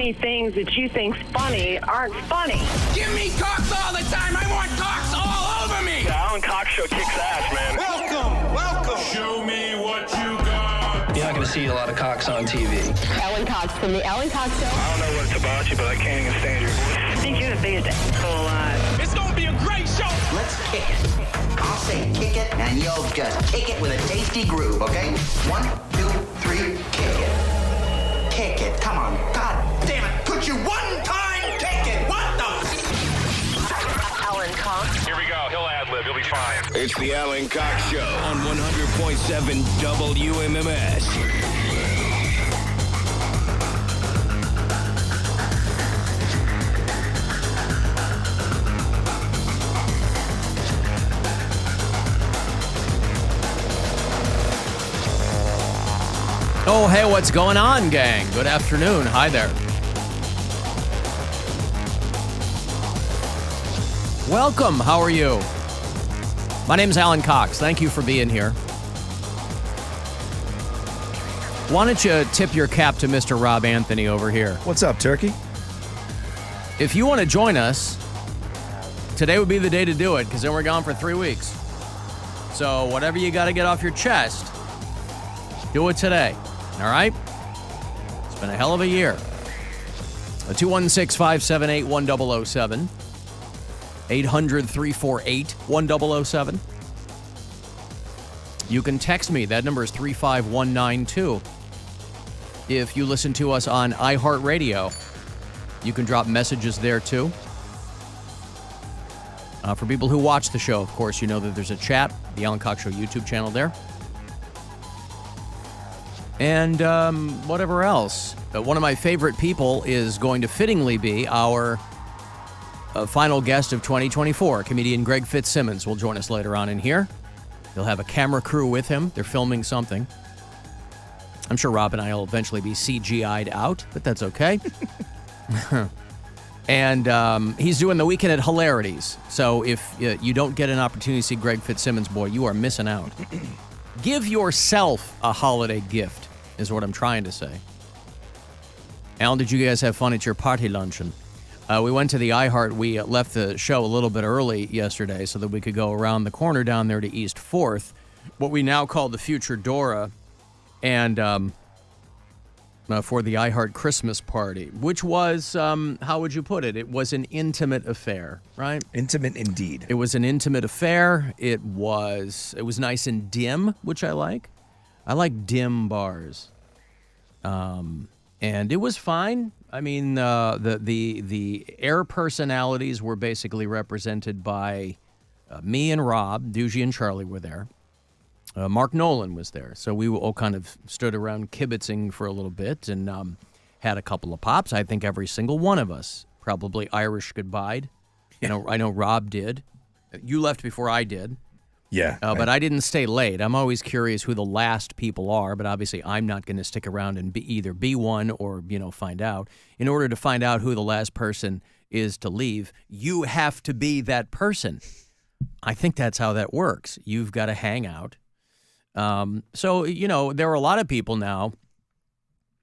many things that you think's funny aren't funny. Give me cocks all the time. I want cocks all over me. The Alan Cox Show kicks ass, man. Welcome. Show me what you got. You're not going to see a lot of cocks on TV. Alan Cox from the Alan Cox Show. I don't know what it's about you, but I can't even stand your voice. I think you're the biggest asshole alive. It's going to be a great show. Let's kick it. I'll say kick it, and you'll just kick it with a tasty groove, okay? 1, 2, 3, kick it. Kick it. Come on. God damn it. Could you one time kick it? What the? Alan Cox. Here we go. He'll ad-lib. He'll be fine. It's the Alan Cox Show on 100.7 WMMS. Oh, hey, what's going on, gang? Good afternoon. Hi there. Welcome. How are you? My name's Alan Cox. Thank you for being here. Why don't you tip your cap to Mr. Rob Anthony over here? What's up, Turkey? If you want to join us, today would be the day to do it, because then we're gone for 3 weeks. So whatever you got to get off your chest, do it today. All right? It's been a hell of a year. 216-578-1007. 800-348-1007. You can text me. That number is 35192. If you listen to us on iHeartRadio, you can drop messages there too. For people who watch the show, of course, you know that there's a chat, the Alan Cox Show YouTube channel there. And whatever else. One of my favorite people is going to fittingly be our final guest of 2024. Comedian Greg Fitzsimmons will join us later on in here. He'll have a camera crew with him. They're filming something. I'm sure Rob and I will eventually be CGI'd out, but that's okay. And he's doing the Weekend at Hilarities. So if you don't get an opportunity to see Greg Fitzsimmons, boy, you are missing out. Give yourself a holiday gift, is what I'm trying to say. Alan, did you guys have fun at your party luncheon? We went to the iHeart. We left the show a little bit early yesterday so that we could go around the corner down there to East 4th, what we now call the Future Dora, and for the iHeart Christmas party, which was, how would you put it? It was an intimate affair, right? Intimate indeed. It was an intimate affair. It was nice and dim, which I like. I like dim bars. And it was fine. I mean, the air personalities were basically represented by me and Rob. Doogie and Charlie were there. Mark Nolan was there. So we all kind of stood around kibitzing for a little bit and had a couple of pops. I think every single one of us probably Irish goodbyed. I know Rob did. You left before I did. Yeah. But I didn't stay late. I'm always curious who the last people are, but obviously I'm not going to stick around and either be one or, find out. In order to find out who the last person is to leave, you have to be that person. I think that's how that works. You've got to hang out. So, there are a lot of people now,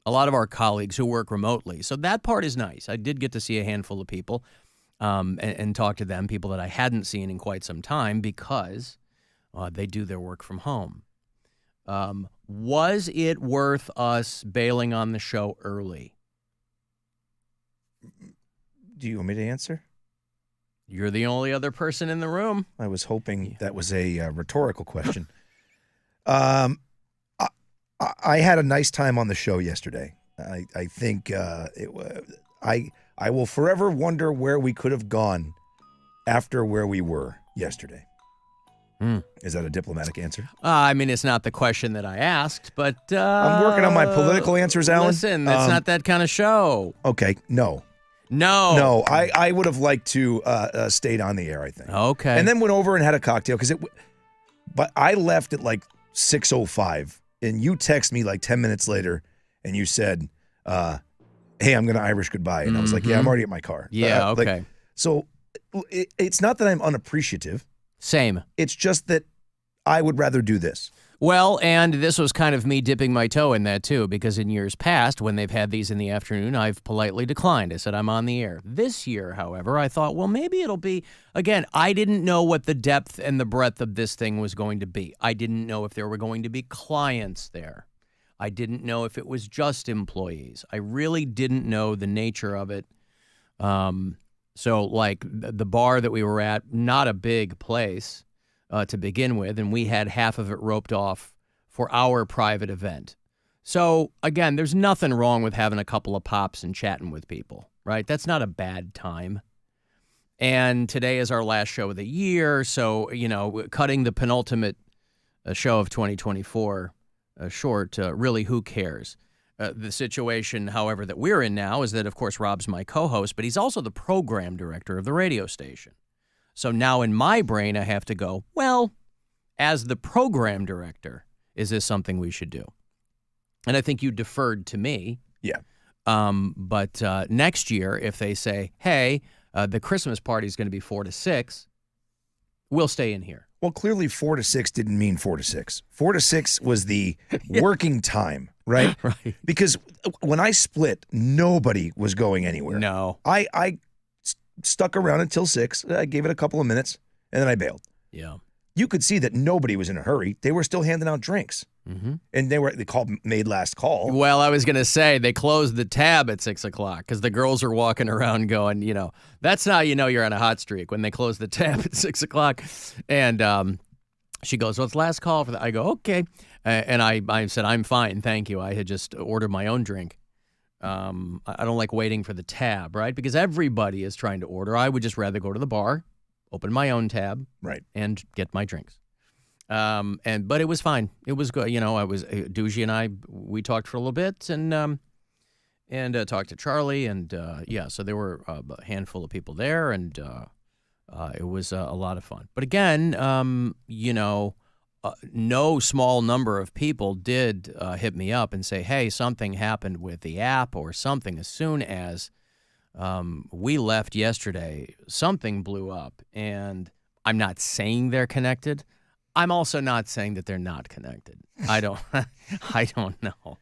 a lot of our colleagues who work remotely. So that part is nice. I did get to see a handful of people and talk to them, people that I hadn't seen in quite some time because they do their work from home. Was it worth us bailing on the show early? Do you want me to answer? You're the only other person in the room. I was hoping that was a rhetorical question. I had a nice time on the show yesterday. I think I will forever wonder where we could have gone after where we were yesterday. Is that a diplomatic answer? I mean, it's not the question that I asked, but I'm working on my political answers, Alan. Listen, it's not that kind of show. Okay, no. I would have liked to stayed on the air, I think. Okay. And then went over and had a cocktail but I left at like 6:05, and you text me like 10 minutes later, and you said, "Hey, I'm going to Irish goodbye," and I was like, "Yeah, I'm already at my car." Yeah, okay. So it's not that I'm unappreciative. Same. It's just that I would rather do this. Well, and this was kind of me dipping my toe in that, too, because in years past, when they've had these in the afternoon, I've politely declined. I said, I'm on the air. This year, however, I thought, well, maybe it'll be, again, I didn't know what the depth and the breadth of this thing was going to be. I didn't know if there were going to be clients there. I didn't know if it was just employees. I really didn't know the nature of it. So, like, the bar that we were at, not a big place to begin with, and we had half of it roped off for our private event. So, again, there's nothing wrong with having a couple of pops and chatting with people, right? That's not a bad time. And today is our last show of the year, so, cutting the penultimate show of 2024 short, really, who cares? The situation, however, that we're in now is that, of course, Rob's my co-host, but he's also the program director of the radio station. So now in my brain, I have to go, well, as the program director, is this something we should do? And I think you deferred to me. Yeah. But next year, if they say, hey, the Christmas party is going to be 4 to 6, we'll stay in here. Well, clearly 4 to 6 didn't mean 4 to 6. 4 to 6 was the working time, right? Right. Because when I split, nobody was going anywhere. No. I stuck around until 6. I gave it a couple of minutes, and then I bailed. Yeah. You could see that nobody was in a hurry. They were still handing out drinks. Mm-hmm. And they called made last call. Well, I was going to say they closed the tab at 6 o'clock because the girls are walking around going, that's how you know you're on a hot streak, when they close the tab at 6 o'clock. And she goes, well, it's last call for that. I go, okay. And I said, I'm fine, thank you. I had just ordered my own drink. I don't like waiting for the tab, right? Because everybody is trying to order. I would just rather go to the bar, open my own tab, right, and get my drinks. But it was fine. It was good. I was Doogie and we talked for a little bit and talked to Charlie and so there were a handful of people there and it was a lot of fun. But again, no small number of people did hit me up and say, hey, something happened with the app or something. As soon as we left yesterday, something blew up. And I'm not saying they're connected. I'm also not saying that they're not connected. I don't know.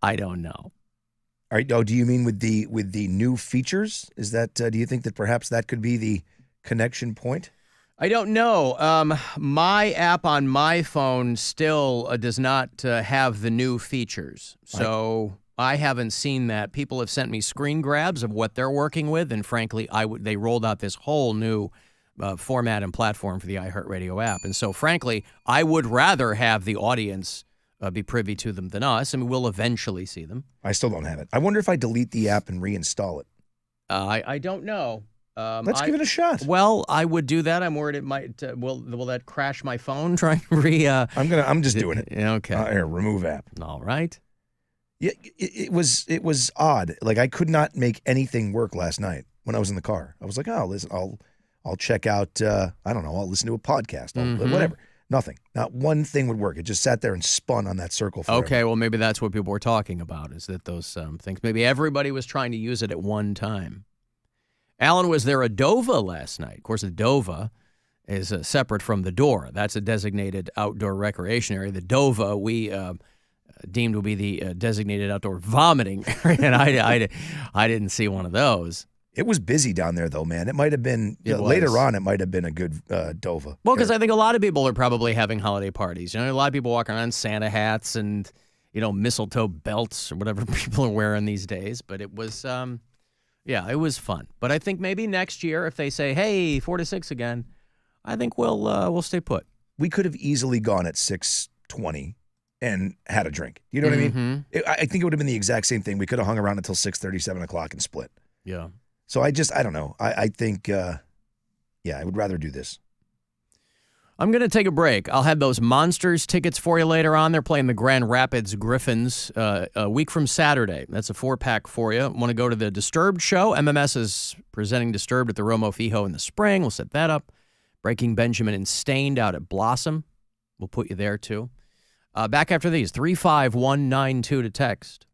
I don't know. All right. Oh, do you mean with the new features? Is that do you think that perhaps that could be the connection point? I don't know. My app on my phone still does not have the new features. So I haven't seen that. People have sent me screen grabs of what they're working with. And frankly, they rolled out this whole new format and platform for the iHeartRadio app. And so, frankly, I would rather have the audience be privy to them than us. I mean, we'll eventually see them. I still don't have it. I wonder if I delete the app and reinstall it. I don't know. Let's give it a shot. Well, I would do that. I'm worried it might. Will that crash my phone? Trying to I'm just doing it. Okay. Here, remove app. All right. Yeah, it was odd. Like I could not make anything work last night when I was in the car. I was like, oh, listen, I'll check out. I don't know. I'll listen to a podcast. Whatever. Nothing. Not one thing would work. It just sat there and spun on that circle forever. Okay, well, maybe that's what people were talking about, is that those things. Maybe everybody was trying to use it at one time. Alan, was there a Dova last night? Of course, a Dova is separate from the Dora. That's a designated outdoor recreation area. The Dova we deemed will be the designated outdoor vomiting area, and I didn't see one of those. It was busy down there, though, man. It might have been, later on, it might have been a good Dova. Well, because I think a lot of people are probably having holiday parties. A lot of people walking around in Santa hats and, mistletoe belts or whatever people are wearing these days. But it was, it was fun. But I think maybe next year, if they say, hey, 4 to 6 again, I think we'll stay put. We could have easily gone at 6:20 and had a drink. You know what I mean? I think it would have been the exact same thing. We could have hung around until 6:30, 7 o'clock and split. Yeah. So I don't know. I think, I would rather do this. I'm going to take a break. I'll have those Monsters tickets for you later on. They're playing the Grand Rapids Griffins a week from Saturday. That's a 4-pack for you. Want to go to the Disturbed show? MMS is presenting Disturbed at the Romo Fijo in the spring. We'll set that up. Breaking Benjamin and Stained out at Blossom. We'll put you there, too. Back after these. 35192 to text.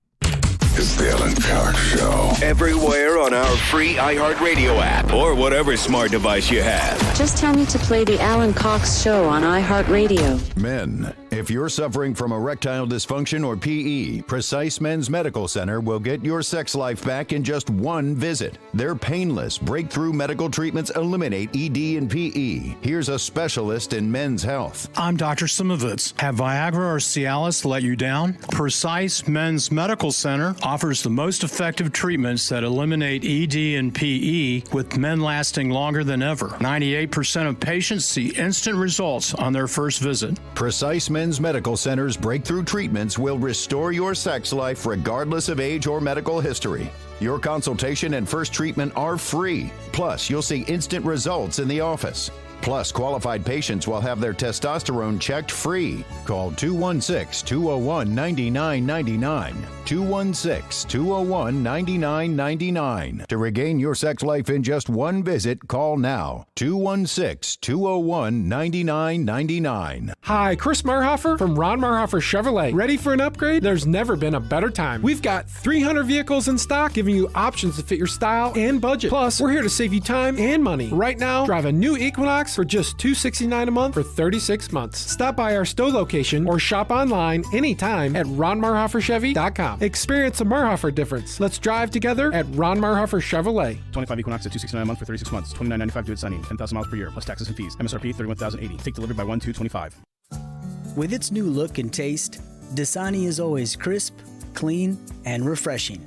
is the Alan Cox Show. Everywhere on our free iHeartRadio app or whatever smart device you have. Just tell me to play the Alan Cox Show on iHeartRadio. Men, if you're suffering from erectile dysfunction or PE, Precise Men's Medical Center will get your sex life back in just one visit. Their painless, breakthrough medical treatments eliminate ED and PE. Here's a specialist in men's health. I'm Dr. Simovitz. Have Viagra or Cialis let you down? Precise Men's Medical Center offers the most effective treatments that eliminate ED and PE, with men lasting longer than ever. 98% of patients see instant results on their first visit. Precise Men's Medical Center's breakthrough treatments will restore your sex life regardless of age or medical history. Your consultation and first treatment are free. Plus, you'll see instant results in the office. Plus, qualified patients will have their testosterone checked free. Call 216-201-9999. 216-201-9999. To regain your sex life in just one visit, call now. 216-201-9999. Hi, Chris Marhofer from Ron Marhofer Chevrolet. Ready for an upgrade? There's never been a better time. We've got 300 vehicles in stock, giving you options to fit your style and budget. Plus, we're here to save you time and money. Right now, drive a new Equinox for just $269 a month for 36 months. Stop by our Stowe location or shop online anytime at ronmarhoferchevy.com. Experience a Marhofer difference. Let's drive together at Ron Marhofer Chevrolet. 25 Equinox at $269 a month for 36 months. $29.95 due at signing. 10,000 miles per year plus taxes and fees. MSRP $31,080. Take delivery by 1/2/25. With its new look and taste, Dasani is always crisp, clean, and refreshing.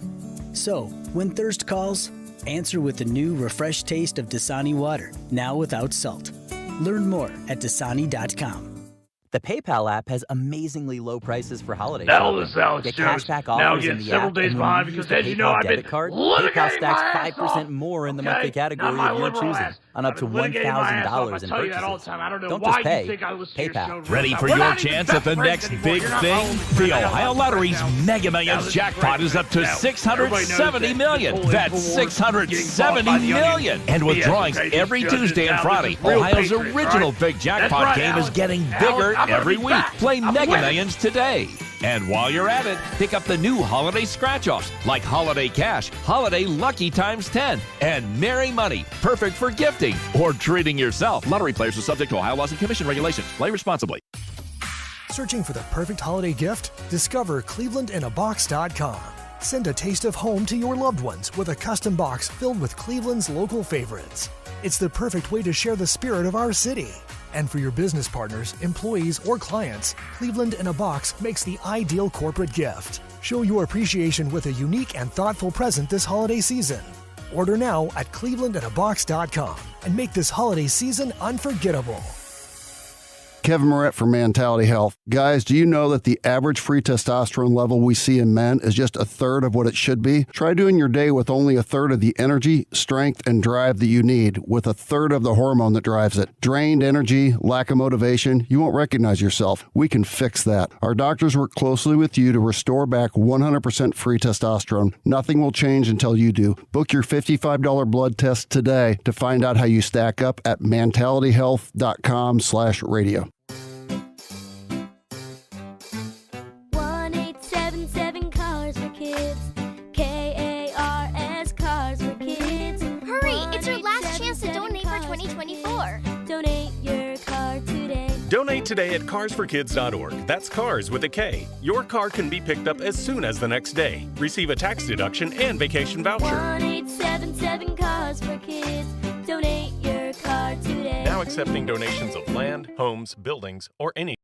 So, when thirst calls, answer with the new refreshed taste of Dasani water, now without salt. Learn more at Dasani.com. The PayPal app has amazingly low prices for holiday That'll shopping. just how it Get shows. cashback Now offers get in the several app, days and behind when you because, use as the you know, PayPal I've debit been card, litigating PayPal stacks my ass 5% off. more in the Okay? monthly category Not my of your liberal choosing, ass. on up I've to been litigating my ass off. $1,000 I in tell you that all the purchases. time. I don't know Don't why just you pay, think I listen to your PayPal. show. Ready for We're your not even chance at the best next friends big anymore. You're not thing? my own friend. The I got Ohio lots of Lottery's friends now. Mega Now, Millions this jackpot great. is up to Now, $670 everybody knows million. that That's this whole $670 million. And with BS, drawings okay, every these judges Tuesday and now, Friday, this is real Ohio's patriots, original right? big jackpot That's right, game is Alan. getting Alan, bigger I'm gonna every be week. back. Play I'm Mega winning. Millions today. And while you're at it, pick up the new holiday scratch-offs like Holiday Cash, Holiday Lucky Times 10, and Merry Money, perfect for gifting or treating yourself. Lottery players are subject to Ohio laws and commission regulations. Play responsibly. Searching for the perfect holiday gift? Discover ClevelandInABox.com. Send a taste of home to your loved ones with a custom box filled with Cleveland's local favorites. It's the perfect way to share the spirit of our city. And for your business partners, employees, or clients, Cleveland in a Box makes the ideal corporate gift. Show your appreciation with a unique and thoughtful present this holiday season. Order now at ClevelandInABox.com and make this holiday season unforgettable. Kevin Moret for Mentality Health. Guys, do you know that the average free testosterone level we see in men is just a third of what it should be? Try doing your day with only a third of the energy, strength, and drive that you need with a third of the hormone that drives it. Drained energy, lack of motivation, you won't recognize yourself. We can fix that. Our doctors work closely with you to restore back 100% free testosterone. Nothing will change until you do. Book your $55 blood test today to find out how you stack up at mentalityhealth.com/radio. 1-877 Cars for Kids. KARS Cars for Kids. Hurry! It's your last chance to donate for 2024. Donate your car today. Donate today at carsforkids.org. That's cars with a K. Your car can be picked up as soon as the next day. Receive a tax deduction and vacation voucher. 1-877 Cars for Kids. Donate your car today. Now accepting donations of land, homes, buildings, or any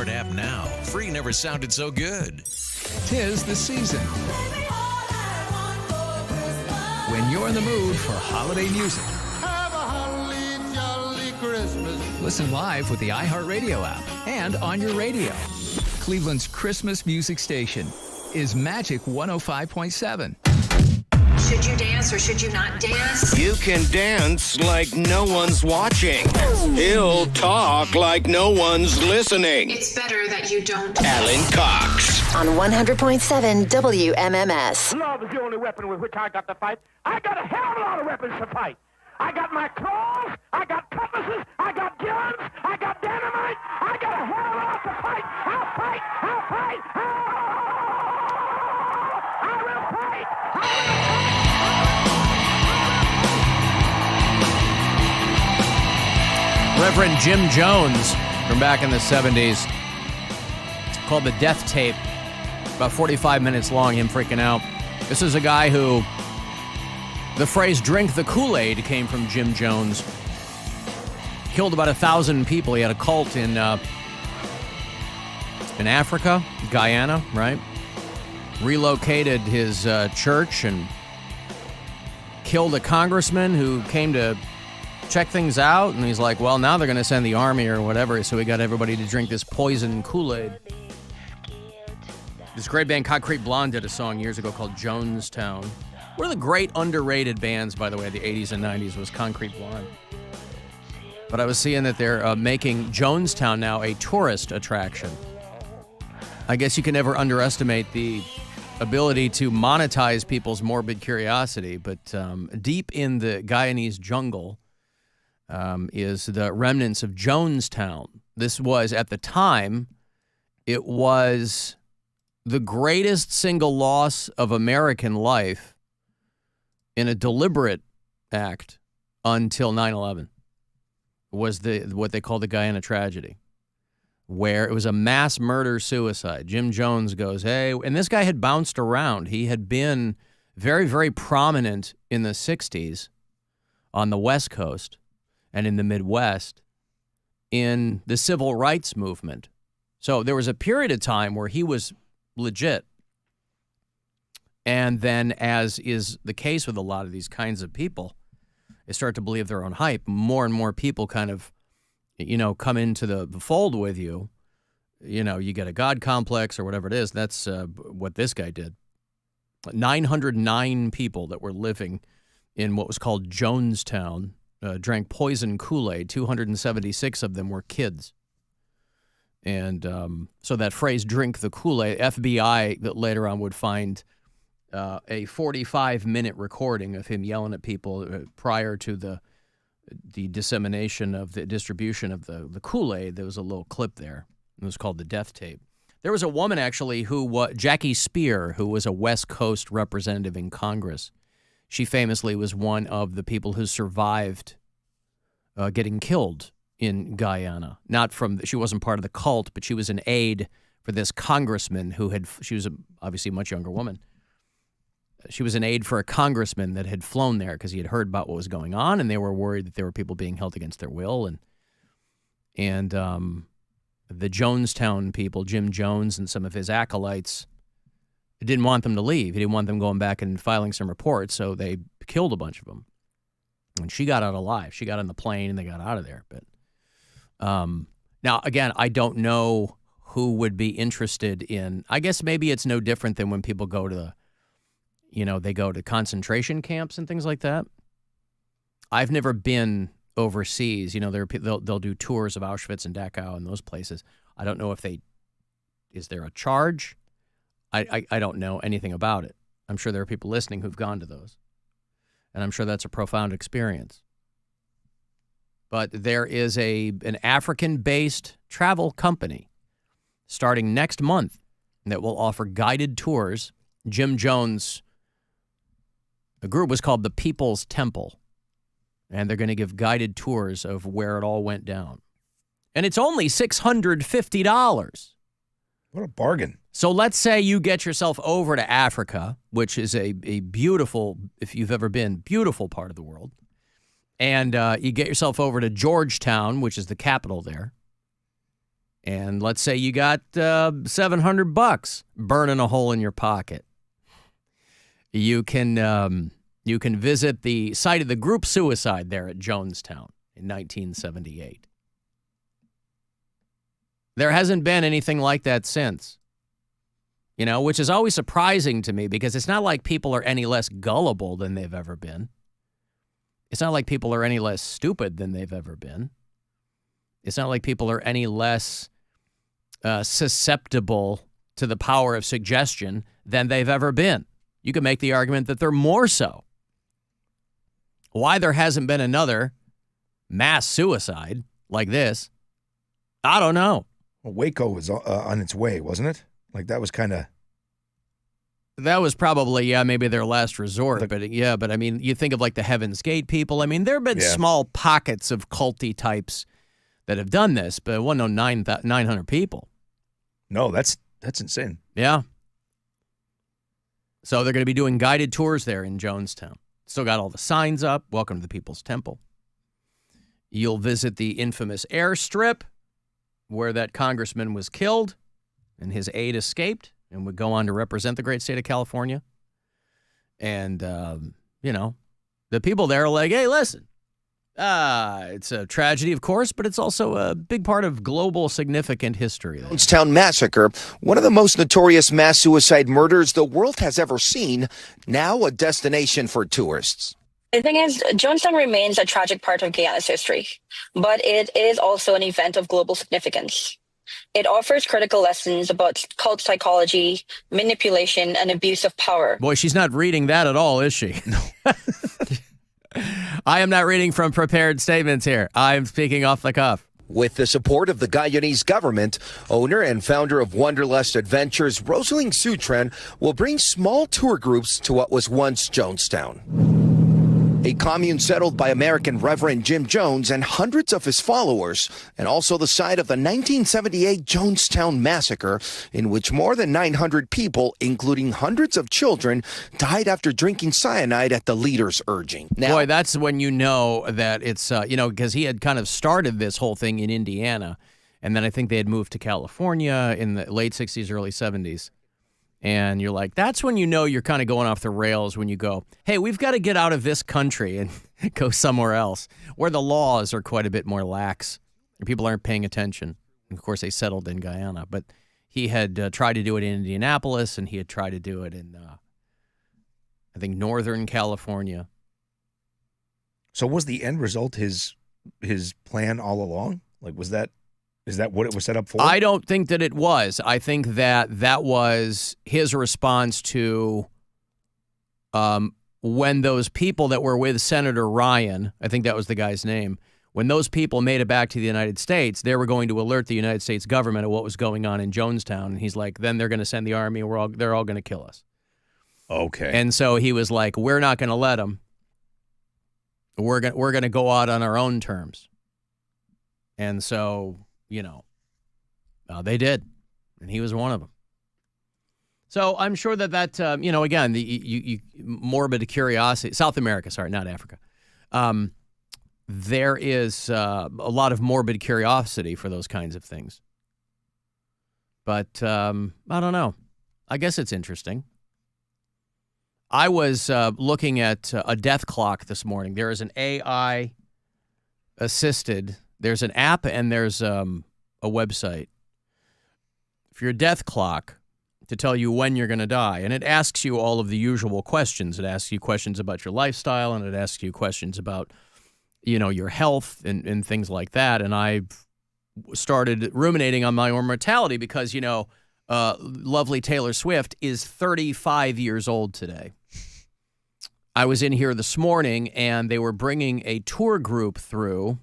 iHeart app now. Free never sounded so good. 'Tis the season. When you're in the mood for holiday music, Have a holly jolly Christmas. listen live with the iHeartRadio app and on your radio. Cleveland's Christmas music station is Magic 105.7. Should you dance or should you not dance? You can dance like no one's watching. He'll talk like no one's listening. It's better that you don't. Alan Cox. On 100.7 WMMS. Love is the only weapon with which I got to fight. I got a hell of a lot of weapons to fight. I got my claws, I got cutlasses, I got guns, I got dynamite, I got a hell of a lot to fight. I'll fight, I'll fight, I will fight, Reverend Jim Jones from back in the 70s. It's called The Death Tape. About 45 minutes long, him freaking out. This is a guy who, the phrase drink the Kool-Aid came from Jim Jones. Killed about 1,000 people. He had a cult in Africa, Guyana, right? Relocated his church and killed a congressman who came to check things out, and he's like, well, now they're going to send the army or whatever, so we got everybody to drink this poison Kool-Aid. This great band, Concrete Blonde, did a song years ago called Jonestown. One of the great underrated bands, by the way, the 80s and 90s was Concrete Blonde. But I was seeing that they're making Jonestown now a tourist attraction. I guess you can never underestimate the ability to monetize people's morbid curiosity, but deep in the Guyanese jungle is the remnants of Jonestown. This was, at the time, it was the greatest single loss of American life in a deliberate act until 9/11. Was what they call the Guyana tragedy, where it was a mass murder-suicide. Jim Jones goes, hey, and this guy had bounced around. He had been very, very prominent in the 60s on the West Coast and in the Midwest in the civil rights movement. So there was a period of time where he was legit. And then, as is the case with a lot of these kinds of people, they start to believe their own hype. More and more people kind of, come into the fold with you. You get a God complex or whatever it is. That's what this guy did. 909 people that were living in what was called Jonestown drank poison Kool-Aid. 276 of them were kids. And so that phrase, drink the Kool-Aid, FBI that later on would find a 45-minute recording of him yelling at people prior to the dissemination of the distribution of the Kool-Aid. There was a little clip there. It was called the Death Tape. There was a woman, actually, Jackie Spear, who was a West Coast representative in Congress. She famously was one of the people who survived getting killed in Guyana. She wasn't part of the cult, but she was an aide for this congressman she was obviously a much younger woman. She was an aide for a congressman that had flown there because he had heard about what was going on, and they were worried that there were people being held against their will. And the Jonestown people, Jim Jones and some of his acolytes, didn't want them to leave. He didn't want them going back and filing some reports, so they killed a bunch of them. And she got out alive. She got on the plane, and they got out of there. But now, again, I don't know who would be interested in. I guess maybe it's no different than when people go to they go to concentration camps and things like that. I've never been overseas. They'll do tours of Auschwitz and Dachau and those places. I don't know if is there a charge? I don't know anything about it. I'm sure there are people listening who've gone to those. And I'm sure that's a profound experience. But there is an African-based travel company starting next month that will offer guided tours. Jim Jones, the group was called the People's Temple, and they're going to give guided tours of where it all went down. And it's only $650. What a bargain. So let's say you get yourself over to Africa, which is a beautiful, if you've ever been, beautiful part of the world. And you get yourself over to Georgetown, which is the capital there. And let's say you got $700 burning a hole in your pocket. You can visit the site of the group suicide there at Jonestown in 1978. There hasn't been anything like that since. You know, which is always surprising to me because it's not like people are any less gullible than they've ever been. It's not like people are any less stupid than they've ever been. It's not like people are any less susceptible to the power of suggestion than they've ever been. You could make the argument that they're more so. Why there hasn't been another mass suicide like this, I don't know. Well, Waco was on its way, wasn't it? Like that was kind of... That was probably, maybe their last resort. But I mean, you think of like the Heaven's Gate people. I mean, there have been small pockets of culty types that have done this, but it wasn't 900 people. No, that's insane. Yeah. So they're going to be doing guided tours there in Jonestown. Still got all the signs up. Welcome to the People's Temple. You'll visit the infamous airstrip where that congressman was killed and his aide escaped and would go on to represent the great state of California. And, the people there are like, hey, listen, it's a tragedy, of course, but it's also a big part of global significant history. Jonestown Massacre, one of the most notorious mass suicide murders the world has ever seen, now a destination for tourists. The thing is, Jonestown remains a tragic part of Guyana's history, but it is also an event of global significance. It offers critical lessons about cult psychology, manipulation, and abuse of power. Boy, she's not reading that at all, is she? No. I am not reading from prepared statements here. I'm speaking off the cuff. With the support of the Guyanese government, owner and founder of Wanderlust Adventures, Rosalie Sutran, will bring small tour groups to what was once Jonestown. A commune settled by American Reverend Jim Jones and hundreds of his followers, and also the site of the 1978 Jonestown Massacre, in which more than 900 people, including hundreds of children, died after drinking cyanide at the leader's urging. Now, boy, that's when you know that it's, because he had kind of started this whole thing in Indiana, and then I think they had moved to California in the late 60s, early 70s. And you're like, that's when you know you're kind of going off the rails when you go, hey, we've got to get out of this country and go somewhere else where the laws are quite a bit more lax and people aren't paying attention. And of course, they settled in Guyana. But he had tried to do it in Indianapolis, and he had tried to do it in, I think, Northern California. So was the end result his plan all along? Like, is that what it was set up for? I don't think that it was. I think that was his response to when those people that were with Senator Ryan, I think that was the guy's name, when those people made it back to the United States, they were going to alert the United States government of what was going on in Jonestown. And he's like, then they're going to send the army, and they're all going to kill us. Okay. And so he was like, we're not going to let them. We're going to go out on our own terms. And so... they did, and he was one of them. So I'm sure that again, the morbid curiosity, South America, sorry, not Africa. There is a lot of morbid curiosity for those kinds of things. But I don't know. I guess it's interesting. I was looking at a death clock this morning. There is an AI assisted. There's an app and there's a website for your death clock to tell you when you're going to die. And it asks you all of the usual questions. It asks you questions about your lifestyle, and it asks you questions about, your health and things like that. And I started ruminating on my own mortality because, lovely Taylor Swift is 35 years old today. I was in here this morning, and they were bringing a tour group through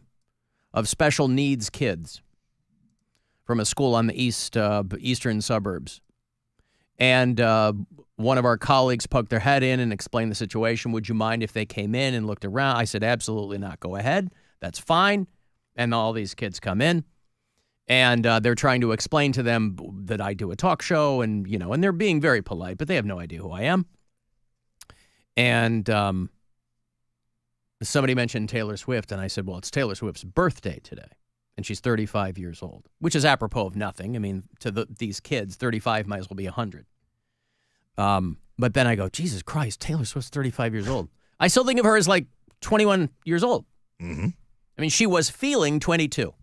of special needs kids from a school on the eastern suburbs. And one of our colleagues poked their head in and explained the situation. Would you mind if they came in and looked around? I said, absolutely not. Go ahead. That's fine. And all these kids come in, and they're trying to explain to them that I do a talk show, and and they're being very polite, but they have no idea who I am. And somebody mentioned Taylor Swift, and I said, well, it's Taylor Swift's birthday today. and she's 35 years old, which is apropos of nothing. I mean, to these kids, 35 might as well be 100. But then I go, Jesus Christ, Taylor Swift's 35 years old. I still think of her as like 21 years old. Mm-hmm. I mean, she was feeling 22.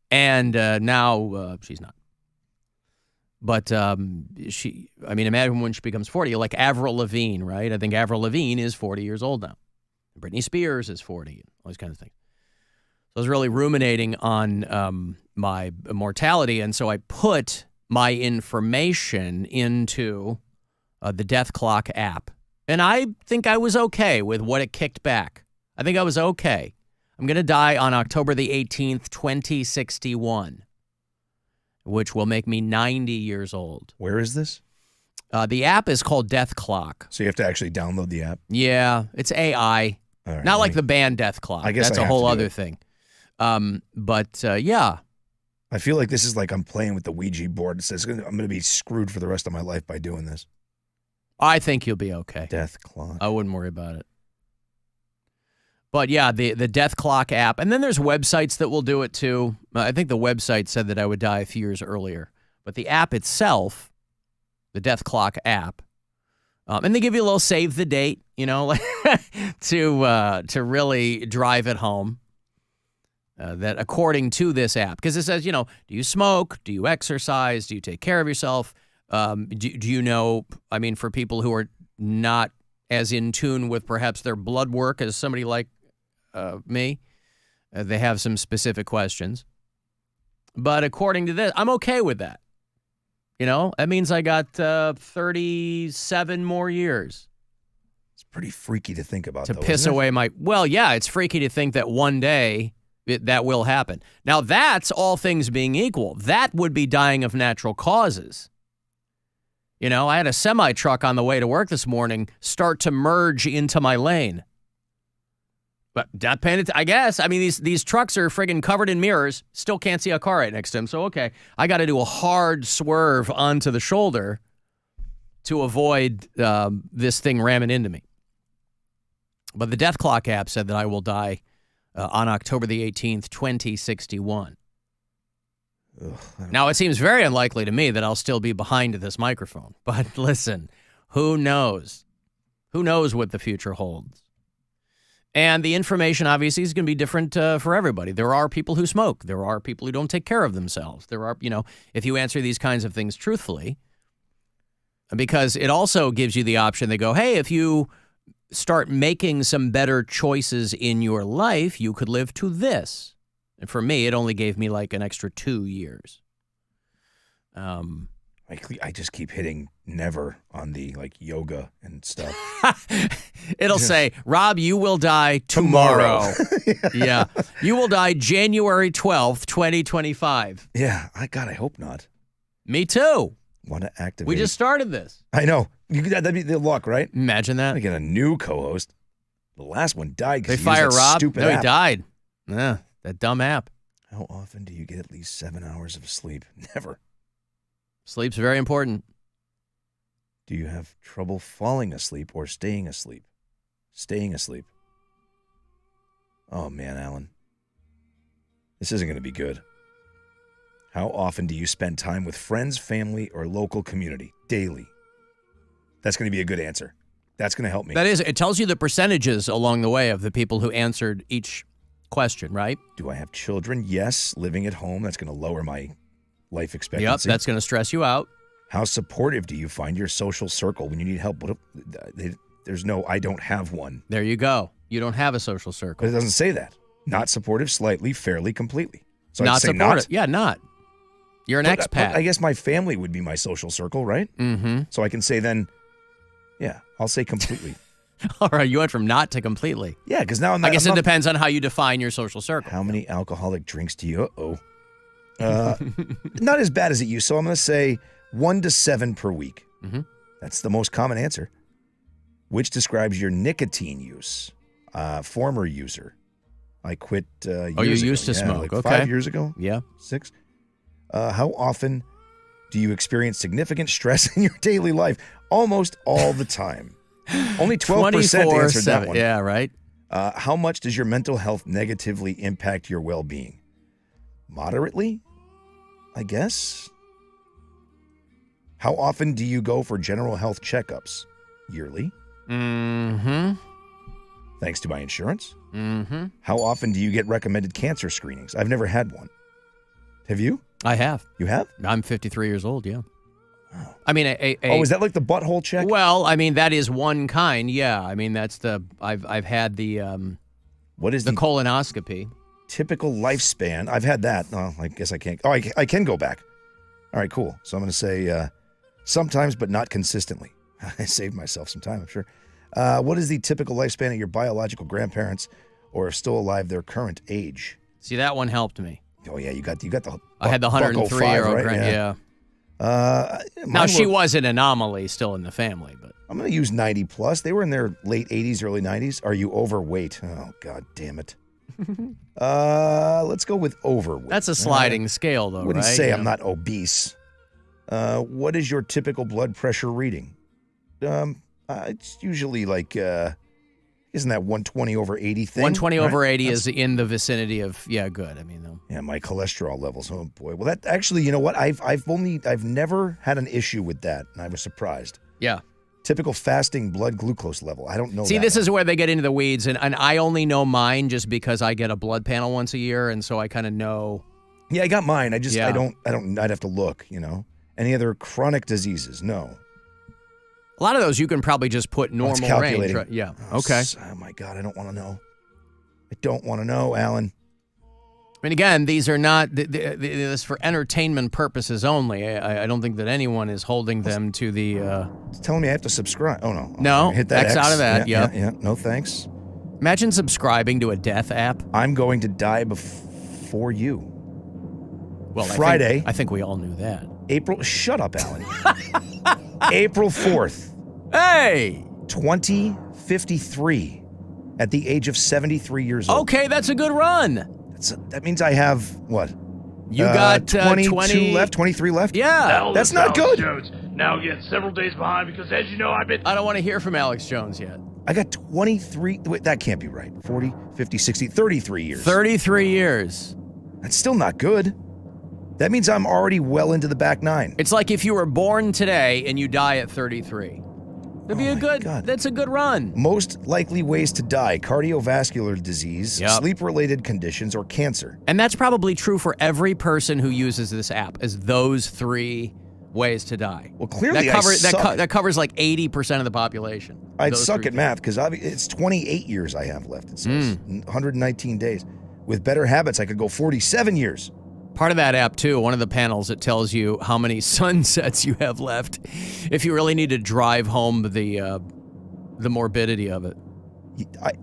And now she's not. But imagine when she becomes 40, like Avril Lavigne, right? I think Avril Lavigne is 40 years old now. Britney Spears is 40, all these kinds of things. So I was really ruminating on my mortality, and so I put my information into the Death Clock app. And I think I was okay with what it kicked back. I think I was okay. I'm going to die on October the 18th, 2061, which will make me 90 years old. Where is this? The app is called Death Clock. So you have to actually download the app? Yeah, it's AI. Right, not like the band Death Clock. I guess that's a whole other thing. Yeah. I feel like this is like I'm playing with the Ouija board. It says I'm going to be screwed for the rest of my life by doing this. I think you'll be okay. Death Clock. I wouldn't worry about it. But yeah, the Death Clock app. And then there's websites that will do it too. I think the website said that I would die a few years earlier. But the app itself, the Death Clock app, and they give you a little save the date, to really drive it home. That according to this app, because it says, do you smoke? Do you exercise? Do you take care of yourself? Do you know, for people who are not as in tune with perhaps their blood work as somebody like me, they have some specific questions. But according to this, I'm okay with that. That means I got 37 more years. It's pretty freaky to think about, to piss away my... Well, yeah, it's freaky to think that one day that will happen. Now, that's all things being equal. That would be dying of natural causes. I had a semi-truck on the way to work this morning start to merge into my lane. But not paying it, I guess. These trucks are friggin' covered in mirrors. Still can't see a car right next to him. So, okay, I got to do a hard swerve onto the shoulder to avoid this thing ramming into me. But the Death Clock app said that I will die on October the 18th, 2061. Now, it seems very unlikely to me that I'll still be behind this microphone. But listen, who knows? Who knows what the future holds? And the information, obviously, is going to be different for everybody. There are people who smoke. There are people who don't take care of themselves. There are, if you answer these kinds of things truthfully, because it also gives you the option. They go, hey, if you start making some better choices in your life, you could live to this. And for me, it only gave me like an extra 2 years. I just keep hitting never on the yoga and stuff. It'll say, Rob, you will die tomorrow. Yeah. You will die January 12th, 2025. Yeah. I hope not. Me too. Want to activate. We just started this. I know. That'd be the luck, right? Imagine that. I get a new co-host. The last one died because they fire Rob. Stupid no, app. He died. Yeah, that dumb app. How often do you get at least 7 hours of sleep? Never. Sleep's very important. Do you have trouble falling asleep or staying asleep? Staying asleep. Oh, man, Alan. This isn't going to be good. How often do you spend time with friends, family, or local community? Daily. That's going to be a good answer. That's going to help me. That is. It tells you the percentages along the way of the people who answered each question, right? Do I have children? Yes. Living at home. That's going to lower my life expectancy. Yep, that's going to stress you out. How supportive do you find your social circle when you need help? There's no, I don't have one. There you go. You don't have a social circle. But it doesn't say that. Not supportive, slightly, fairly, completely. So not I'd say supportive. Not. Yeah, not. You're an expat. I guess my family would be my social circle, right? Mm-hmm. So I can say then, yeah, I'll say completely. All right, you went from not to completely. Yeah, because now I guess it depends on how you define your social circle. How many alcoholic drinks do you? Not as bad as it used. So I'm going to say 1 to 7 per week. Mm-hmm. That's the most common answer. Which describes your nicotine use. Former user. I quit years ago. You used to smoke. Like okay. 5 years ago? Yeah. 6. How often do you experience significant stress in your daily life? Almost all the time. Only 12% answered that one. Yeah, right. How much does your mental health negatively impact your well-being? Moderately, I guess. How often do you go for general health checkups? Yearly. Mm-hmm. Thanks to my insurance. Mm-hmm. How often do you get recommended cancer screenings? I've never had one. Have you? I have. You have? I'm 53 years old, yeah. I mean, is that like the butthole check? Well, I mean, that is one kind, yeah. I mean, that's I've had the what is the colonoscopy. Typical lifespan. I've had that. Oh, I guess I can't. Oh, I can go back. All right, cool. So I'm going to say sometimes, but not consistently. I saved myself some time, I'm sure. What is the typical lifespan of your biological grandparents, or if still alive, their current age? See, that one helped me. Oh yeah, you got the. I had the 103-year-old right? Yeah. Now she was an anomaly still in the family, but I'm going to use 90 plus. They were in their late 80s, early 90s. Are you overweight? Oh God damn it. Let's go with overweight. That's a sliding scale, though, I wouldn't right? say I'm not obese. What is your typical blood pressure reading? It's usually like, isn't that 120 over 80 thing? 120 over 80 is in the vicinity of, yeah, good. I mean, though. Yeah, my cholesterol levels. Oh boy. Well, that actually, you know what? I've never had an issue with that, and I was surprised. Yeah. Typical fasting blood glucose level. I don't know. See, this is where they get into the weeds, and I only know mine just because I get a blood panel once a year, and so I kind of know. Yeah, I got mine. I don't. I'd have to look. You know, any other chronic diseases? No. A lot of those you can probably just put normal range. Right? Yeah. Okay. Oh my God, I don't want to know. I don't want to know, Alan. I mean, again, these are not this for entertainment purposes only. I don't think that anyone is holding them to the. It's telling me I have to subscribe. Oh no. No. Hit that X out of that. Yeah. No thanks. Imagine subscribing to a death app. I'm going to die before you. Well, Friday. I think we all knew that. Shut up, Alan. April 4th. Hey! 2053 at the age of 73 years old. Okay, that's a good run. That means I have, what? You got 22 20 left, 23 left? Yeah. That's not good. Jones. Now again, several days behind because, as you know, I've been... I don't want to hear from Alex Jones yet. I got 23... Wait, that can't be right. 40, 50, 60, 33 years. 33 years. That's still not good. That means I'm already well into the back nine. It's like if you were born today and you die at 33. That'd be that's a good run. Most likely ways to die: cardiovascular disease, sleep-related conditions, or cancer. And that's probably true for every person who uses this app, is those three ways to die. Well, clearly that covers like 80% of the population. I'd suck at math because it's 28 years I have left, it says. 119 days. With better habits, I could go 47 years. Part of that app, too, one of the panels, it tells you how many sunsets you have left if you really need to drive home the morbidity of it.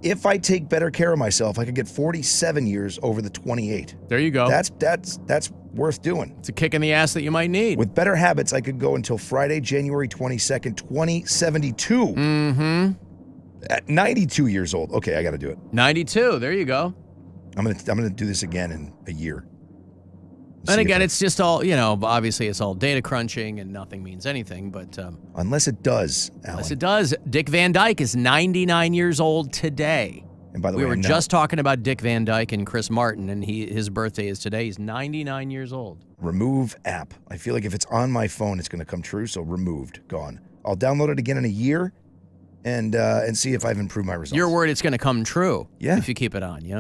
If I take better care of myself, I could get 47 years over the 28. There you go. That's worth doing. It's a kick in the ass that you might need. With better habits, I could go until Friday, January 22nd, 2072. Mm-hmm. At 92 years old. Okay, I got to do it. 92. There you go. I'm gonna do this again in a year. And again, it's just all, obviously it's all data crunching and nothing means anything, but... unless it does, Alan. Unless it does. Dick Van Dyke is 99 years old today. And by the way, we were just talking about Dick Van Dyke and Chris Martin, and his birthday is today. He's 99 years old. Remove app. I feel like if it's on my phone, it's going to come true, so removed, gone. I'll download it again in a year and see if I've improved my results. You're worried it's going to come true yeah. if you keep it on,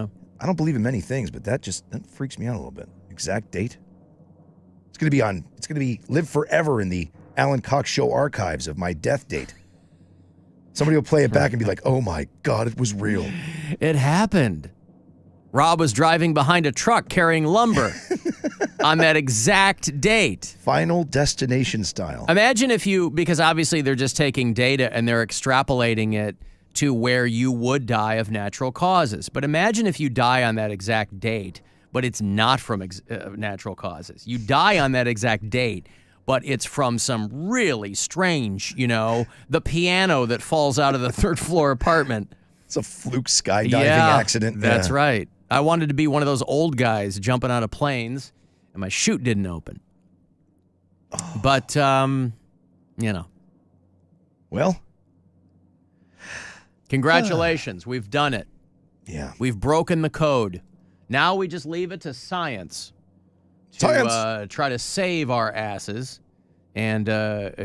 I don't believe in many things, but that freaks me out a little bit. Exact date. It's going to be live forever in the Alan Cox Show archives of my death date. Somebody will play it back and be like, oh my God, it was real. It happened. Rob was driving behind a truck carrying lumber on that exact date. Final Destination style. Imagine because obviously they're just taking data and they're extrapolating it to where you would die of natural causes. But imagine if you die on that exact date, but it's not from natural causes. You die on that exact date, but it's from some really strange, the piano that falls out of the third floor apartment. It's a fluke skydiving accident. That's right. I wanted to be one of those old guys jumping out of planes, and my chute didn't open. Oh. But, Well. Congratulations. We've done it. Yeah. We've broken the code. Now we just leave it to science to try to save our asses and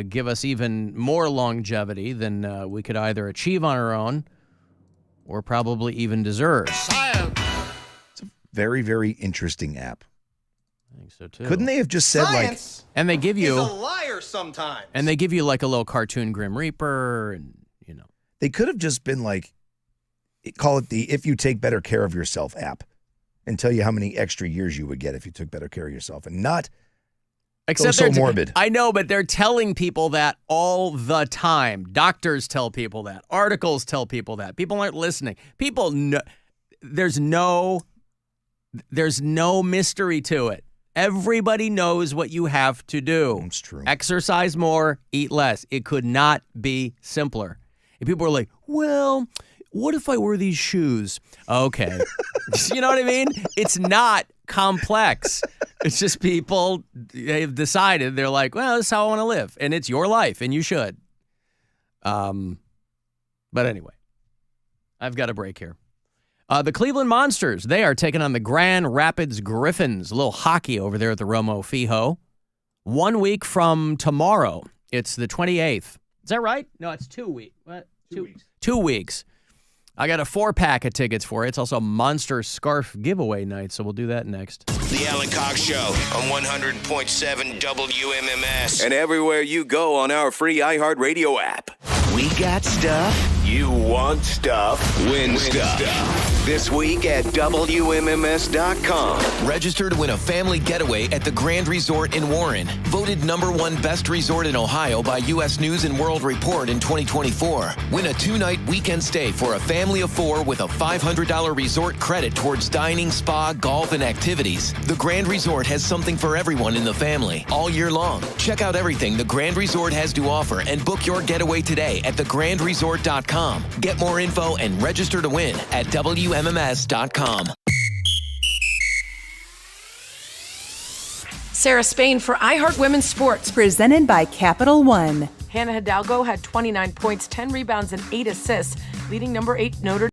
give us even more longevity than we could either achieve on our own or probably even deserve. It's a very, very interesting app. I think so, too. Couldn't they have just said, Science and they give you is a liar sometimes. And they give you like a little cartoon Grim Reaper and, They could have just been like, call it the If You Take Better Care of Yourself app and tell you how many extra years you would get if you took better care of yourself and not go so morbid. I know, but they're telling people that all the time. Doctors tell people that. Articles tell people that. People aren't listening. People know. There's no mystery to it. Everybody knows what you have to do. It's true. Exercise more, eat less. It could not be simpler. And people are like, well, what if I wear these shoes? Okay. You know what I mean? It's not complex. It's just people, they've decided, they're like, well, this is how I want to live. And it's your life, and you should. But anyway, I've got a break here. The Cleveland Monsters, they are taking on the Grand Rapids Griffins. A little hockey over there at the Romo Fijo. 1 week from tomorrow. It's the 28th. Is that right? No, it's 2 weeks. What? 2 weeks. 2 weeks. I got a 4-pack of tickets for it. It's also Monster Scarf giveaway night, so we'll do that next. The Alan Cox Show on 100.7 WMMS. And everywhere you go on our free iHeartRadio app. We got stuff. You want stuff. Win stuff. This week at WMMS.com. Register to win a family getaway at the Grand Resort in Warren. Voted #1 best resort in Ohio by U.S. News and World Report in 2024. Win a 2-night weekend stay for a family of 4 with a $500 resort credit towards dining, spa, golf, and activities. The Grand Resort has something for everyone in the family all year long. Check out everything the Grand Resort has to offer and book your getaway today at thegrandresort.com. Get more info and register to win at WMMS.com. Sarah Spain for iHeart Women's Sports. Presented by Capital One. Hannah Hidalgo had 29 points, 10 rebounds, and 8 assists, leading number 8 Notre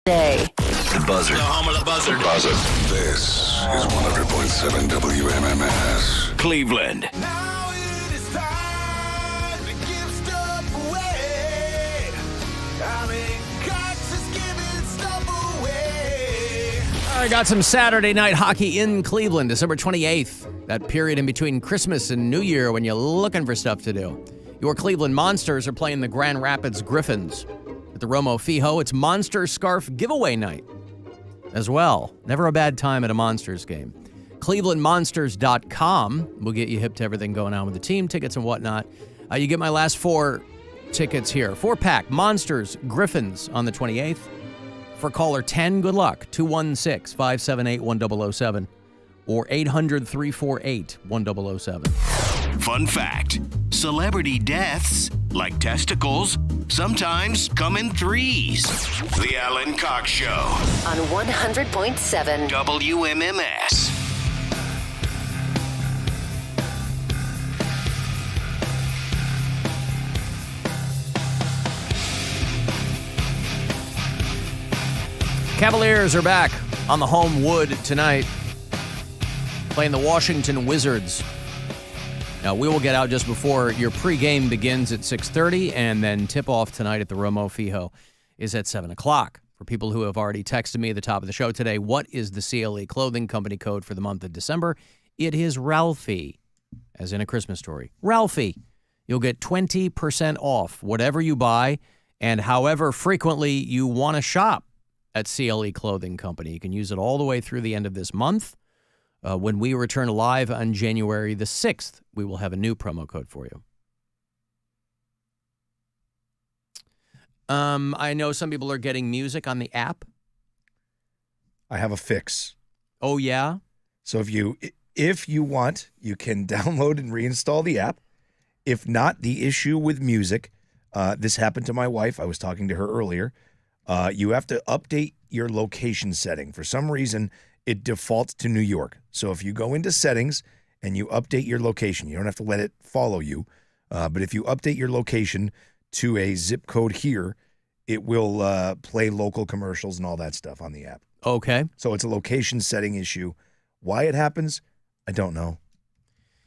Day. The buzzer. The home of the buzzer. Buzzer. This is 100.7 WMMS. Cleveland. Now it is time to give stuff away. Alan Cox is giving stuff away. I got some Saturday night hockey in Cleveland, December 28th. That period in between Christmas and New Year when you're looking for stuff to do. Your Cleveland Monsters are playing the Grand Rapids Griffins. At the Romo Fijo, it's Monster Scarf Giveaway Night as well. Never a bad time at a Monsters game. ClevelandMonsters.com will get you hip to everything going on with the team, tickets and whatnot. You get my last 4 tickets here. 4-pack, Monsters, Griffins on the 28th. For caller 10, good luck, 216-578-1007 or 800-348-1007. Fun fact, celebrity deaths, like testicles, sometimes come in threes. The Alan Cox Show. On 100.7 WMMS. Cavaliers are back on the home wood tonight, playing the Washington Wizards. Now, we will get out just before your pregame begins at 6:30, and then tip-off tonight at the Romo Fijo is at 7 o'clock. For people who have already texted me at the top of the show today, what is the CLE clothing company code for the month of December? It is Ralphie, as in A Christmas Story. Ralphie. You'll get 20% off whatever you buy and however frequently you want to shop at CLE Clothing Company. You can use it all the way through the end of this month. When we return live on January the 6th, we will have a new promo code for you. I know some people are getting music on the app. I have a fix. Oh, yeah? So if you want, you can download and reinstall the app. If not, the issue with music, this happened to my wife. I was talking to her earlier. You have to update your location setting. For some reason, it defaults to New York. So if you go into settings and you update your location, you don't have to let it follow you. But if you update your location to a zip code here, it will play local commercials and all that stuff on the app. Okay. So it's a location setting issue. Why it happens, I don't know.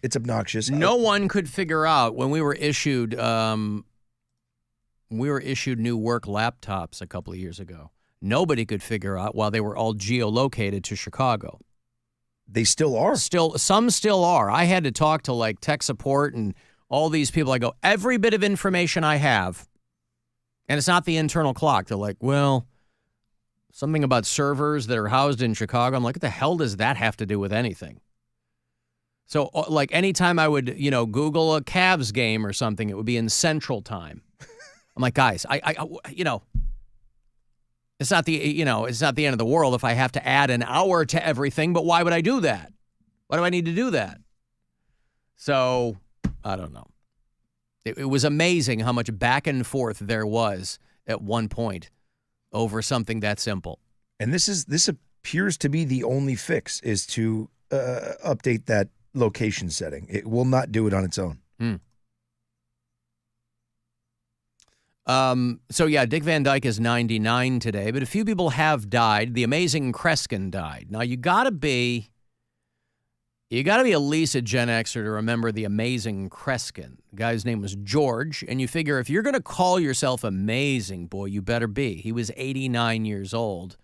It's obnoxious. No one could figure out when we were issued new work laptops a couple of years ago. Nobody could figure out why they were all geolocated to Chicago. They still are. Some still are. I had to talk to like tech support and all these people. I go, every bit of information I have, and it's not the internal clock. They're like, well, something about servers that are housed in Chicago. I'm like, what the hell does that have to do with anything? So like anytime I would, Google a Cavs game or something, it would be in Central Time. I'm like, guys, it's not the end of the world if I have to add an hour to everything, but why would I do that? Why do I need to do that? So, I don't know. It was amazing how much back and forth there was at one point over something that simple. And this appears to be the only fix is to update that location setting. It will not do it on its own. So yeah, Dick Van Dyke is 99 today, but a few people have died. The Amazing Kreskin died. Now you gotta be at least a Gen Xer to remember the Amazing Kreskin. The guy's name was George, and you figure if you're gonna call yourself amazing, boy, you better be. He was 89 years old,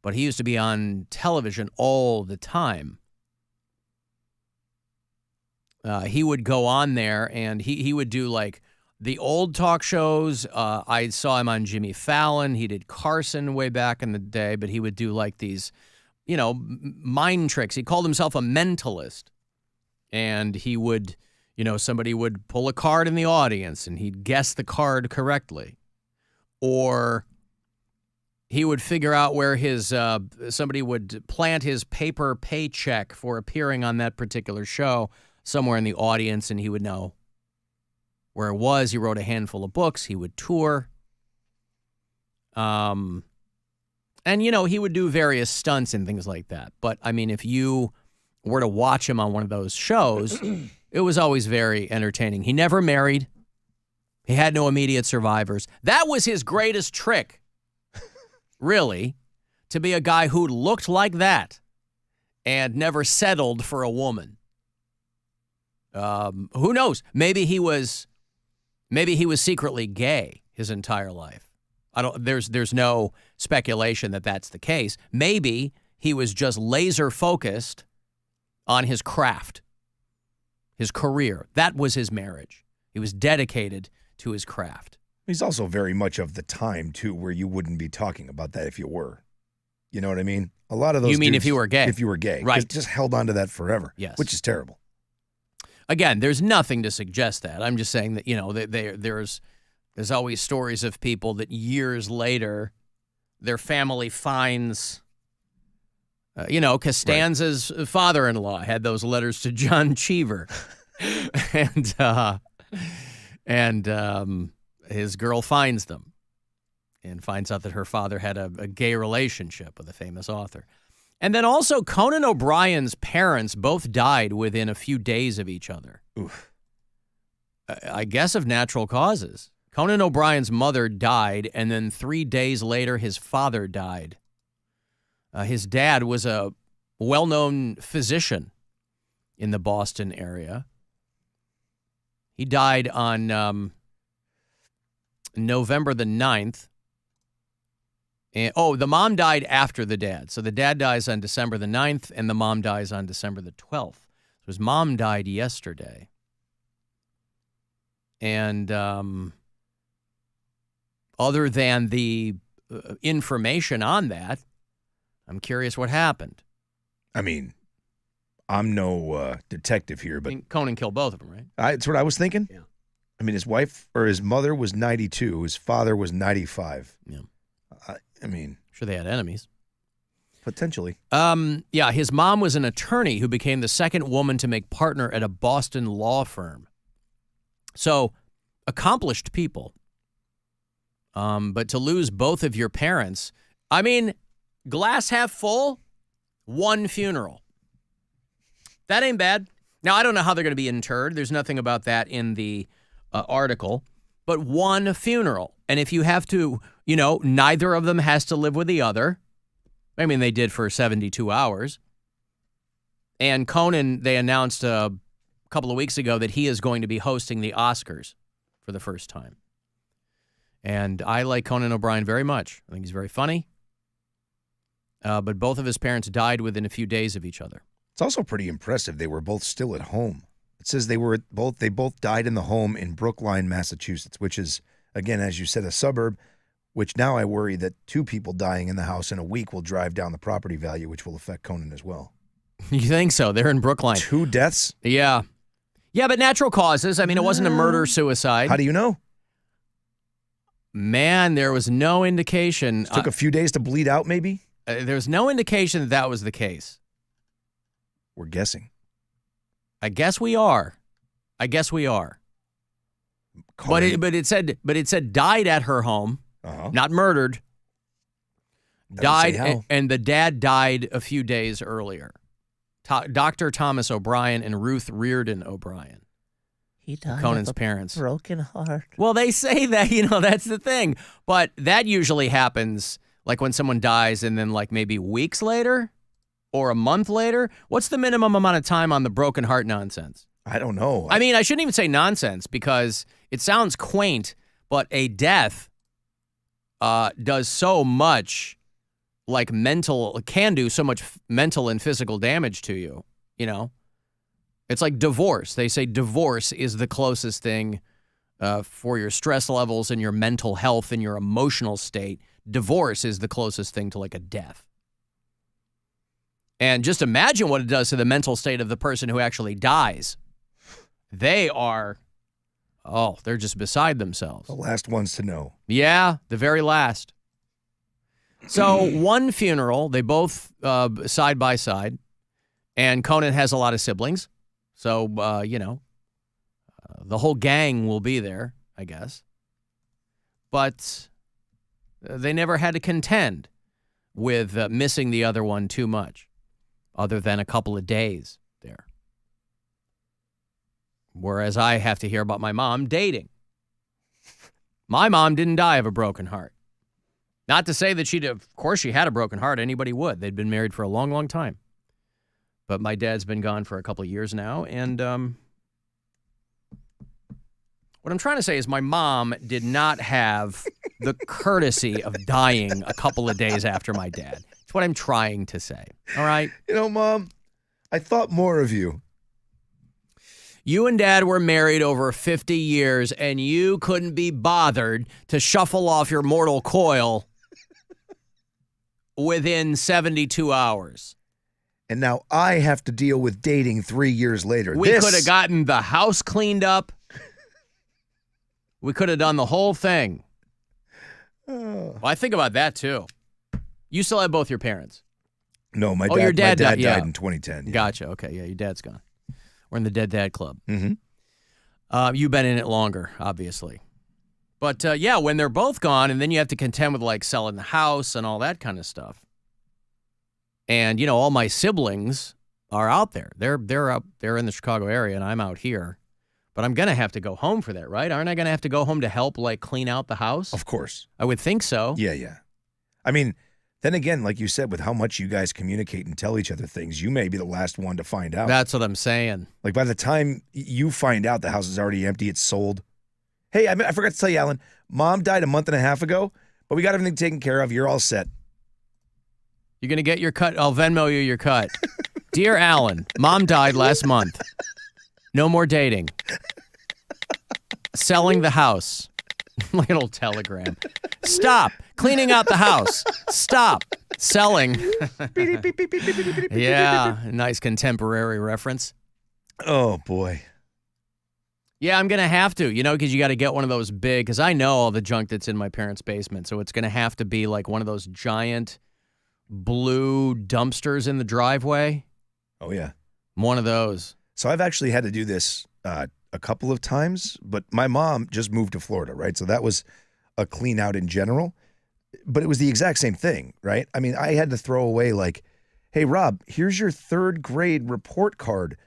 but he used to be on television all the time. He would go on there and he would do like the old talk shows. I saw him on Jimmy Fallon. He did Carson way back in the day, but he would do like these, mind tricks. He called himself a mentalist. And he would, somebody would pull a card in the audience and he'd guess the card correctly. Or he would figure out where somebody would plant his paper paycheck for appearing on that particular show somewhere in the audience, and he would know where it was. He wrote a handful of books. He would tour. And, he would do various stunts and things like that. But, I mean, if you were to watch him on one of those shows, it was always very entertaining. He never married. He had no immediate survivors. That was his greatest trick. really, to be a guy who looked like that and never settled for a woman. Who knows? Maybe he was secretly gay his entire life. There's no speculation that that's the case. Maybe he was just laser focused on his craft, his career. That was his marriage. He was dedicated to his craft. He's also very much of the time, too, where you wouldn't be talking about that if you were. You know what I mean? A lot of those You mean dudes, if you were gay? If you were gay. Right. Just held on to that forever. Yes. Which is terrible. Again, there's nothing to suggest that. I'm just saying that, there's always stories of people that years later, their family finds, Costanza's father-in-law had those letters to John Cheever. and his girl finds them and finds out that her father had a gay relationship with a famous author. And then also Conan O'Brien's parents both died within a few days of each other. Oof. I guess of natural causes. Conan O'Brien's mother died, and then 3 days later, his father died. His dad was a well-known physician in the Boston area. He died on November the 9th. The mom died after the dad. So the dad dies on December the 9th, and the mom dies on December the 12th. So his mom died yesterday. And other than the information on that, I'm curious what happened. I mean, I'm no detective here, but Conan killed both of them, right? That's what I was thinking. Yeah. I mean, his wife or his mother was 92. His father was 95. Yeah. I mean, sure they had enemies. Potentially. Yeah, his mom was an attorney who became the second woman to make partner at a Boston law firm. So, accomplished people. But to lose both of your parents, I mean, glass half full, one funeral. That ain't bad. Now, I don't know how they're going to be interred. There's nothing about that in the article. But one funeral. And if you have to, neither of them has to live with the other. I mean, they did for 72 hours. And Conan, they announced a couple of weeks ago that he is going to be hosting the Oscars for the first time. And I like Conan O'Brien very much. I think he's very funny. But both of his parents died within a few days of each other. It's also pretty impressive. They were both still at home. It says they both died in the home in Brookline, Massachusetts, which is, again, as you said, a suburb, which now I worry that two people dying in the house in a week will drive down the property value, which will affect Conan as well. You think so? They're in Brookline. 2 deaths? Yeah. Yeah, but natural causes. I mean, it wasn't a murder-suicide. How do you know? Man, there was no indication. It took a few days to bleed out, maybe? There was no indication that was the case. We're guessing. I guess we are. But it said died at her home, not murdered. Died, and the dad died a few days earlier. Dr. Thomas O'Brien and Ruth Reardon O'Brien. He died Conan's of a parents. broken heart. Well, they say that, that's the thing. But that usually happens like when someone dies and then like maybe weeks later or a month later. What's the minimum amount of time on the broken heart nonsense? I don't know. I mean, I shouldn't even say nonsense because it sounds quaint, but a death does so much can do so much mental and physical damage to you, It's like divorce. They say divorce is the closest thing for your stress levels and your mental health and your emotional state. Divorce is the closest thing to like a death. And just imagine what it does to the mental state of the person who actually dies. They're just beside themselves. The last ones to know. Yeah, the very last. So one funeral, they both side by side, and Conan has a lot of siblings. So, the whole gang will be there, I guess. But they never had to contend with missing the other one too much, other than a couple of days there. Whereas I have to hear about my mom dating. My mom didn't die of a broken heart. Not to say that of course she had a broken heart. Anybody would. They'd been married for a long, long time. But my dad's been gone for a couple of years now. And what I'm trying to say is my mom did not have the courtesy of dying a couple of days after my dad. That's what I'm trying to say. All right? Mom, I thought more of you. You and Dad were married over 50 years, and you couldn't be bothered to shuffle off your mortal coil within 72 hours. And now I have to deal with dating 3 years later. We could have gotten the house cleaned up. We could have done the whole thing. Well, I think about that, too. You still have both your parents? No, my your dad died yeah. in 2010. Yeah. Gotcha. Okay, yeah, your dad's gone. We're in the Dead Dad Club. Mm-hmm. You've been in it longer, obviously. But, yeah, when they're both gone, and then you have to contend with, like, selling the house and all that kind of stuff. And, all my siblings are out there. They're in the Chicago area, and I'm out here. But I'm going to have to go home for that, right? Aren't I going to have to go home to help, like, clean out the house? Of course. I would think so. Yeah. I mean, then again, like you said, with how much you guys communicate and tell each other things, you may be the last one to find out. That's what I'm saying. Like, by the time you find out the house is already empty, it's sold. Hey, I forgot to tell you, Alan, Mom died a month and a half ago, but we got everything taken care of. You're all set. You're going to get your cut. I'll Venmo you your cut. Dear Alan, Mom died last month. No more dating. Selling the house. Like an old telegram. Stop. Cleaning out the house. Stop. Selling. Yeah, nice contemporary reference. Oh, boy. Yeah, I'm going to have to, because you got to get one of those big, because I know all the junk that's in my parents' basement, so it's going to have to be like one of those giant blue dumpsters in the driveway. Oh, yeah. One of those. So I've actually had to do this a couple of times, but my mom just moved to Florida, right? So that was a clean out in general, but it was the exact same thing, right? I mean, I had to throw away like, hey, Rob, here's your 3rd grade report card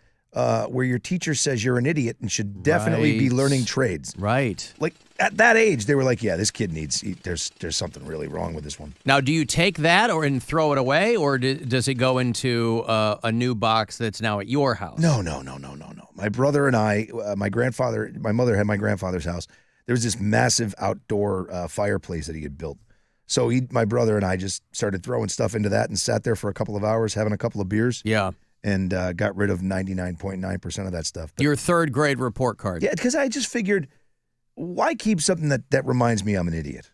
where your teacher says you're an idiot and should definitely be learning trades. Right. Like at that age, they were like, yeah, this kid there's something really wrong with this one. Now, do you take that and throw it away, or does it go into a new box that's now at your house? No. My brother and I, my mother had my grandfather's house. There was this massive outdoor fireplace that he had built. So my brother and I just started throwing stuff into that and sat there for a couple of hours having a couple of beers. Yeah. And got rid of 99.9% of that stuff. Your 3rd grade report card. Yeah, because I just figured, why keep something that reminds me I'm an idiot?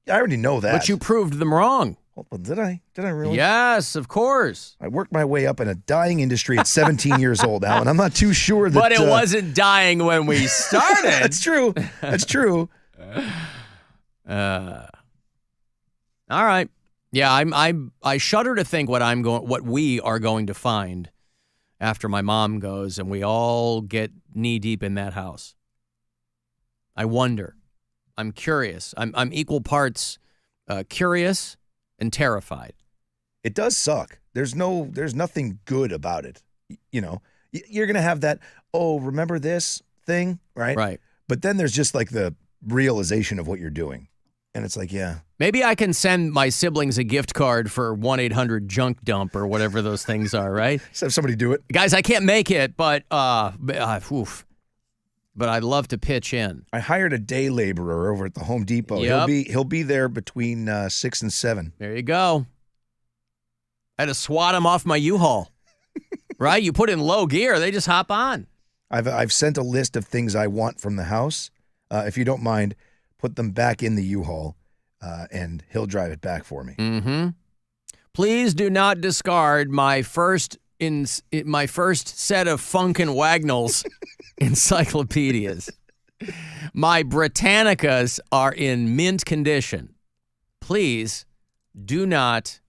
I already know that. But you proved them wrong. Well, did I? Did I really? Yes, of course. I worked my way up in a dying industry at 17 years old, Alan. I'm not too sure that... But it wasn't dying when we started. That's true. That's true. All right. Yeah, I shudder to think what we are going to find after my mom goes and we all get knee deep in that house. I wonder. I'm curious. I'm equal parts curious and terrified. It does suck. There's nothing good about it. You're going to have that, oh, remember this thing, right? Right. But then there's just like the realization of what you're doing. And it's like, yeah. Maybe I can send my siblings a gift card for 1-800-JUNK-DUMP or whatever those things are, right? Just have somebody do it. Guys, I can't make it, but but I'd love to pitch in. I hired a day laborer over at the Home Depot. Yep. He'll be there between 6 and 7. There you go. I had to swat him off my U-Haul. Right? You put in low gear, they just hop on. I've sent a list of things I want from the house. If you don't mind, put them back in the U-Haul, and he'll drive it back for me. Mm-hmm. Please do not discard my first set of Funkin' Wagnalls encyclopedias. My Britannicas are in mint condition. Please do not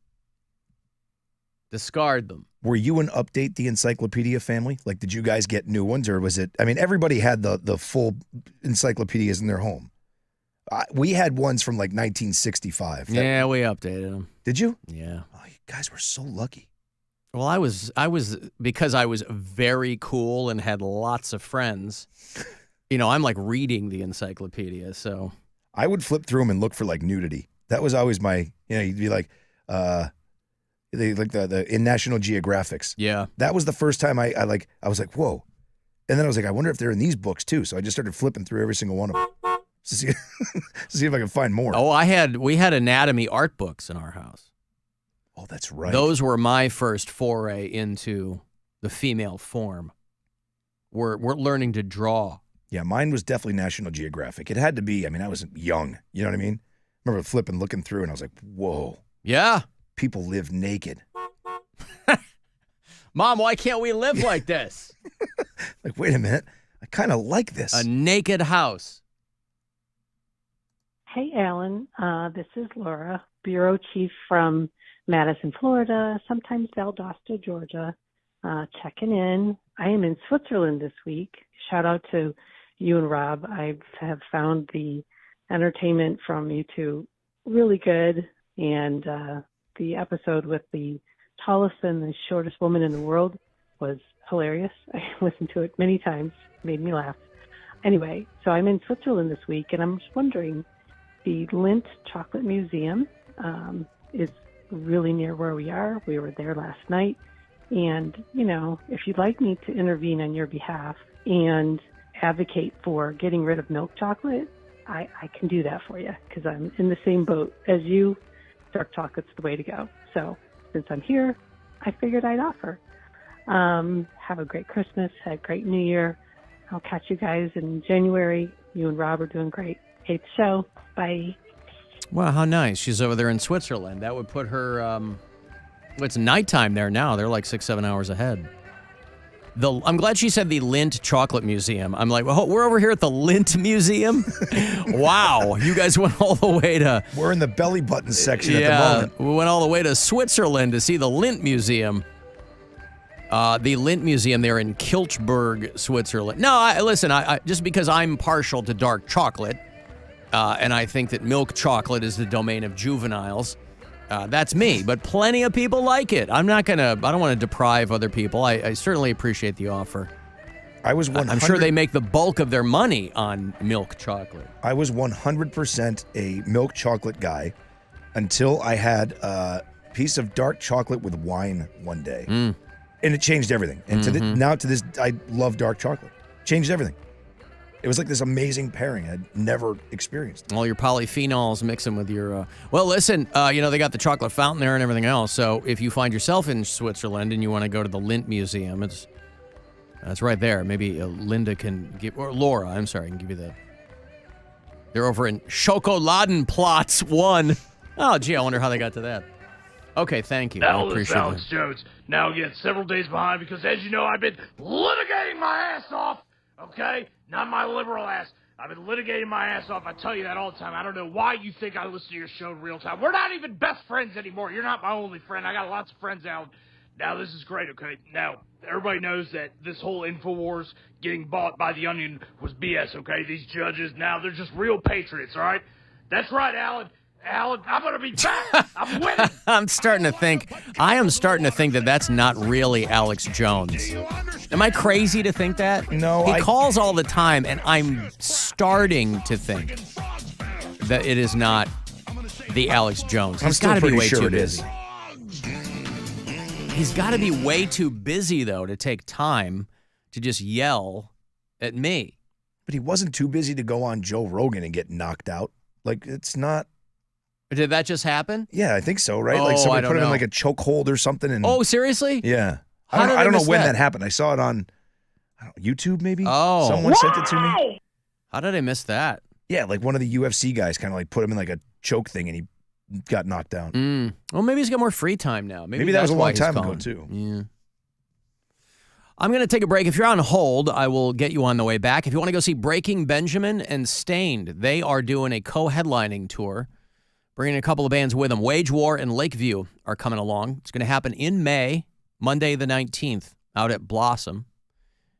discard them. Were you an Update the Encyclopedia family? Like, did you guys get new ones, or was it? I mean, everybody had the full encyclopedias in their home. We had ones from like 1965. Yeah, we updated them. Did you? Yeah. Oh, you guys were so lucky. Well, I was because I was very cool and had lots of friends. I'm like reading the encyclopedia, so I would flip through them and look for like nudity. That was always my, you'd be like, the in National Geographics. Yeah. That was the first time I was like, whoa. And then I was like, I wonder if they're in these books too. So I just started flipping through every single one of them to see if I can find more. Oh, we had anatomy art books in our house. Oh, that's right. Those were my first foray into the female form. We're learning to draw. Yeah, mine was definitely National Geographic. It had to be. I mean, I was young. You know what I mean? I remember flipping, looking through, and I was like, whoa. Yeah. People live naked. Mom, why can't we live like this? Like, wait a minute. I kind of like this. A naked house. Hey, Alan. This is Laura, Bureau Chief from Madison, Florida, sometimes Valdosta, Georgia, checking in. I am in Switzerland this week. Shout out to you and Rob. I have found the entertainment from you two really good, and the episode with the tallest and the shortest woman in the world was hilarious. I listened to it many times, made me laugh. Anyway, so I'm in Switzerland this week, and I'm just wondering, the Lindt Chocolate Museum is really near where we are. We were there last night. And, if you'd like me to intervene on your behalf and advocate for getting rid of milk chocolate, I can do that for you because I'm in the same boat as you. Dark chocolate's the way to go. So since I'm here, I figured I'd offer. Have a great Christmas. Have a great New Year. I'll catch you guys in January. You and Rob are doing great. Hate the show. Bye. Wow, how nice. She's over there in Switzerland. That would put her, it's nighttime there now. They're like 6-7 hours ahead. I'm glad she said the Lindt Chocolate Museum. I'm like, well, we're over here at the Lindt Museum? Wow, you guys went all the way to... We're in the belly button section at the moment. We went all the way to Switzerland to see the Lindt Museum. The Lindt Museum there in Kilchberg, Switzerland. No, listen, I just because I'm partial to dark chocolate, and I think that milk chocolate is the domain of juveniles, that's me. But plenty of people like it. I don't want to deprive other people. I certainly appreciate the offer. I'm sure they make the bulk of their money on milk chocolate. I was 100% a milk chocolate guy until I had a piece of dark chocolate with wine one day. Mm. And it changed everything. And now to this, I love dark chocolate. Changed everything. It was like this amazing pairing I'd never experienced. All your polyphenols mixing with your... Well, listen, they got the chocolate fountain there and everything else. So if you find yourself in Switzerland and you want to go to the Lindt Museum, that's right there. Maybe Linda can give... Or Laura, I'm sorry, can give you the... They're over in Schokoladenplatz 1. Oh, gee, I wonder how they got to that. Okay, thank you. I Now, this appreciate Alex it. Jones. Now, again, several days behind because, as you know, I've been litigating my ass off, okay? Not my liberal ass. I've been litigating my ass off. I tell you that all the time. I don't know why you think I listen to your show in real time. We're not even best friends anymore. You're not my only friend. I got lots of friends out. Now, this is great, okay? Now, everybody knows that this whole InfoWars getting bought by The Onion was BS, okay? These judges, now, they're just real patriots, all right? That's right, Alan. Alan, I'm going to be back. I'm winning. I am starting to think that that's not really Alex Jones. Am I crazy to think that? No, He calls all the time, and I'm starting to think that it is not the Alex Jones. I'm He's still got to be pretty way sure too it is. busy. He's got to be way too busy, though, to take time to just yell at me. But he wasn't too busy to go on Joe Rogan and get knocked out. Like, it's not... Did that just happen? Yeah, I think so, right? Oh, like I somebody don't put him in know. like a chokehold or something. And Oh, seriously? yeah. How did I don't know miss when that? that happened. I saw it on YouTube, maybe. Oh. Someone sent it to me. How did I miss that? Yeah, like one of the UFC guys kind of like put him in like a choke thing and he got knocked down. Well, maybe he's got more free time now. Maybe that was a that's why long he's time ago, calling. too. Yeah. I'm going to take a break. If you're on hold, I will get you on the way back. If you want to go see Breaking Benjamin and Stained, they are doing a co-headlining tour, bringing a couple of bands with them. Wage War and Lakeview are coming along. It's going to happen in May, Monday the 19th, out at Blossom.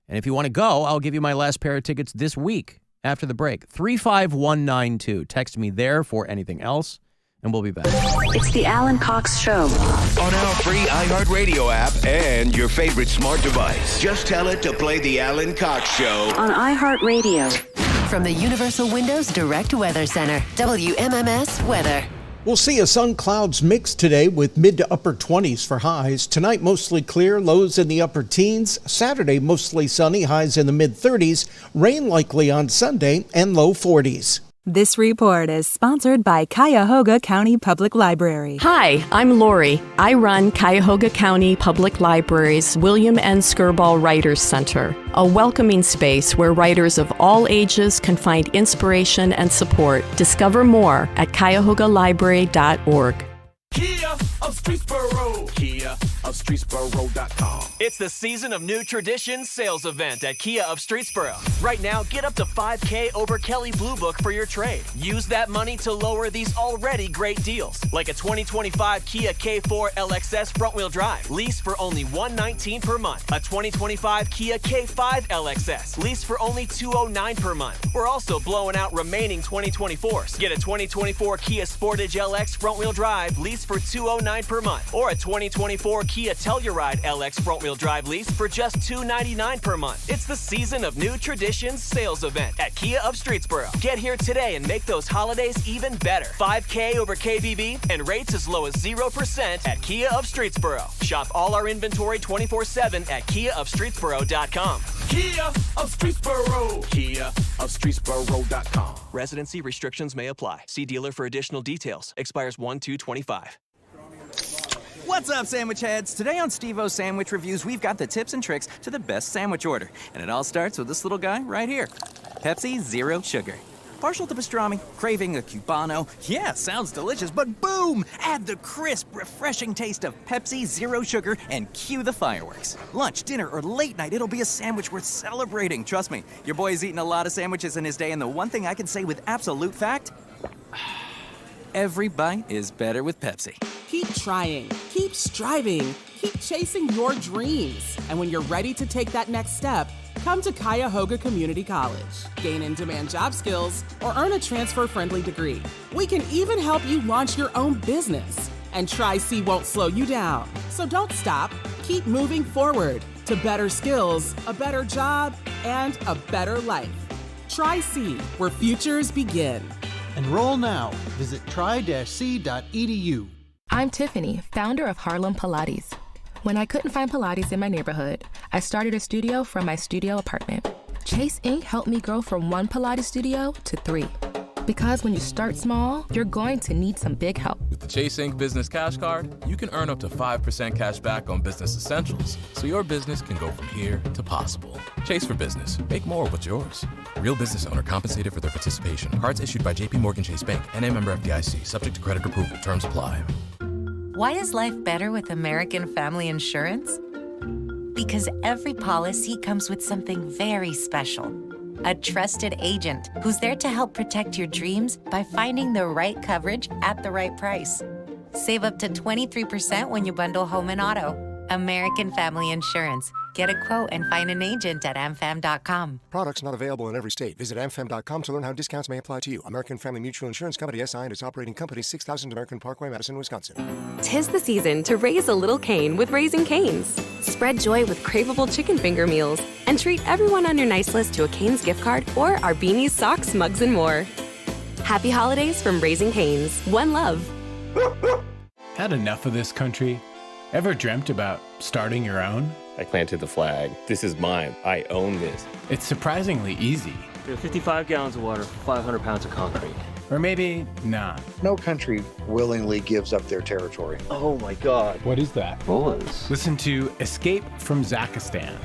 And if you want to go, I'll give you my last pair of tickets this week after the break. 35192. Text me there for anything else, and we'll be back. It's the Alan Cox Show. On our free iHeartRadio app and your favorite smart device. Just tell it to play the Alan Cox Show. On iHeartRadio. From the Universal Windows Direct Weather Center, WMMS Weather. We'll see a sun-clouds mix today with mid to upper 20s for highs. Tonight, mostly clear, lows in the upper teens. Saturday, mostly sunny, highs in the mid-30s. Rain likely on Sunday and low 40s. This report is sponsored by Cuyahoga County Public Library. Hi, I'm Lori. I run Cuyahoga County Public Library's William N. Skirball Writers Center, a welcoming space where writers of all ages can find inspiration and support. Discover more at cuyahoga-library.org. Kia of Streetsboro. Kia of Streetsboro.com. It's the season of new traditions sales event at Kia of Streetsboro. Right now, get up to $5K over Kelly Blue Book for your trade. Use that money to lower these already great deals, like a 2025 Kia K4 LXS front-wheel drive, lease for only $119 per month. A 2025 Kia K5 LXS, lease for only $209 per month. We're also blowing out remaining 2024s. Get a 2024 Kia Sportage LX front-wheel drive, lease for $209 per month, or a 2024 Kia Telluride LX front-wheel drive lease for just $299 per month. It's the season of new traditions sales event at Kia of Streetsboro. Get here today and make those holidays even better. 5K over KBB and rates as low as 0% at Kia of Streetsboro. Shop all our inventory 24/7 at KiaofStreetsboro.com. Kia of Streetsboro. Kia of Streetsboro.com. Residency restrictions may apply. See dealer for additional details. Expires 1/2/25. What's up, sandwich heads? Today on Steve-O's Sandwich Reviews, we've got the tips and tricks to the best sandwich order. And it all starts with this little guy right here. Pepsi Zero Sugar. Partial to pastrami, craving a Cubano. Yeah, sounds delicious, but boom! Add the crisp, refreshing taste of Pepsi Zero Sugar and cue the fireworks. Lunch, dinner, or late night, it'll be a sandwich worth celebrating. Trust me, your boy's eaten a lot of sandwiches in his day, and the one thing I can say with absolute fact, every bite is better with Pepsi. Keep trying, keep striving, keep chasing your dreams. And when you're ready to take that next step, come to Cuyahoga Community College. Gain in-demand job skills or earn a transfer-friendly degree. We can even help you launch your own business. And Tri-C won't slow you down. So don't stop. Keep moving forward to better skills, a better job, and a better life. Tri-C, where futures begin. Enroll now. Visit tri-c.edu. I'm Tiffany, founder of Harlem Pilates. When I couldn't find Pilates in my neighborhood, I started a studio from my studio apartment. Chase Inc. helped me grow from 1 Pilates studio to 3. Because when you start small, you're going to need some big help. With the Chase Inc. Business Cash Card, you can earn up to 5% cash back on business essentials, so your business can go from here to possible. Chase for business. Make more what's yours. Real business owner compensated for their participation. Cards issued by J.P. Morgan Chase Bank, N.A. member FDIC, subject to credit approval. Terms apply. Why is life better with American Family Insurance? Because every policy comes with something very special. A trusted agent who's there to help protect your dreams by finding the right coverage at the right price. Save up to 23% when you bundle home and auto. American Family Insurance. Get a quote and find an agent at amfam.com. Products not available in every state. Visit amfam.com to learn how discounts may apply to you. American Family Mutual Insurance Company, SI, and its operating company, 6000 American Parkway, Madison, Wisconsin. 'Tis the season to raise a little Cane with Raising Cane's. Spread joy with craveable chicken finger meals and treat everyone on your nice list to a Cane's gift card or our beanies, socks, mugs, and more. Happy holidays from Raising Cane's. One love. Had enough of this country? Ever dreamt about starting your own? I planted the flag. This is mine. I own this. It's surprisingly easy. 55 gallons of water, 500 pounds of concrete. Or maybe not. No country willingly gives up their territory. Oh my God. What is that? Bullets. Listen to Escape from Zakistan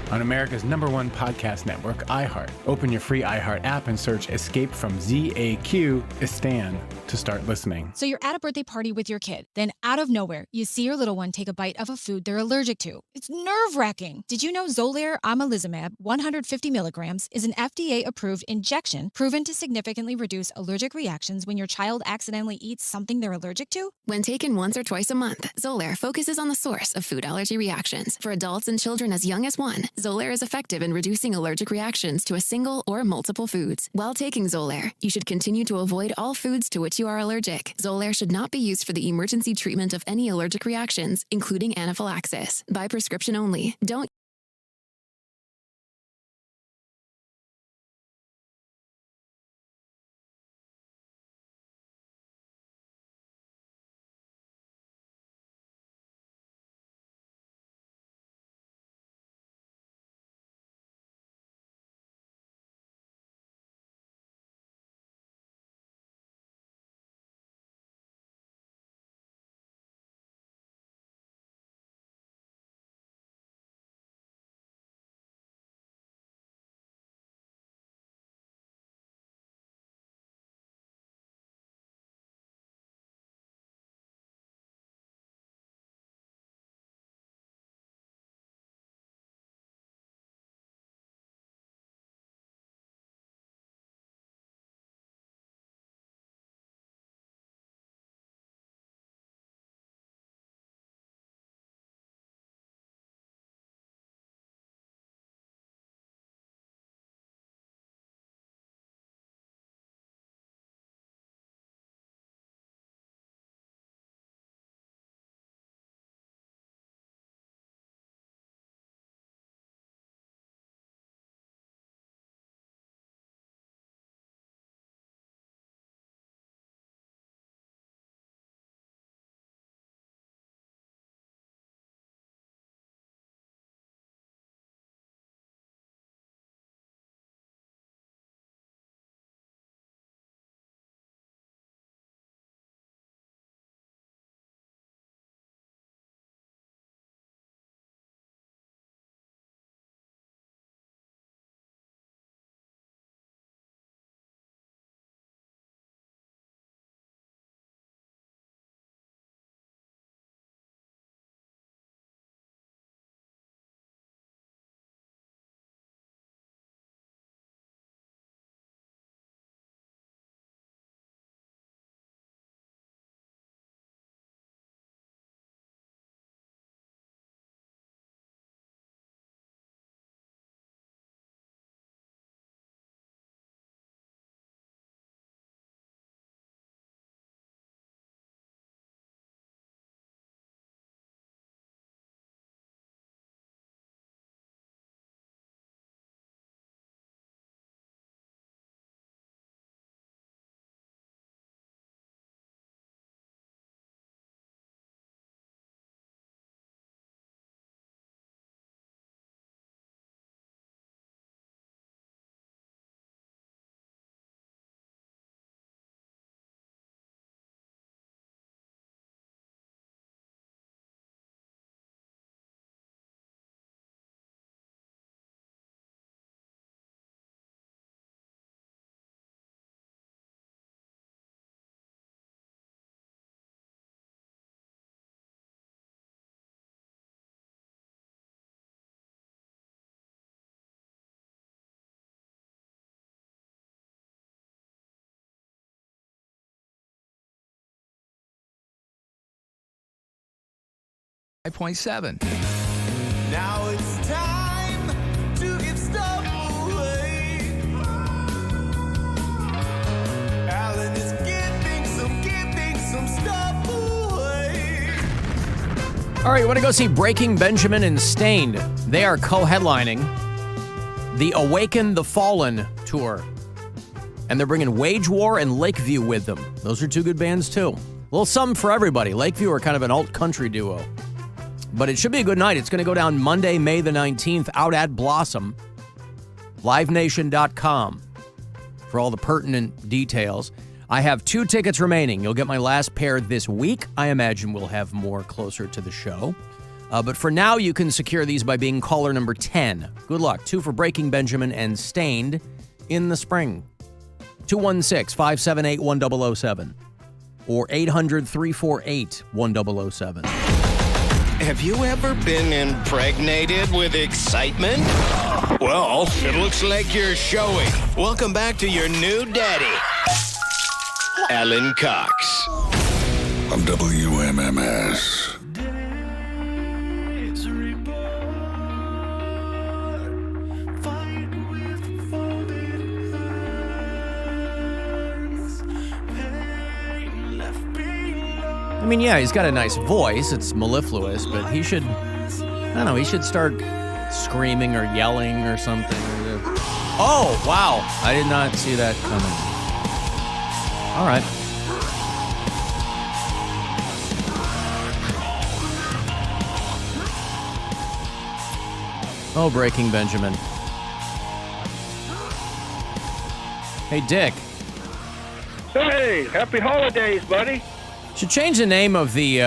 on America's #1 podcast network, iHeart. Open your free iHeart app and search Escape from ZAQ-istan to start listening. So you're at a birthday party with your kid. Then out of nowhere, you see your little one take a bite of a food they're allergic to. It's nerve-wracking. Did you know Xolair amlizumab 150 milligrams is an FDA-approved injection proven to significantly reduce allergic reactions when your child accidentally eats something they're allergic to? When taken once or twice a month, Xolair focuses on the source of food allergy reactions. For adults and children as young as 1, Xolair is effective in reducing allergic reactions to a single or multiple foods. While taking Xolair, you should continue to avoid all foods to which you are allergic. Xolair should not be used for the emergency treatment of any allergic reactions, including anaphylaxis. By prescription only. Don't 5.7. Now it's time to give stuff away. Alan is giving some stuff away. All right, you want to go see Breaking Benjamin and Stained? They are co-headlining the Awaken the Fallen tour. And they're bringing Wage War and Lakeview with them. Those are two good bands, too. A little something for everybody. Lakeview are kind of an alt-country duo. But it should be a good night. It's going to go down Monday, May the 19th, out at Blossom. LiveNation.com for all the pertinent details. I have 2 tickets remaining. You'll get my last pair this week. I imagine we'll have more closer to the show. But for now, you can secure these by being caller number 10. Good luck. 2 for Breaking Benjamin and Stained in the spring. 216-578-1007 or 800-348-1007. Have you ever been impregnated with excitement? Well, it looks like you're showing. Welcome back to your new daddy, Alan Cox. On WMMS. I mean, yeah, he's got a nice voice. It's mellifluous, but he should, I don't know, he should start screaming or yelling or something. Oh, wow. I did not see that coming. All right. Oh, Breaking Benjamin. Hey, Dick. Hey, happy holidays, buddy. Should change the name of the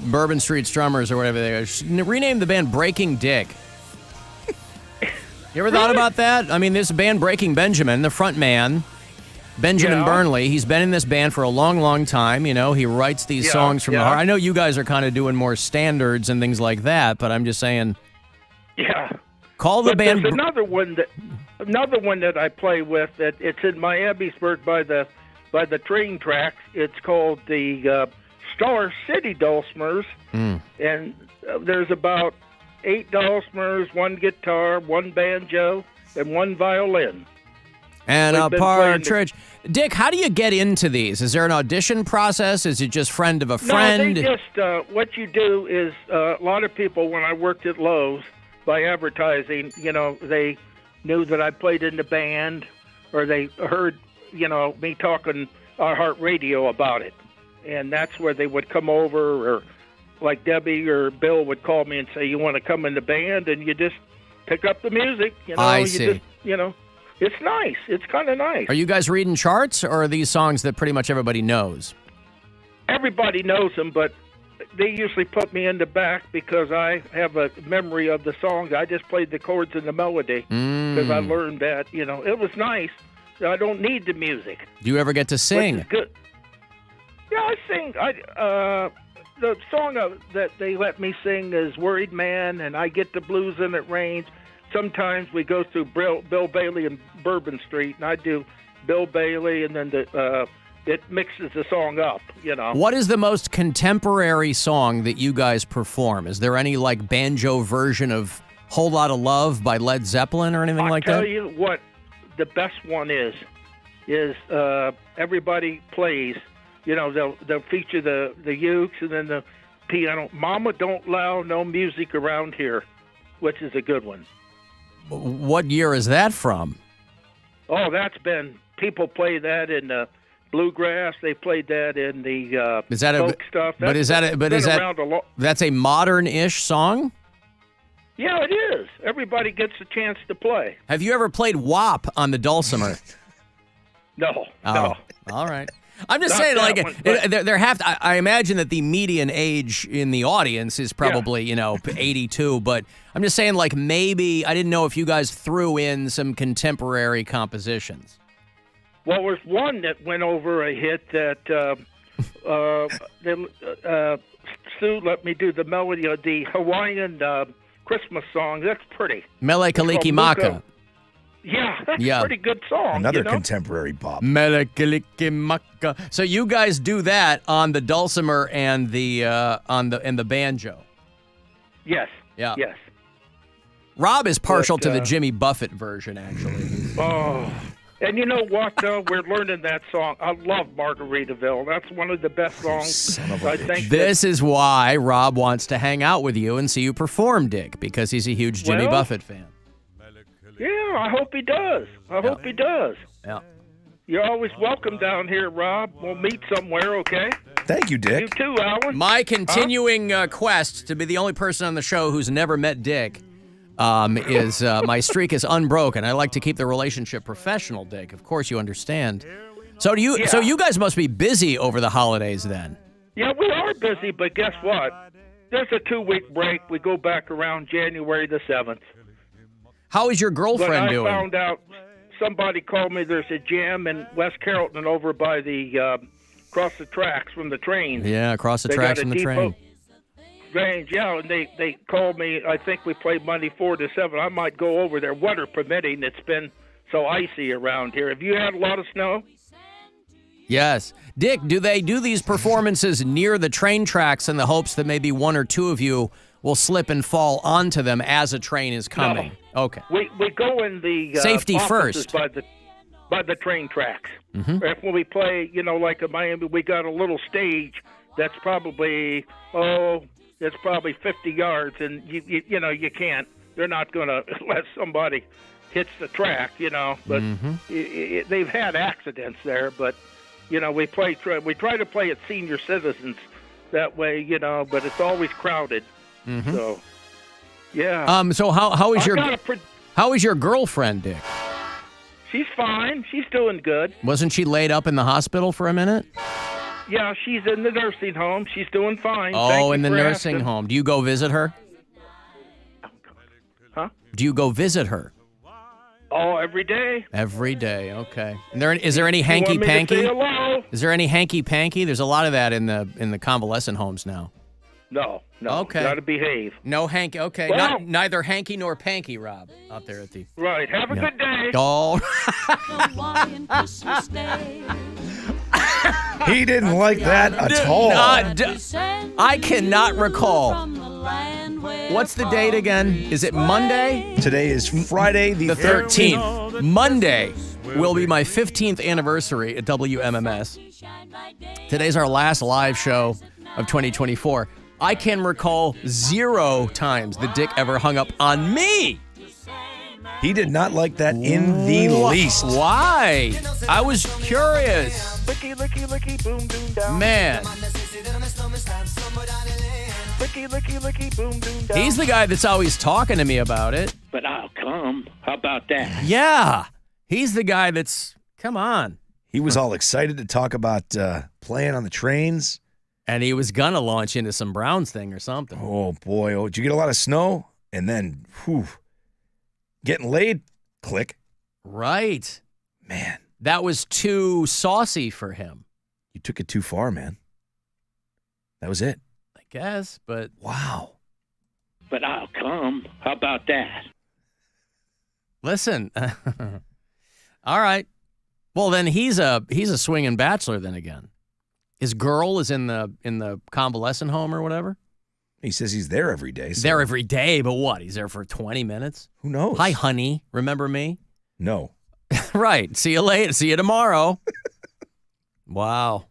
Bourbon Street Strummers or whatever they are. Should rename the band Breaking Dick. You ever thought about that? I mean, this band Breaking Benjamin, the front man, Benjamin Burnley, he's been in this band for a long, long time. You know, he writes these songs from the heart. I know you guys are kind of doing more standards and things like that, but I'm just saying. Yeah. Call the band. There's another one that I play with that it's in Miamisburg by the train tracks. It's called the Star City Dulcimers, and there's about 8 dulcimers, 1 guitar, 1 banjo, and 1 violin. And a partridge. Dick, how do you get into these? Is there an audition process? Is it just friend of a friend? No, they just, what you do is, a lot of people, when I worked at Lowe's, by advertising, you know, they knew that I played in the band, or they heard, you know, me talking on Heart Radio about it. And that's where they would come over, or like Debbie or Bill would call me and say, you want to come in the band? And you just pick up the music, you know. I see. Just, you know, it's nice. It's kind of nice. Are you guys reading charts, or are these songs that pretty much everybody knows? Everybody knows them, but they usually put me in the back because I have a memory of the songs. I just played the chords and the melody because I learned that, you know, it was nice. I don't need the music. Do you ever get to sing? Which is good. Yeah, I sing. The song that they let me sing is Worried Man, and I Get the Blues and It Rains. Sometimes we go through Bill Bailey and Bourbon Street, and I do Bill Bailey, and then it mixes the song up, you know. What is the most contemporary song that you guys perform? Is there any, like, banjo version of Whole Lotta Love by Led Zeppelin or anything like that? I'll tell you what the best one is Everybody Plays. You know, they'll feature the ukes and then the piano. Mama Don't Allow No Music Around Here, which is a good one. What year is that from? Oh, people play that in bluegrass. They played that in the folk stuff. That's a modern-ish song? Yeah, it is. Everybody gets a chance to play. Have you ever played WAP on the dulcimer? No. Oh, no. All right. I'm just saying, like, I imagine that the median age in the audience is probably, 82, but I'm just saying, like, maybe, I didn't know if you guys threw in some contemporary compositions. Well, there's one that went over a hit that Sue let me do the melody of the Hawaiian Christmas song. That's pretty. Mele Kalikimaka. Yeah, that's a pretty good song. Another contemporary bop. Mele Kalikimaka. So you guys do that on the dulcimer and the banjo. Yes. Yeah. Yes. Rob is partial to the But, Jimmy Buffett version, actually. Oh. And you know what, though? We're learning that song. I love Margaritaville. That's one of the best songs. I think This is why Rob wants to hang out with you and see you perform, Dick, because he's a huge Jimmy Well, Buffett fan. Yeah, I hope he does. I hope he does. Yeah. You're always welcome down here, Rob. We'll meet somewhere, okay? Thank you, Dick. You too, Alan. My continuing quest to be the only person on the show who's never met Dick is my streak is unbroken. I like to keep the relationship professional, Dick. Of course, you understand. So do you? Yeah. So you guys must be busy over the holidays then. Yeah, we are busy, but guess what? There's a 2-week break. We go back around January the 7th. How is your girlfriend But I doing? found out somebody called me there's a jam in West Carrollton over by the across the tracks from the train. Yeah, across the They tracks got a from the depot train. Range, yeah, and they called me. I think we played Monday 4 to 7. I might go over there, weather permitting. It's been so icy around here. Have you had a lot of snow? Yes. Dick, do they do these performances near the train tracks in the hopes that maybe one or two of you will slip and fall onto them as a train is coming? Okay. We go in the Safety offices first. by the train tracks. Mhm. If when we play, like in Miami, we got a little stage that's probably it's probably 50 yards, and you can't. They're not going to let somebody hits the track, But they've had accidents there, but we try to play at senior citizens that way, but it's always crowded. Mhm. So yeah. So how is I how is your girlfriend, Dick? She's fine. She's doing good. Wasn't she laid up in the hospital for a minute? Yeah, she's in the nursing home. She's doing fine. Oh, Thank in you the for nursing asking. home. Do you go visit her? Huh? Do you go visit her? Oh, every day. Every day, okay. And is there any You want hanky me to say panky? hello? Is there any hanky panky? There's a lot of that in the convalescent homes now. No. Okay. Got to behave. No hanky. Okay, Well- neither hanky nor panky, Rob, out there at the. Right. Have a Yeah. good day. Oh. He didn't like that at all. I cannot recall. What's the date again? Is it Monday? Today is Friday the 13th. Monday will be my 15th anniversary at WMMS. Today's our last live show of 2024. I can recall 0 times the Dick ever hung up on me. He did not like that in the least. Why? I was curious. Licky, licky, licky, boom, boom, down. Man. Licky, licky, licky, boom, boom, down. He's the guy that's always talking to me about it. But I'll come. How about that? Yeah. He's the guy that's, come on. He was all excited to talk about playing on the trains. And he was going to launch into some Browns thing or something. Oh, boy. Oh, did you get a lot of snow? And then, getting laid? Click. Right. Man. That was too saucy for him. You took it too far, man. That was it. I guess, but. Wow. But I'll come. How about that? Listen. All right. Well, then he's a swinging bachelor then again. His girl is in the convalescent home or whatever. He says he's there every day. So. There every day, but what? He's there for 20 minutes? Who knows? Hi, honey. Remember me? No. Right. See you later. See you tomorrow. Wow.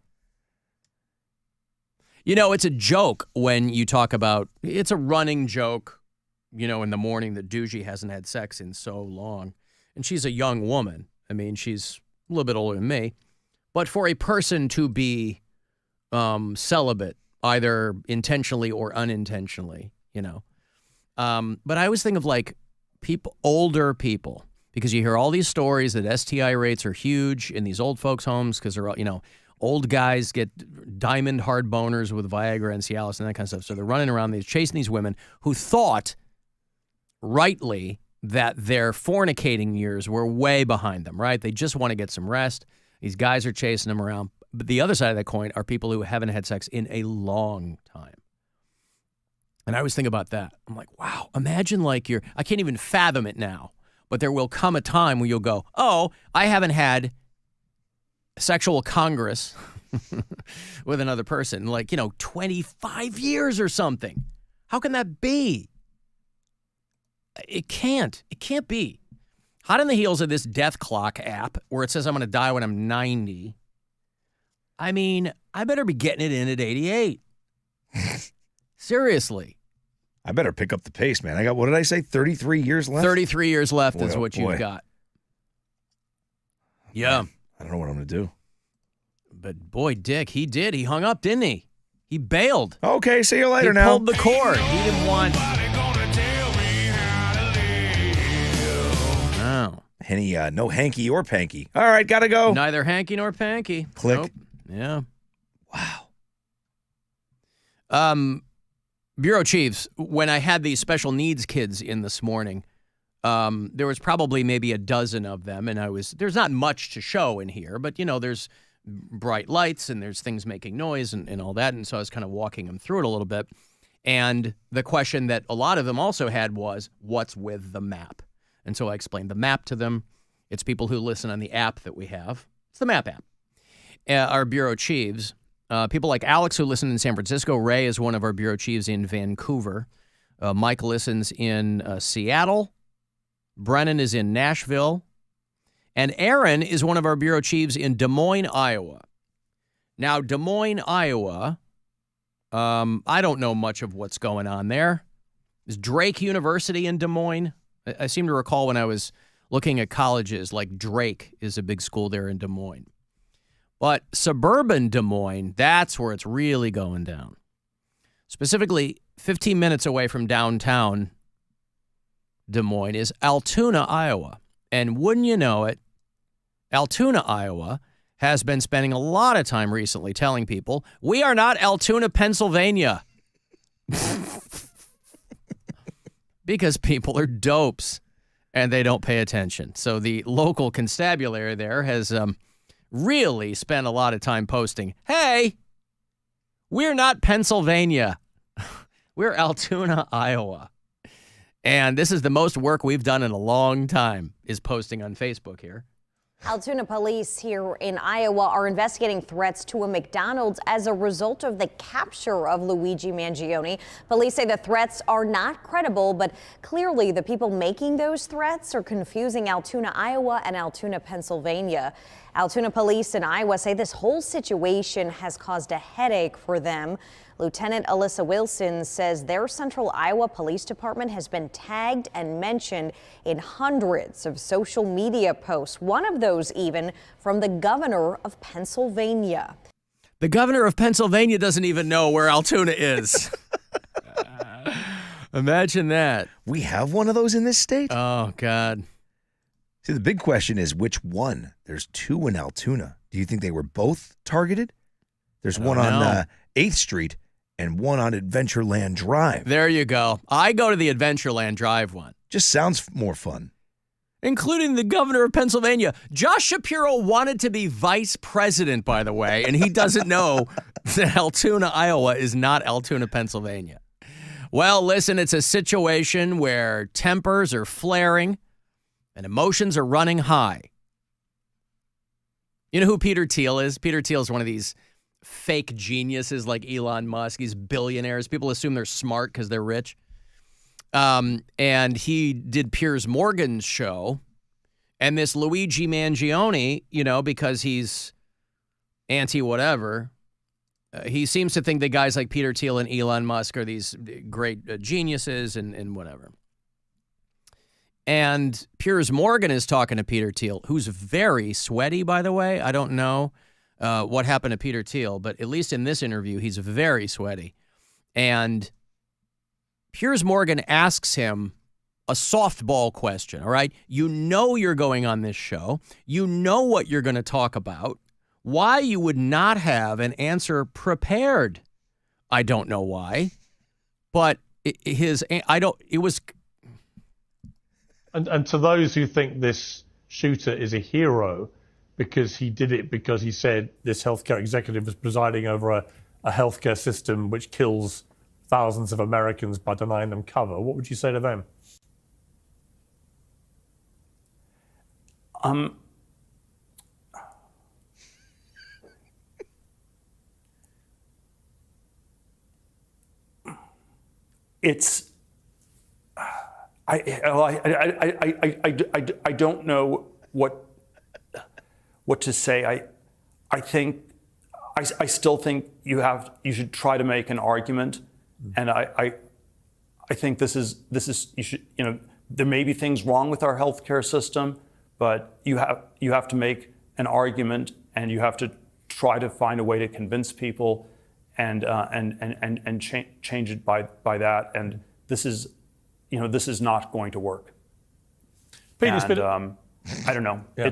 It's a joke when you talk about, it's a running joke, in the morning that Doogie hasn't had sex in so long. And she's a young woman. I mean, she's a little bit older than me. But for a person to be celibate, either intentionally or unintentionally, But I always think of older people, because you hear all these stories that STI rates are huge in these old folks' homes because they're, old guys get diamond hard boners with Viagra and Cialis and that kind of stuff. So they're running around chasing these women who thought rightly that their fornicating years were way behind them, right? They just want to get some rest. These guys are chasing them around. But the other side of that coin are people who haven't had sex in a long time. And I always think about that. I'm like, wow, imagine I can't even fathom it now, but there will come a time where you'll go, oh, I haven't had sexual congress with another person, 25 years or something. How can that be? It can't. It can't be. Hot on the heels of this death clock app where it says I'm going to die when I'm 90. I mean, I better be getting it in at 88. Seriously. I better pick up the pace, man. I got, what did I say, 33 years left? 33 years left Boy, is oh what boy. you've got. Yeah. I don't know what I'm going to do. But boy, Dick, he did. He hung up, didn't he? He bailed. Okay, see you later he now. He pulled the cord. He didn't want... No. No hanky or panky. All right, gotta go. Neither hanky nor panky. Click. Nope. Yeah. Wow. Bureau chiefs, when I had these special needs kids in this morning, there was probably maybe a dozen of them, and there's not much to show in here, but there's bright lights and there's things making noise and all that, and so I was kind of walking them through it a little bit. And the question that a lot of them also had was, what's with the map? And so I explained the map to them. It's people who listen on the app that we have. It's the map app. Our bureau chiefs, people like Alex who listen in San Francisco. Ray is one of our bureau chiefs in Vancouver. Mike listens in Seattle. Brennan is in Nashville. And Aaron is one of our bureau chiefs in Des Moines, Iowa. Now, Des Moines, Iowa, I don't know much of what's going on there. Is Drake University in Des Moines? I seem to recall when I was looking at colleges, like Drake is a big school there in Des Moines. But suburban Des Moines, that's where it's really going down. Specifically, 15 minutes away from downtown Des Moines is Altoona, Iowa. And wouldn't you know it, Altoona, Iowa has been spending a lot of time recently telling people, we are not Altoona, Pennsylvania. Because people are dopes and they don't pay attention. So the local constabulary there has really spent a lot of time posting, hey, we're not Pennsylvania. We're Altoona, Iowa. And this is the most work we've done in a long time, is posting on Facebook here. Altoona police here in Iowa are investigating threats to a McDonald's as a result of the capture of Luigi Mangione. Police say the threats are not credible, but clearly the people making those threats are confusing Altoona, Iowa and Altoona, Pennsylvania. Altoona police in Iowa say this whole situation has caused a headache for them. Lieutenant Alyssa Wilson says their Central Iowa Police Department has been tagged and mentioned in hundreds of social media posts, one of those even from the governor of Pennsylvania. The governor of Pennsylvania doesn't even know where Altoona is. Imagine that. We have one of those in this state? Oh, God. See, the big question is which one? There's two in Altoona. Do you think they were both targeted? There's one on 8th Street and one on Adventureland Drive. There you go. I go to the Adventureland Drive one. Just sounds more fun. Including the governor of Pennsylvania. Josh Shapiro wanted to be vice president, by the way, and he doesn't know that Altoona, Iowa is not Altoona, Pennsylvania. Well, listen, it's a situation where tempers are flaring and emotions are running high. You know who Peter Thiel is? Peter Thiel is one of these fake geniuses like Elon Musk. He's billionaires. People assume they're smart because they're rich. And he did Piers Morgan's show. And this Luigi Mangione, because he's anti-whatever, he seems to think that guys like Peter Thiel and Elon Musk are these great geniuses and whatever. And Piers Morgan is talking to Peter Thiel, who's very sweaty, by the way. I don't know what happened to Peter Thiel, but at least in this interview, he's very sweaty. And Piers Morgan asks him a softball question, all right? You know you're going on this show. You know what you're going to talk about. Why you would not have an answer prepared, I don't know why. But it was... And to those who think this shooter is a hero because he did it because he said this healthcare executive was presiding over a healthcare system which kills thousands of Americans by denying them cover, what would you say to them? it's I don't know what to say. I think I still think you should try to make an argument, and I think this is you should, there may be things wrong with our healthcare system, but you have to make an argument, and you have to try to find a way to convince people and change it by that. And this is not going to work. Peter, I don't know. Yeah.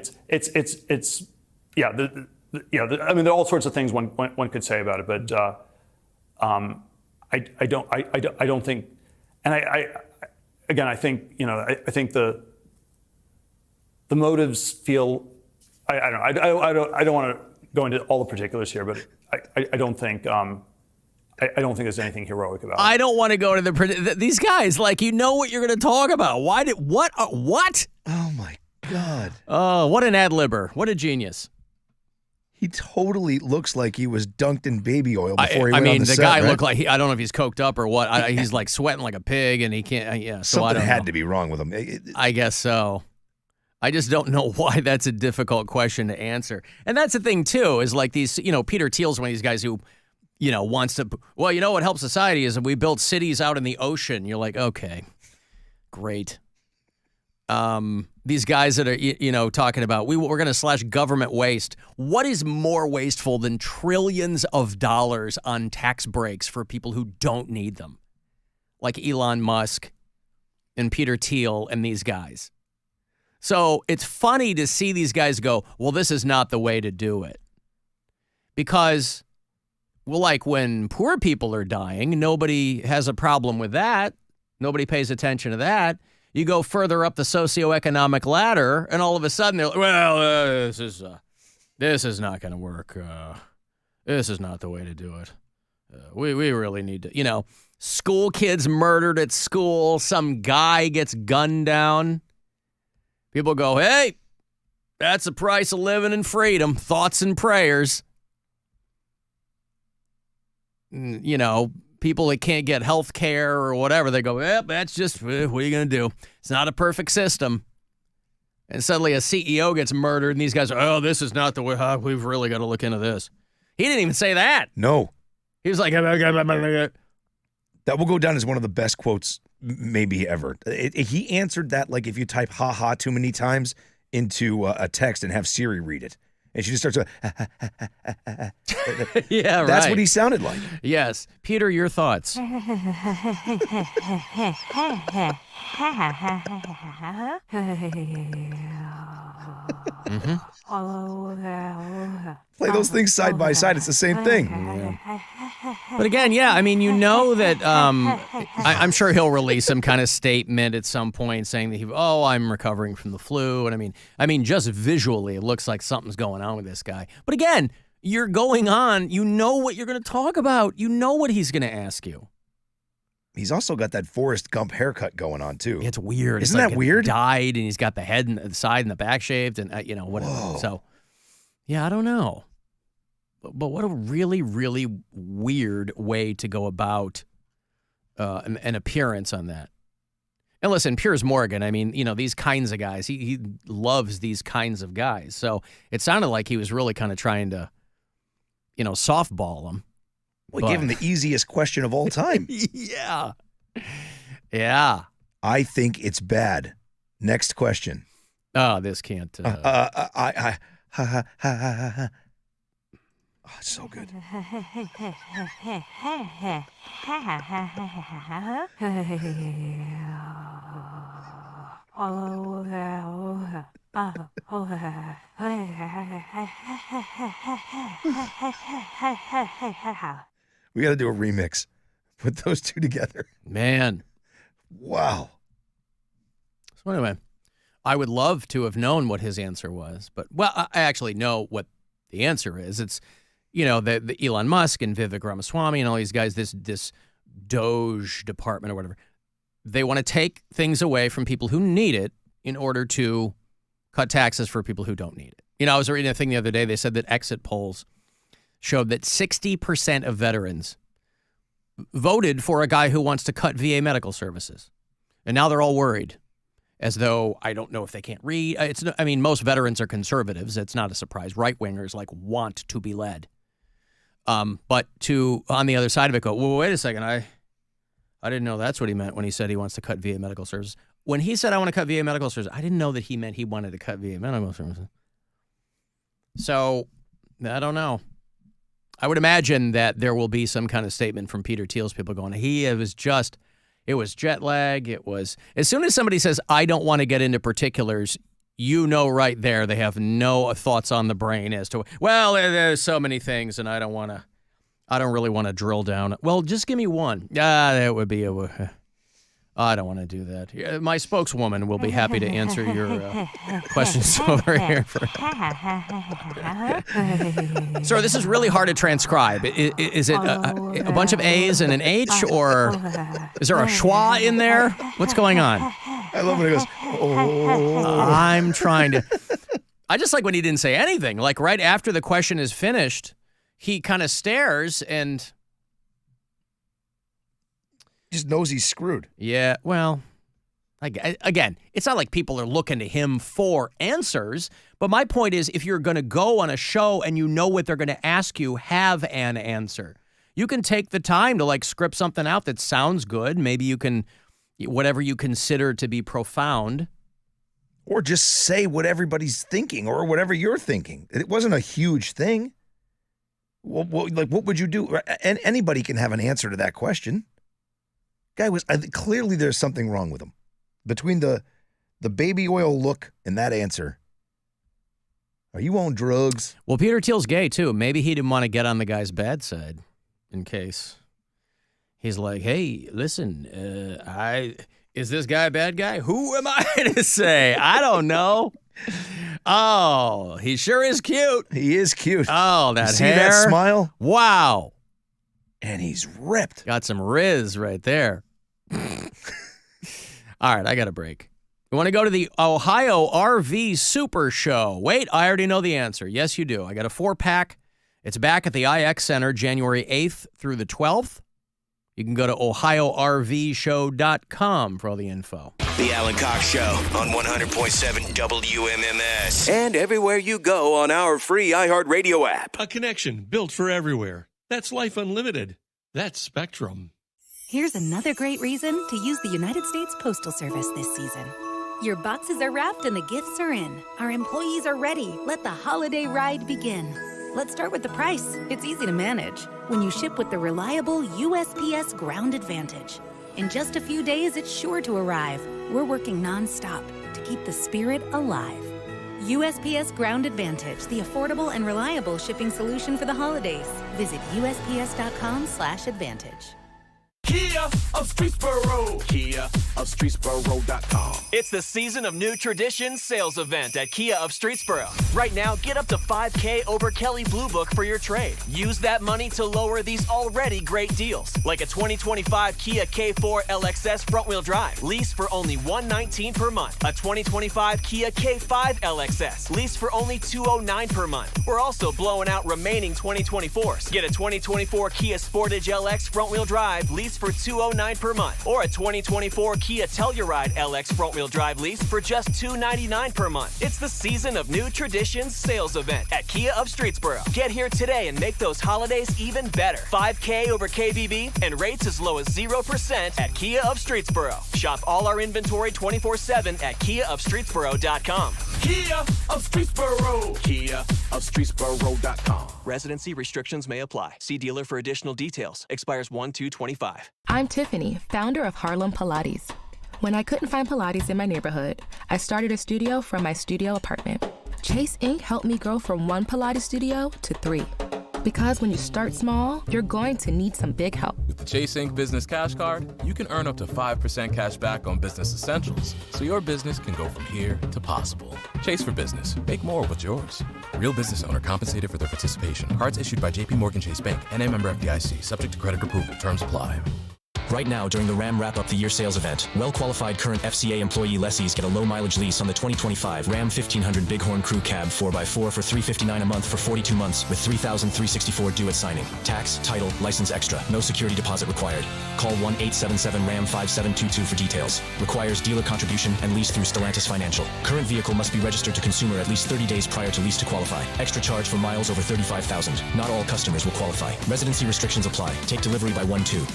I mean, there are all sorts of things one could say about it, but I don't think, and I think I think the motives feel. I don't want to go into all the particulars here, but I don't think there's anything heroic about it. I don't want to go to these guys. Like, what you're going to talk about. What? Oh my God. Oh, what an ad-libber. What a genius. He totally looks like he was dunked in baby oil before he went on the set, guy right? looked like I don't know if he's coked up or what. He's like sweating like a pig, and he can't. So something had to be wrong with him. I guess so. I just don't know why that's a difficult question to answer. And that's the thing too, is like these. Peter Thiel's one of these guys who, wants to. Well, what helps society is that we built cities out in the ocean. You're like, okay, great. These guys that are, talking about, we're going to slash government waste. What is more wasteful than trillions of dollars on tax breaks for people who don't need them? Like Elon Musk and Peter Thiel and these guys. So it's funny to see these guys go, well, this is not the way to do it. Because, well, like when poor people are dying, nobody has a problem with that. Nobody pays attention to that. You go further up the socioeconomic ladder, and all of a sudden they're like, well, this is not going to work. This is not the way to do it. We really need to, school kids murdered at school. Some guy gets gunned down. People go, hey, that's the price of living in freedom. Thoughts and prayers. People that can't get health care or whatever, they go, that's just, what are you going to do? It's not a perfect system. And suddenly a CEO gets murdered, and these guys are, this is not the way, we've really got to look into this. He didn't even say that. No. He was like, that will go down as one of the best quotes maybe ever. He answered that like if you type ha-ha too many times into a text and have Siri read it. And she just starts to, yeah, right. That's what he sounded like. Yes. Peter, your thoughts. Play those things side by side. It's the same thing. Yeah. But again, that I'm sure he'll release some kind of statement at some point saying that I'm recovering from the flu. And I mean, just visually, it looks like something's going on with this guy. But again, you're going on. You know what you're going to talk about. You know what he's going to ask you. He's also got that Forrest Gump haircut going on, too. It's weird. Isn't that weird? Dyed, and he's got the head and the side and the back shaved, and, whatever. Whoa. So, yeah, I don't know. But what a really, really weird way to go about an appearance on that. And listen, Piers Morgan, these kinds of guys, he loves these kinds of guys. So it sounded like he was really kind of trying to, softball them. Well, he gave him the easiest question of all time. Yeah. Yeah. I think it's bad. Next question. Oh, this can't. Oh, it's so good. We got to do a remix. Put those two together. Man. Wow. So anyway, I would love to have known what his answer was, but I actually know what the answer is. It's, the Elon Musk and Vivek Ramaswamy and all these guys, this Doge department or whatever, they want to take things away from people who need it in order to cut taxes for people who don't need it. I was reading a thing the other day. They said that exit polls showed that 60% of veterans voted for a guy who wants to cut VA medical services. And now they're all worried, as though, I don't know if they can't read. Most veterans are conservatives. It's not a surprise. Right-wingers want to be led. But on the other side of it, go, well, wait a second. I didn't know that's what he meant when he said he wants to cut VA medical services. When he said, I want to cut VA medical services, I didn't know that he meant he wanted to cut VA medical services. So, I don't know. I would imagine that there will be some kind of statement from Peter Thiel's people going, it was jet lag. It was, as soon as somebody says, I don't want to get into particulars, right there, they have no thoughts on the brain as to, well, there's so many things and I don't really want to drill down. Well, just give me one. That would be I don't want to do that. My spokeswoman will be happy to answer your questions over here. Sir, this is really hard to transcribe. Is it a bunch of A's and an H, or is there a schwa in there? What's going on? I love when he goes, oh. I'm trying to. I just like when he didn't say anything. Like right after the question is finished, he kind of stares and just knows he's screwed. Yeah, well, again, it's not like people are looking to him for answers, but my point is, if you're going to go on a show and you know what they're going to ask you, have an answer. You can take the time to script something out that sounds good. Maybe you can, whatever you consider to be profound. Or just say what everybody's thinking or whatever you're thinking. It wasn't a huge thing. Well, what would you do? And anybody can have an answer to that question. Guy was clearly there's something wrong with him. Between the baby oil look and that answer. Are you on drugs? Well, Peter Thiel's gay too. Maybe he didn't want to get on the guy's bad side in case. He's like, hey, listen, is this guy a bad guy? Who am I to say? I don't know. Oh, he sure is cute. He is cute. Oh, that see hair. That smile? Wow. And he's ripped. Got some riz right there. All right, I got a break. You want to go to the Ohio RV Super Show? Wait, I already know the answer. Yes, you do. I got a 4-pack. It's back at the IX Center January 8th through the 12th. You can go to OhioRVShow.com for all the info. The Alan Cox Show on 100.7 WMMS. And everywhere you go on our free iHeartRadio app. A connection built for everywhere. That's Life Unlimited. That's Spectrum. Here's another great reason to use the United States Postal Service this season. Your boxes are wrapped and the gifts are in. Our employees are ready. Let the holiday ride begin. Let's start with the price. It's easy to manage when you ship with the reliable USPS Ground Advantage. In just a few days, it's sure to arrive. We're working nonstop to keep the spirit alive. USPS Ground Advantage, the affordable and reliable shipping solution for the holidays. Visit USPS.com/advantage. Kia of Streetsboro. Kia of Streetsboro.com. It's the Season of New Traditions sales event at Kia of Streetsboro. Right now, get up to $5,000 over Kelley Blue Book for your trade. Use that money to lower these already great deals, like a 2025 Kia K4 LXS front-wheel drive, lease for only $119 per month. A 2025 Kia K5 LXS, lease for only $209 per month. We're also blowing out remaining 2024s. Get a 2024 Kia Sportage LX front-wheel drive, lease for $209 per month, or a 2024 Kia Telluride LX front-wheel drive lease for just $299 per month. It's the Season of New Traditions sales event at Kia of Streetsboro. Get here today and make those holidays even better. $5,000 over KBB and rates as low as 0% at Kia of Streetsboro. Shop all our inventory 24/7 at KiaofStreetsboro.com. Kia of Streetsboro. Kia of Streetsboro.com. Residency restrictions may apply. See dealer for additional details. Expires 1/2/25. I'm Tiffany, founder of Harlem Pilates. When I couldn't find Pilates in my neighborhood, I started a studio from my studio apartment. Chase Inc. helped me grow from 1 Pilates studio to 3. Because when you start small, you're going to need some big help. With the Chase Inc. Business Cash Card, you can earn up to 5% cash back on business essentials, so your business can go from here to possible. Chase for Business. Make more with yours. Real business owner compensated for their participation. Cards issued by JP Morgan Chase Bank, NA member FDIC, subject to credit approval. Terms apply. Right now, during the Ram Wrap Up the Year sales event, well-qualified current FCA employee lessees get a low-mileage lease on the 2025 Ram 1500 Bighorn Crew Cab 4x4 for $359 a month for 42 months with $3,364 due at signing. Tax, title, license extra. No security deposit required. Call 1-877-RAM-5722 for details. Requires dealer contribution and lease through Stellantis Financial. Current vehicle must be registered to consumer at least 30 days prior to lease to qualify. Extra charge for miles over 35,000. Not all customers will qualify. Residency restrictions apply. Take delivery by 1/2.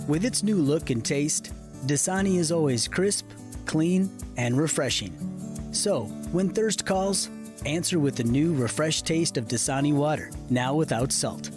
With its new look and taste, Dasani is always crisp, clean, and refreshing. So, when thirst calls, answer with the new refreshed taste of Dasani water, now without salt.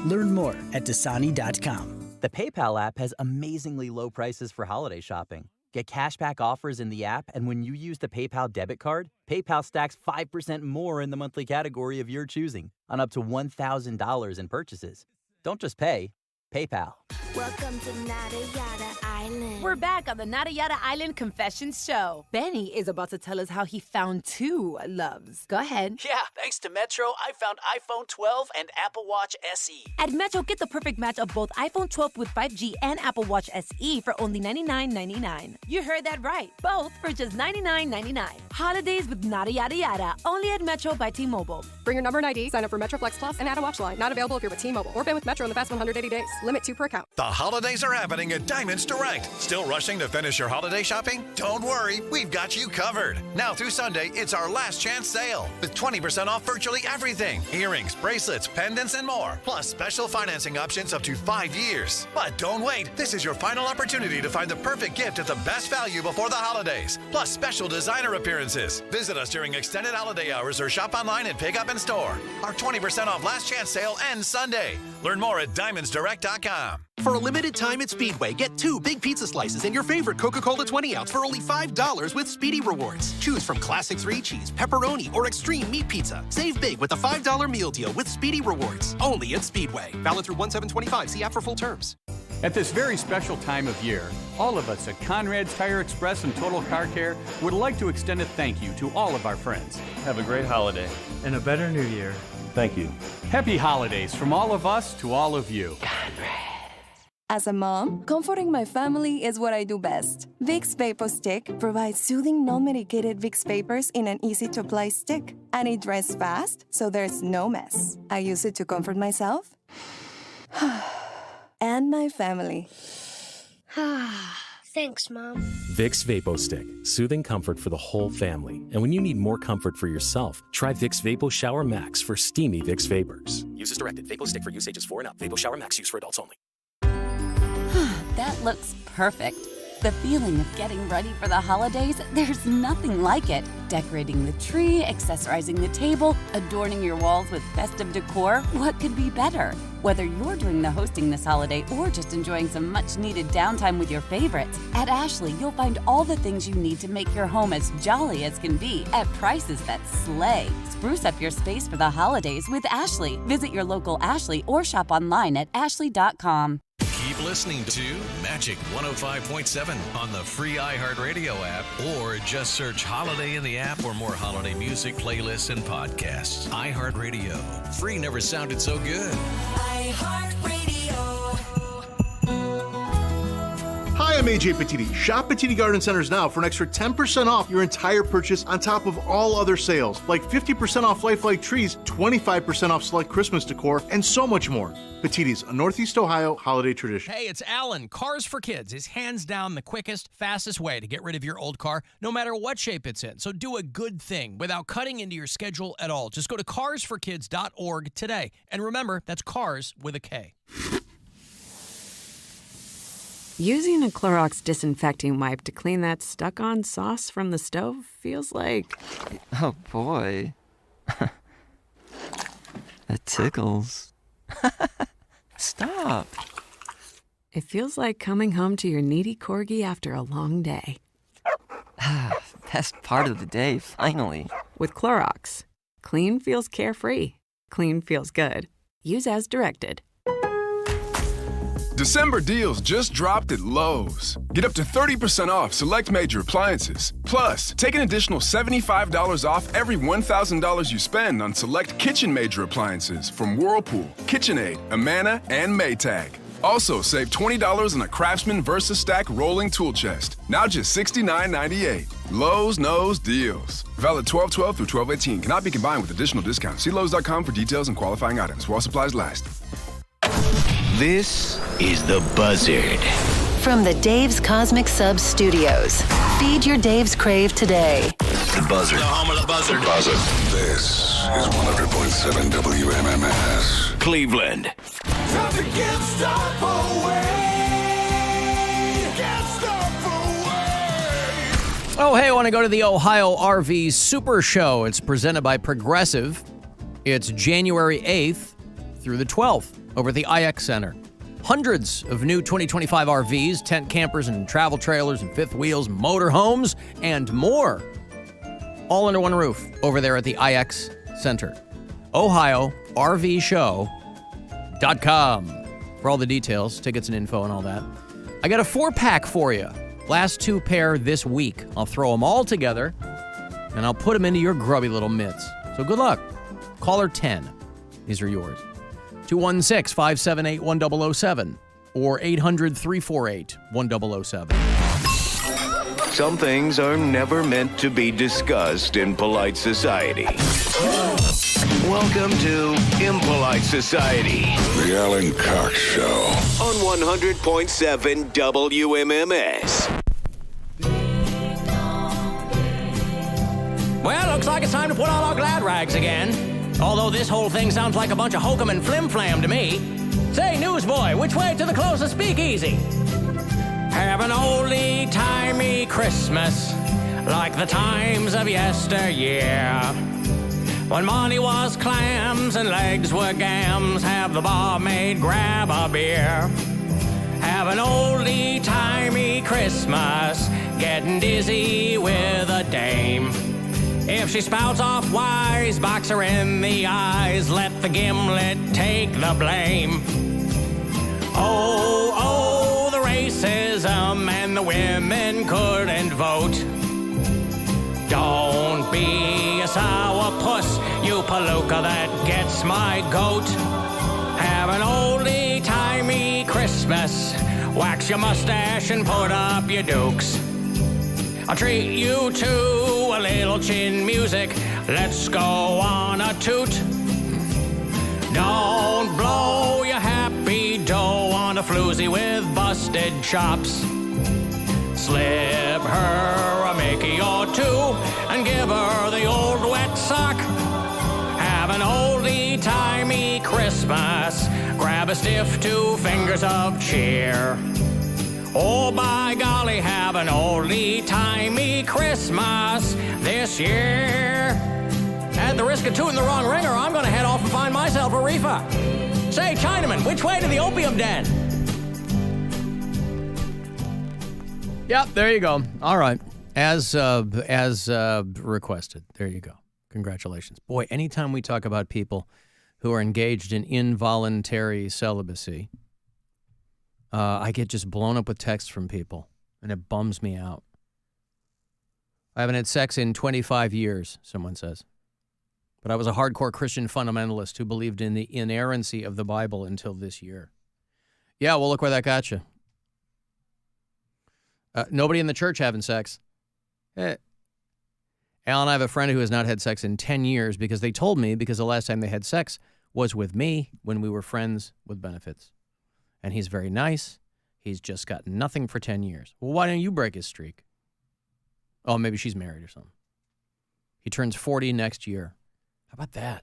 Learn more at Dasani.com. The PayPal app has amazingly low prices for holiday shopping. Get cashback offers in the app, and when you use the PayPal debit card, PayPal stacks 5% more in the monthly category of your choosing on up to $1,000 in purchases. Don't just pay, PayPal. Welcome to Nada Yada Island. We're back on the Nada Yada Island Confessions Show. Benny is about to tell us how he found two loves. Go ahead. Yeah, thanks to Metro, I found iPhone 12 and Apple Watch SE. At Metro, get the perfect match of both iPhone 12 with 5G and Apple Watch SE for only $99.99. You heard that right. Both for just $99.99. Holidays with Nada Yada Yada. Only at Metro by T-Mobile. Bring your number and ID, sign up for Metro Flex Plus, and add a watch line. Not available if you're with T-Mobile or been with Metro in the past 180 days. Limit 2 per account. The holidays are happening at Diamonds Direct. Still rushing to finish your holiday shopping? Don't worry, we've got you covered. Now through Sunday, it's our last chance sale with 20% off virtually everything. Earrings, bracelets, pendants, and more. Plus special financing options up to 5 years. But don't wait. This is your final opportunity to find the perfect gift at the best value before the holidays. Plus special designer appearances. Visit us during extended holiday hours or shop online and pick up in store. Our 20% off last chance sale ends Sunday. Learn more at diamondsdirect.com. For a limited time at Speedway, get 2 big pizza slices and your favorite Coca-Cola 20-ounce for only $5 with Speedy Rewards. Choose from Classic 3-Cheese, Pepperoni, or Extreme Meat Pizza. Save big with a $5 meal deal with Speedy Rewards. Only at Speedway. Valid through 1/7/25. See app for full terms. At this very special time of year, all of us at Conrad's Tire Express and Total Car Care would like to extend a thank you to all of our friends. Have a great holiday. And a better new year. Thank you. Happy holidays from all of us to all of you. As a mom, comforting my family is what I do best. Vicks Vapor Stick provides soothing, non-medicated Vicks vapors in an easy-to-apply stick. And it dries fast, so there's no mess. I use it to comfort myself and my family. Thanks, Mom. Vicks Vapo Stick. Soothing comfort for the whole family. And when you need more comfort for yourself, try Vicks Vapo Shower Max for steamy Vicks Vapors. Use as directed. Vapo Stick for use ages 4 and up. Vapo Shower Max use for adults only. That looks perfect. The feeling of getting ready for the holidays, there's nothing like it. Decorating the tree, accessorizing the table, adorning your walls with festive decor, what could be better? Whether you're doing the hosting this holiday or just enjoying some much-needed downtime with your favorites, at Ashley you'll find all the things you need to make your home as jolly as can be at prices that slay. Spruce up your space for the holidays with Ashley. Visit your local Ashley or shop online at ashley.com. Keep listening to Magic 105.7 on the free iHeartRadio app, or just search Holiday in the app for more holiday music playlists and podcasts. iHeartRadio. Free never sounded so good. Hi, I'm AJ Petiti. Shop Petiti Garden Centers now for an extra 10% off your entire purchase on top of all other sales, like 50% off lifelike trees, 25% off select Christmas decor, and so much more. Petiti's, a Northeast Ohio holiday tradition. Hey, it's Alan. Cars for Kids is hands down the quickest, fastest way to get rid of your old car, no matter what shape it's in. So do a good thing without cutting into your schedule at all. Just go to carsforkids.org today. And remember, that's cars with a K. Using a Clorox disinfecting wipe to clean that stuck-on sauce from the stove feels like... Oh, boy. That tickles. Stop. It feels like coming home to your needy corgi after a long day. Best part of the day, finally. With Clorox. Clean feels carefree. Clean feels good. Use as directed. December deals just dropped at Lowe's. Get up to 30% off select major appliances. Plus, take an additional $75 off every $1,000 you spend on select kitchen major appliances from Whirlpool, KitchenAid, Amana, and Maytag. Also, save $20 on a Craftsman Versus Stack rolling tool chest. Now just $69.98. Lowe's knows deals. Valid 12/12 through 12/18. Cannot be combined with additional discounts. See Lowe's.com for details and qualifying items while supplies last. This is The Buzzard. From the Dave's Cosmic Sub Studios. Feed your Dave's Crave today. The Buzzard. The home of the Buzzard. Buzzard. This is 100.7 WMMS. Cleveland. Traffic can't stop away. Can't stop away. Oh, hey, I want to go to the Ohio RV Super Show. It's presented by Progressive. It's January 8th through the 12th over at the IX Center. Hundreds of new 2025 RVs, tent campers, and travel trailers, and fifth wheels, motorhomes, and more. All under one roof over there at the IX Center. OhioRVShow.com for all the details, tickets and info and all that. I got a 4-pack for you. Last 2 pair this week. I'll throw them all together, and I'll put them into your grubby little mitts. So good luck. Caller 10. These are yours. 216-578-1007 or 800-348-1007. Some things are never meant to be discussed in polite society. Welcome to Impolite Society. The Alan Cox Show. On 100.7 WMMS. Well, looks like it's time to put on our glad rags again. Although this whole thing sounds like a bunch of hokum and flim-flam to me. Say, newsboy, which way to the closest speakeasy? Have an oldie-timey Christmas, like the times of yesteryear. When money was clams and legs were gams, have the barmaid grab a beer. Have an oldie-timey Christmas, getting dizzy with a dame. If she spouts off wise, box her in the eyes, let the gimlet take the blame. Oh, oh, the racism and the women couldn't vote. Don't be a sourpuss, you palooka that gets my goat. Have an oldie-timey Christmas, wax your mustache and put up your dukes. I'll treat you to a little chin music. Let's go on a toot. Don't blow your happy dough on a floozy with busted chops. Slip her a Mickey or two and give her the old wet sock. Have an oldie-timey Christmas. Grab a stiff 2 fingers of cheer. Oh, by golly, have an oldie-timey Christmas this year. At the risk of tooting the wrong ringer, I'm going to head off and find myself a reefer. Say, Chinaman, which way to the opium den? Yep, there you go. All right. As requested. There you go. Congratulations. Boy, anytime we talk about people who are engaged in involuntary celibacy, I get just blown up with texts from people, and it bums me out. I haven't had sex in 25 years, someone says. But I was a hardcore Christian fundamentalist who believed in the inerrancy of the Bible until this year. Yeah, well, look where that got you. Nobody in the church having sex. Alan, I have a friend who has not had sex in 10 years because they told me because the last time they had sex was with me when we were friends with benefits. And he's very nice. He's just got nothing for 10 years. Well, why don't you break his streak? Oh, maybe she's married or something. He turns 40 next year. How about that?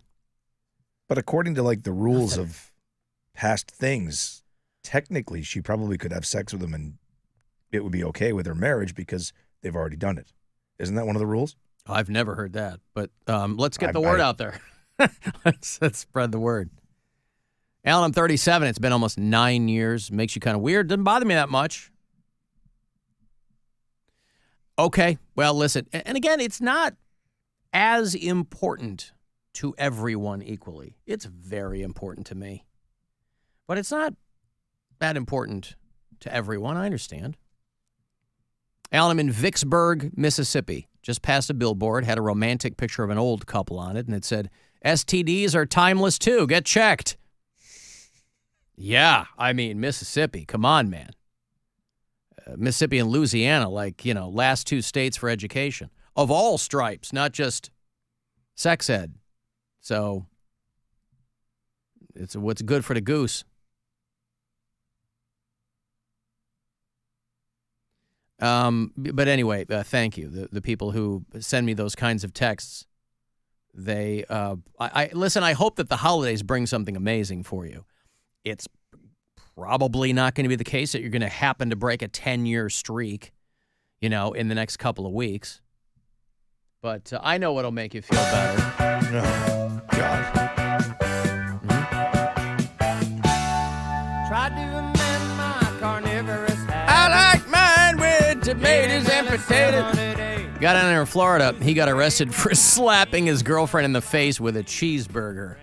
But according to like the rules of past things, technically she probably could have sex with him and it would be okay with her marriage because they've already done it. Isn't that one of the rules? I've never heard that. But let's get the word out there. let's spread the word. Alan, I'm 37. It's been almost 9 years. Makes you kind of weird. Doesn't bother me that much. Okay. Well, listen. And again, it's not as important to everyone equally. It's very important to me. But it's not that important to everyone. I understand. Alan, I'm in Vicksburg, Mississippi. Just passed a billboard. Had a romantic picture of an old couple on it. And it said, STDs are timeless too. Get checked. Yeah, I mean, Mississippi. Come on, man. Mississippi and Louisiana, last two states for education. Of all stripes, not just sex ed. So it's what's good for the goose. But anyway, thank you. The people who send me those kinds of texts, listen, I hope that the holidays bring something amazing for you. It's probably not going to be the case that you're going to happen to break a 10-year streak, in the next couple of weeks. But I know what'll make you feel better. Oh, God. Tried to amend my carnivorous habit. I like mine with tomatoes and potatoes. Got down there in Florida. He got arrested for slapping his girlfriend in the face with a cheeseburger.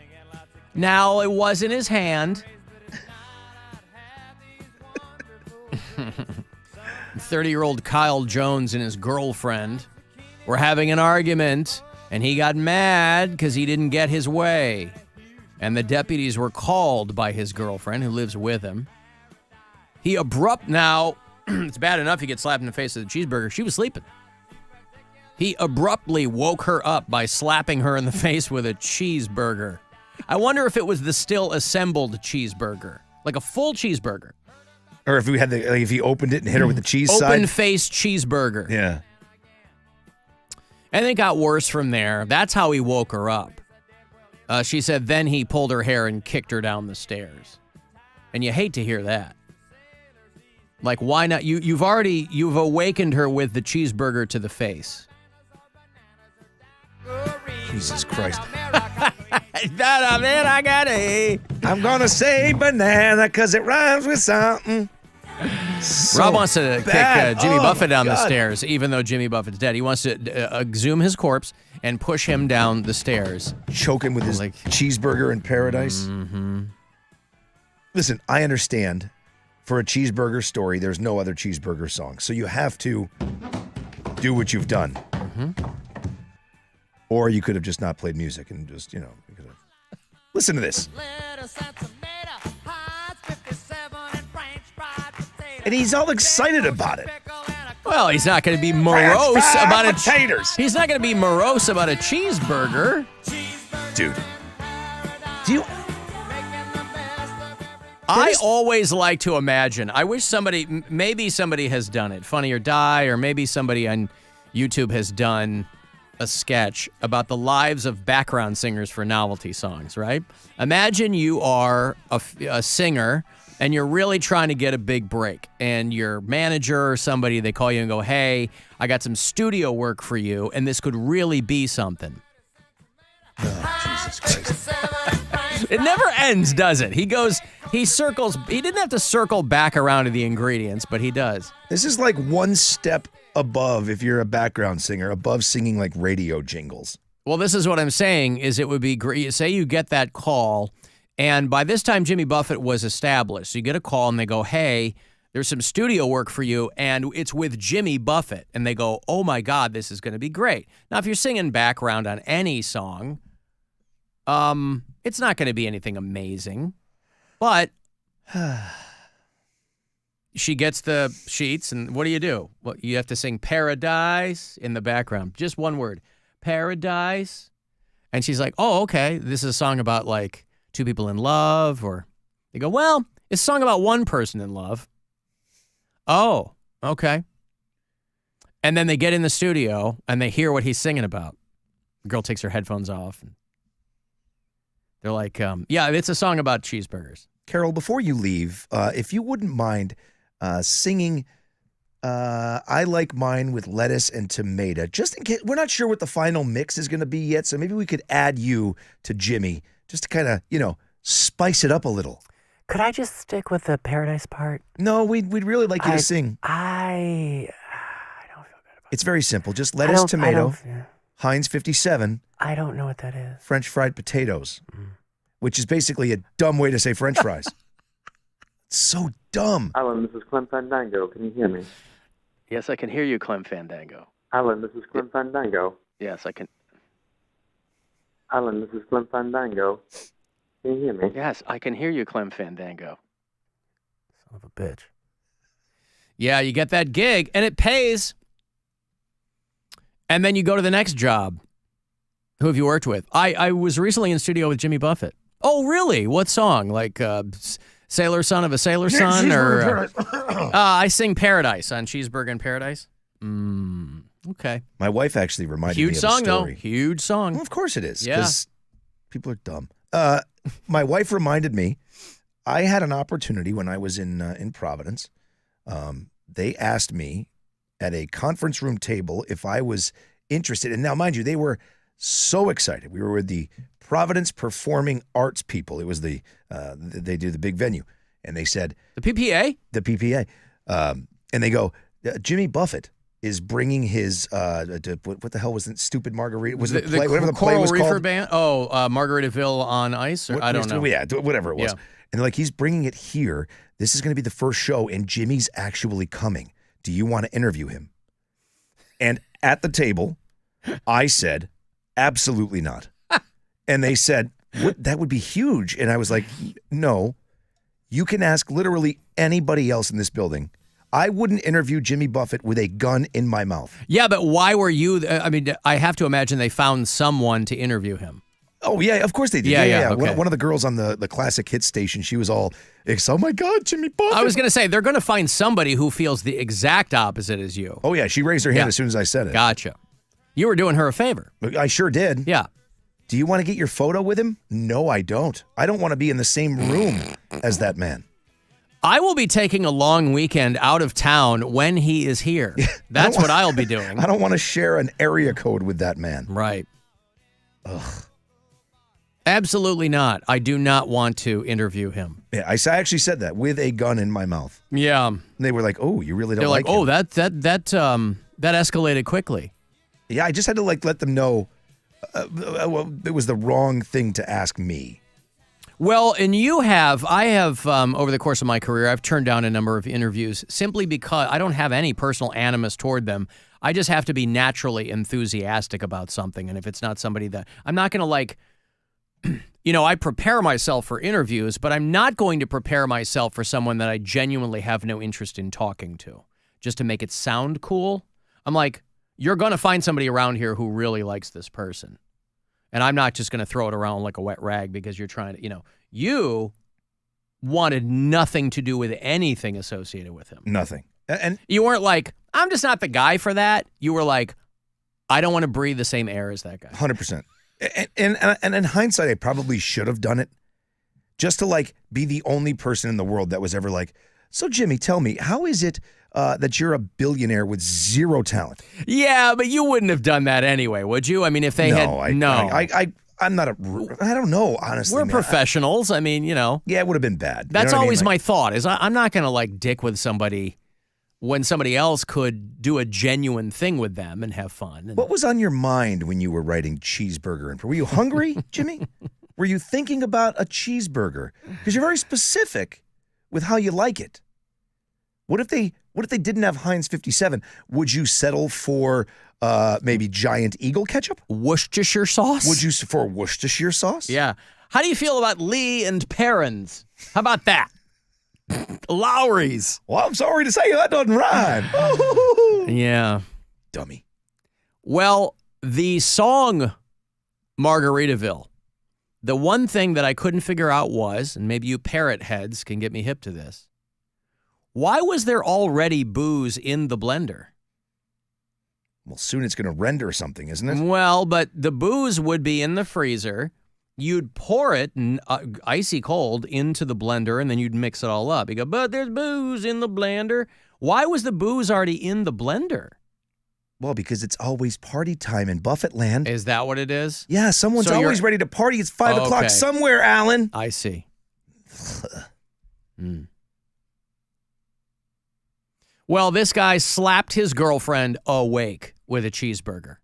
Now, it was in his hand. 30-year-old Kyle Jones and his girlfriend were having an argument, and he got mad because he didn't get his way. And the deputies were called by his girlfriend, who lives with him. Now, it's bad enough he gets slapped in the face with a cheeseburger. She was sleeping. He abruptly woke her up by slapping her in the face with a cheeseburger. I wonder if it was the still assembled cheeseburger, like a full cheeseburger. Or if we had if he opened it and hit her with the cheese side. Open-faced cheeseburger. Yeah. And it got worse from there. That's how he woke her up. She said then he pulled her hair and kicked her down the stairs. And you hate to hear that. Like, why not? You've awakened her with the cheeseburger to the face. Jesus Christ. I'm going to say banana because it rhymes with something. Rob wants to kick Jimmy Buffett down the God. stairs, even though Jimmy Buffett's dead. He wants to exhume his corpse and push him down the stairs. Choke him with his cheeseburger in paradise. Mm-hmm. Listen, I understand. For a cheeseburger story, there's no other cheeseburger song. So you have to do what you've done. Mm-hmm. Or you could have just not played music and just, you could have. Listen to this. And he's all excited about it. Well, he's not going to be morose about it. Potatoes. He's not going to be morose about a cheeseburger. Dude. Do you... I always like to imagine. I wish maybe somebody has done it. Funny or Die, or maybe somebody on YouTube has done a sketch about the lives of background singers for novelty songs, right? Imagine you are a singer and you're really trying to get a big break, and your manager or somebody, they call you and go, hey, I got some studio work for you, and this could really be something. Oh, Jesus Christ. It never ends, does it? He circles. He didn't have to circle back around to the ingredients, but he does. This is like one step above, if you're a background singer, above singing like radio jingles. Well, this is what I'm saying, is it would be great. Say you get that call, and by this time Jimmy Buffett was established. So you get a call and they go, hey, there's some studio work for you, and it's with Jimmy Buffett. And they go, oh my God, this is going to be great. Now, if you're singing background on any song, it's not going to be anything amazing. But she gets the sheets, and what do? Well, you have to sing Paradise in the background. Just one word, Paradise. And she's like, oh, okay, this is a song about like two people in love. Or they go, well, it's a song about one person in love. Oh, okay. And then they get in the studio, and they hear what he's singing about. The girl takes her headphones off, and they're like, yeah, it's a song about cheeseburgers. Carol, before you leave, if you wouldn't mind singing I Like Mine with Lettuce and Tomato, just in case, we're not sure what the final mix is going to be yet, so maybe we could add you to Jimmy just to kind of, spice it up a little. Could I just stick with the Paradise part? No, we'd really like you to sing. I don't feel good about it. It's very simple. Just lettuce, tomato, Heinz 57. I don't know what that is. French fried potatoes, which is basically a dumb way to say French fries. It's so dumb. Alan, this is Clem Fandango. Can you hear me? Yes, I can hear you, Clem Fandango. Alan, this is Clem Fandango. Yes, I can. Alan, this is Clem Fandango. Can you hear me? Yes, I can hear you, Clem Fandango. Son of a bitch. Yeah, you get that gig, and it pays. And then you go to the next job. Who have you worked with? I was recently in studio with Jimmy Buffett. Oh, really? What song? Like Sailor Son of a Sailor Son? Or I sing Paradise on Cheeseburger in Paradise. Okay. My wife actually reminded me of Huge song, a story. though. Huge song. Well, of course it is. Yeah. Because people are dumb. My wife reminded me, I had an opportunity when I was in Providence. They asked me at a conference room table if I was interested. And now, mind you, they were so excited. We were with the Providence Performing Arts people. It was they do the big venue. And they said... The PPA? The PPA. And they go, Jimmy Buffett is bringing his... what the hell was it? Stupid Margarita? Was it the play? Whatever the play was Reefer called? Band? Oh, Margaritaville on Ice? Or, I don't know. Yeah, whatever it was. Yeah. And they're like, he's bringing it here. This is going to be the first show, and Jimmy's actually coming. Do you want to interview him? And at the table, I said, absolutely not. And they said, that would be huge. And I was like, no, you can ask literally anybody else in this building. I wouldn't interview Jimmy Buffett with a gun in my mouth. Yeah, but why were you? I mean, I have to imagine they found someone to interview him. Oh, yeah, of course they did. Yeah. Okay. One of the girls on the classic hit station, she was all, oh my God, Jimmy Buffett. I was going to say, they're going to find somebody who feels the exact opposite as you. Oh, yeah, she raised her hand as soon as I said it. Gotcha. You were doing her a favor. I sure did. Yeah. Do you want to get your photo with him? No, I don't. I don't want to be in the same room as that man. I will be taking a long weekend out of town when he is here. That's what I'll be doing. I don't want to share an area code with that man. Right. Ugh. Absolutely not. I do not want to interview him. Yeah, I actually said that with a gun in my mouth. Yeah. And they were like, "Oh, you really don't They're like like, oh, him." that escalated quickly. Yeah, I just had to let them know it was the wrong thing to ask me. Well, and I have over the course of my career, I've turned down a number of interviews simply because I don't have any personal animus toward them. I just have to be naturally enthusiastic about something. And if it's not somebody that I'm not going to I prepare myself for interviews, but I'm not going to prepare myself for someone that I genuinely have no interest in talking to just to make it sound cool. I'm like, you're going to find somebody around here who really likes this person. And I'm not just going to throw it around like a wet rag because you're trying to, you wanted nothing to do with anything associated with him. Nothing. And you weren't like, I'm just not the guy for that. You were like, I don't want to breathe the same air as that guy. 100%. And in hindsight, I probably should have done it just to be the only person in the world that was ever like, so Jimmy, tell me, how is it that you're a billionaire with zero talent? Yeah, but you wouldn't have done that anyway, would you? I mean, if they I'm not I don't know, honestly. We're professionals. I mean, Yeah, it would have been bad. That's always my thought is I'm not going to dick with somebody when somebody else could do a genuine thing with them and have fun. What was on your mind when you were writing cheeseburger? And were you hungry, Jimmy? Were you thinking about a cheeseburger? Because you're very specific with how you like it. What if they didn't have Heinz 57? Would you settle for maybe Giant Eagle ketchup? Worcestershire sauce? Would you for Worcestershire sauce? Yeah. How do you feel about Lee and Perrins? How about that? Lowry's. Well, I'm sorry to say that doesn't rhyme. Yeah. Dummy. Well, the song Margaritaville, the one thing that I couldn't figure out was, and maybe you parrot heads can get me hip to this, why was there already booze in the blender? Well, soon it's going to render something, isn't it? Well, but the booze would be in the freezer. You'd pour it icy cold into the blender, and then you'd mix it all up. You go, but there's booze in the blender. Why was the booze already in the blender? Well, because it's always party time in Buffett land. Is that what it is? Yeah, someone's always ready to party. It's 5 o'clock somewhere, Alan. I see. Well, this guy slapped his girlfriend awake with a cheeseburger.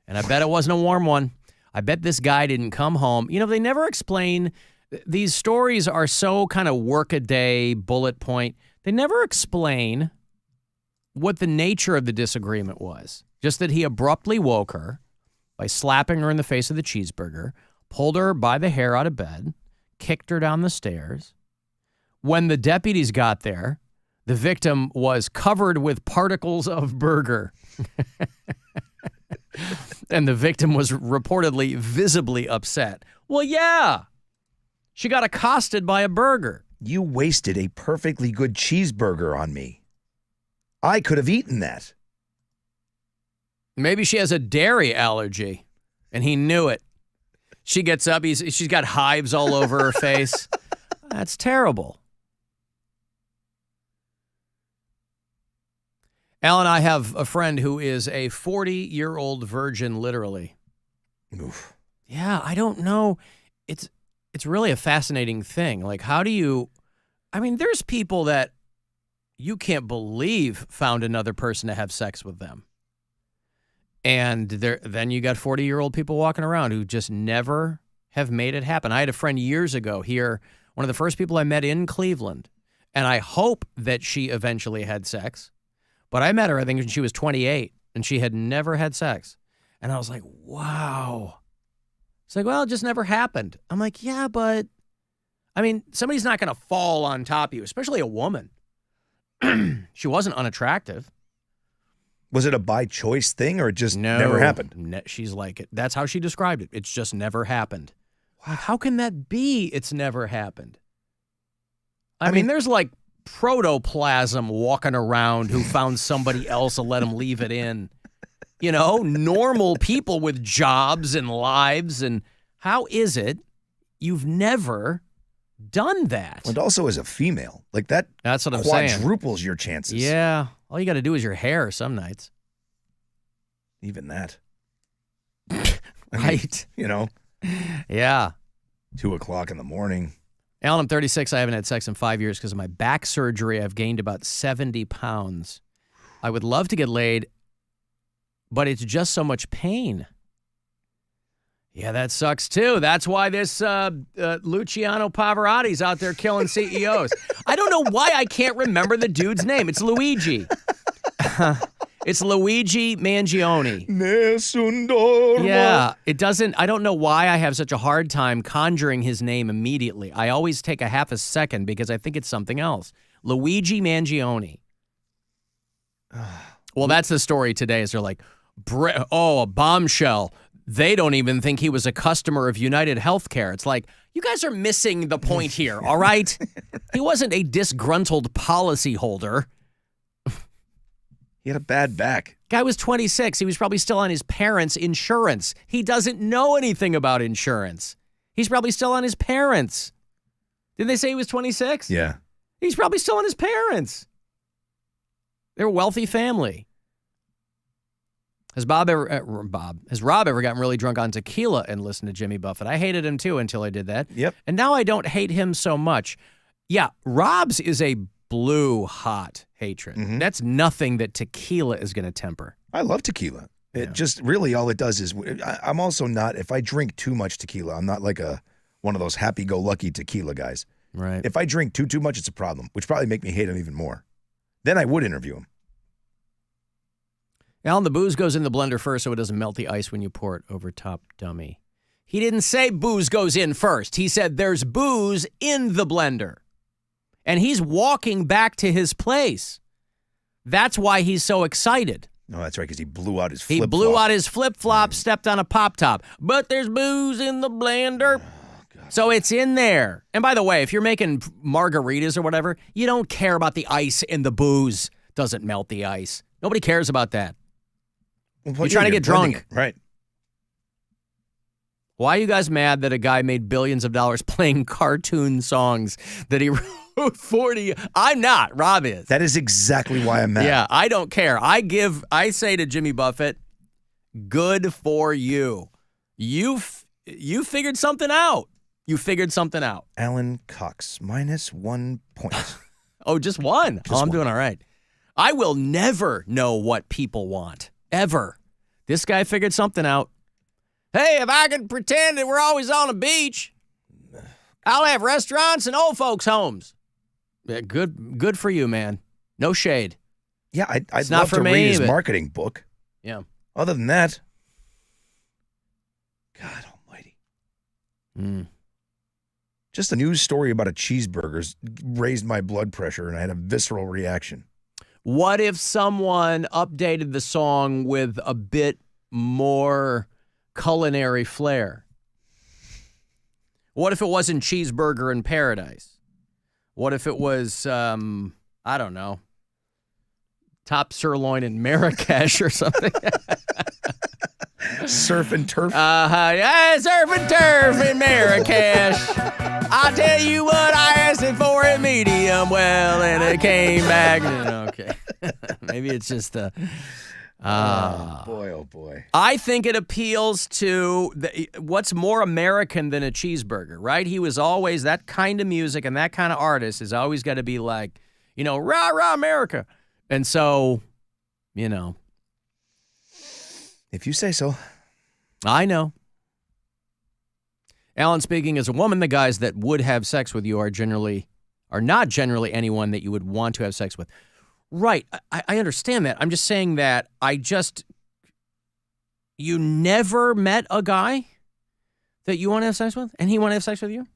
And I bet it wasn't a warm one. I bet this guy didn't come home. They never explain. These stories are so kind of work-a-day, bullet point. They never explain what the nature of the disagreement was. Just that he abruptly woke her by slapping her in the face with the cheeseburger, pulled her by the hair out of bed, kicked her down the stairs, When the deputies got there, the victim was covered with particles of burger. And the victim was reportedly visibly upset. Well, yeah. She got accosted by a burger. You wasted a perfectly good cheeseburger on me. I could have eaten that. Maybe she has a dairy allergy, and he knew it. She gets up. She's got hives all over her face. That's terrible. Alan, I have a friend who is a 40-year-old virgin, literally. Oof. Yeah, I don't know. It's really a fascinating thing. Like, how do you... I mean, there's people that you can't believe found another person to have sex with them. And then you got 40-year-old people walking around who just never have made it happen. I had a friend years ago here, one of the first people I met in Cleveland, and I hope that she eventually had sex. But I met her, I think, when she was 28, and she had never had sex. And I was like, wow. It's like, well, it just never happened. I'm like, yeah, but, I mean, somebody's not going to fall on top of you, especially a woman. She wasn't unattractive. Was it a by choice thing or it just never happened? She's like it. That's how she described it. It's just never happened. Wow. How can that be? It's never happened. I mean, there's like protoplasm walking around who found somebody else and let them leave it in. You know, normal people with jobs and lives. And how is it you've never done that? And also as a female, like that's what I'm saying. Quadruples your chances. Yeah. All you got to do is your hair some nights. Even that. Right. You know? Yeah. 2:00 in the morning. Alan, I'm 36. I haven't had sex in 5 years because of my back surgery. I've gained about 70 pounds. I would love to get laid, but it's just so much pain. Yeah, that sucks too. That's why this Luciano Pavarotti's out there killing CEOs. I don't know why I can't remember the dude's name. It's Luigi. It's Luigi Mangione. Yeah, it doesn't. I don't know why I have such a hard time conjuring his name immediately. I always take a half a second because I think it's something else. Luigi Mangione. Well, that's the story today. Is they're like, a bombshell. They don't even think he was a customer of United Healthcare. It's like, you guys are missing the point here, all right? He wasn't a disgruntled policyholder. He had a bad back. Guy was 26. He was probably still on his parents' insurance. He doesn't know anything about insurance. He's probably still on his parents. Didn't they say he was 26? Yeah. He's probably still on his parents. They're a wealthy family. Has Rob ever gotten really drunk on tequila and listened to Jimmy Buffett? I hated him too until I did that. Yep. And now I don't hate him so much. Yeah, Rob's is a blue hot hatred. Mm-hmm. That's nothing that tequila is going to temper. I love tequila. It just really all it does is I'm also not, if I drink too much tequila, I'm not like one of those happy-go-lucky tequila guys. Right. If I drink too much, it's a problem, which probably make me hate him even more. Then I would interview him. Alan, the booze goes in the blender first so it doesn't melt the ice when you pour it over top, dummy. He didn't say booze goes in first. He said there's booze in the blender. And he's walking back to his place. That's why he's so excited. No, that's right, because he blew out his flip-flop. He blew out his flip-flop, stepped on a pop-top. But there's booze in the blender. Oh, so it's in there. And by the way, if you're making margaritas or whatever, you don't care about the ice in the booze. Doesn't melt the ice. Nobody cares about that. Well, you're trying to get drunk. Right. Why are you guys mad that a guy made billions of dollars playing cartoon songs that he wrote 40? I'm not. Rob is. That is exactly why I'm mad. Yeah, I don't care. I say to Jimmy Buffett, good for you. You figured something out. You figured something out. Alan Cox, -1 point. Oh, just one? I'm doing all right. I will never know what people want. Ever. This guy figured something out. Hey, if I could pretend that we're always on a beach, I'll have restaurants and old folks' homes. Yeah, good for you, man. No shade. Yeah, I'd love to read his marketing book. Yeah. Other than that, God almighty. Just a news story about a cheeseburger raised my blood pressure, and I had a visceral reaction. What if someone updated the song with a bit more culinary flair? What if it wasn't Cheeseburger in Paradise? What if it was, I don't know, Top Sirloin in Marrakesh or something? Surf and turf? Yeah, surf and turf in Marrakesh. I tell you what, I asked it for it medium well, and it came back. Okay. Maybe it's just a... oh, boy. I think it appeals to what's more American than a cheeseburger, right? He was always that kind of music, and that kind of artist is always got to be like, rah, rah, America. And so, If you say so. I know. Alan, speaking as a woman, the guys that would have sex with you are not generally anyone that you would want to have sex with. Right. I understand that. I'm just saying that you never met a guy that you want to have sex with and he want to have sex with you?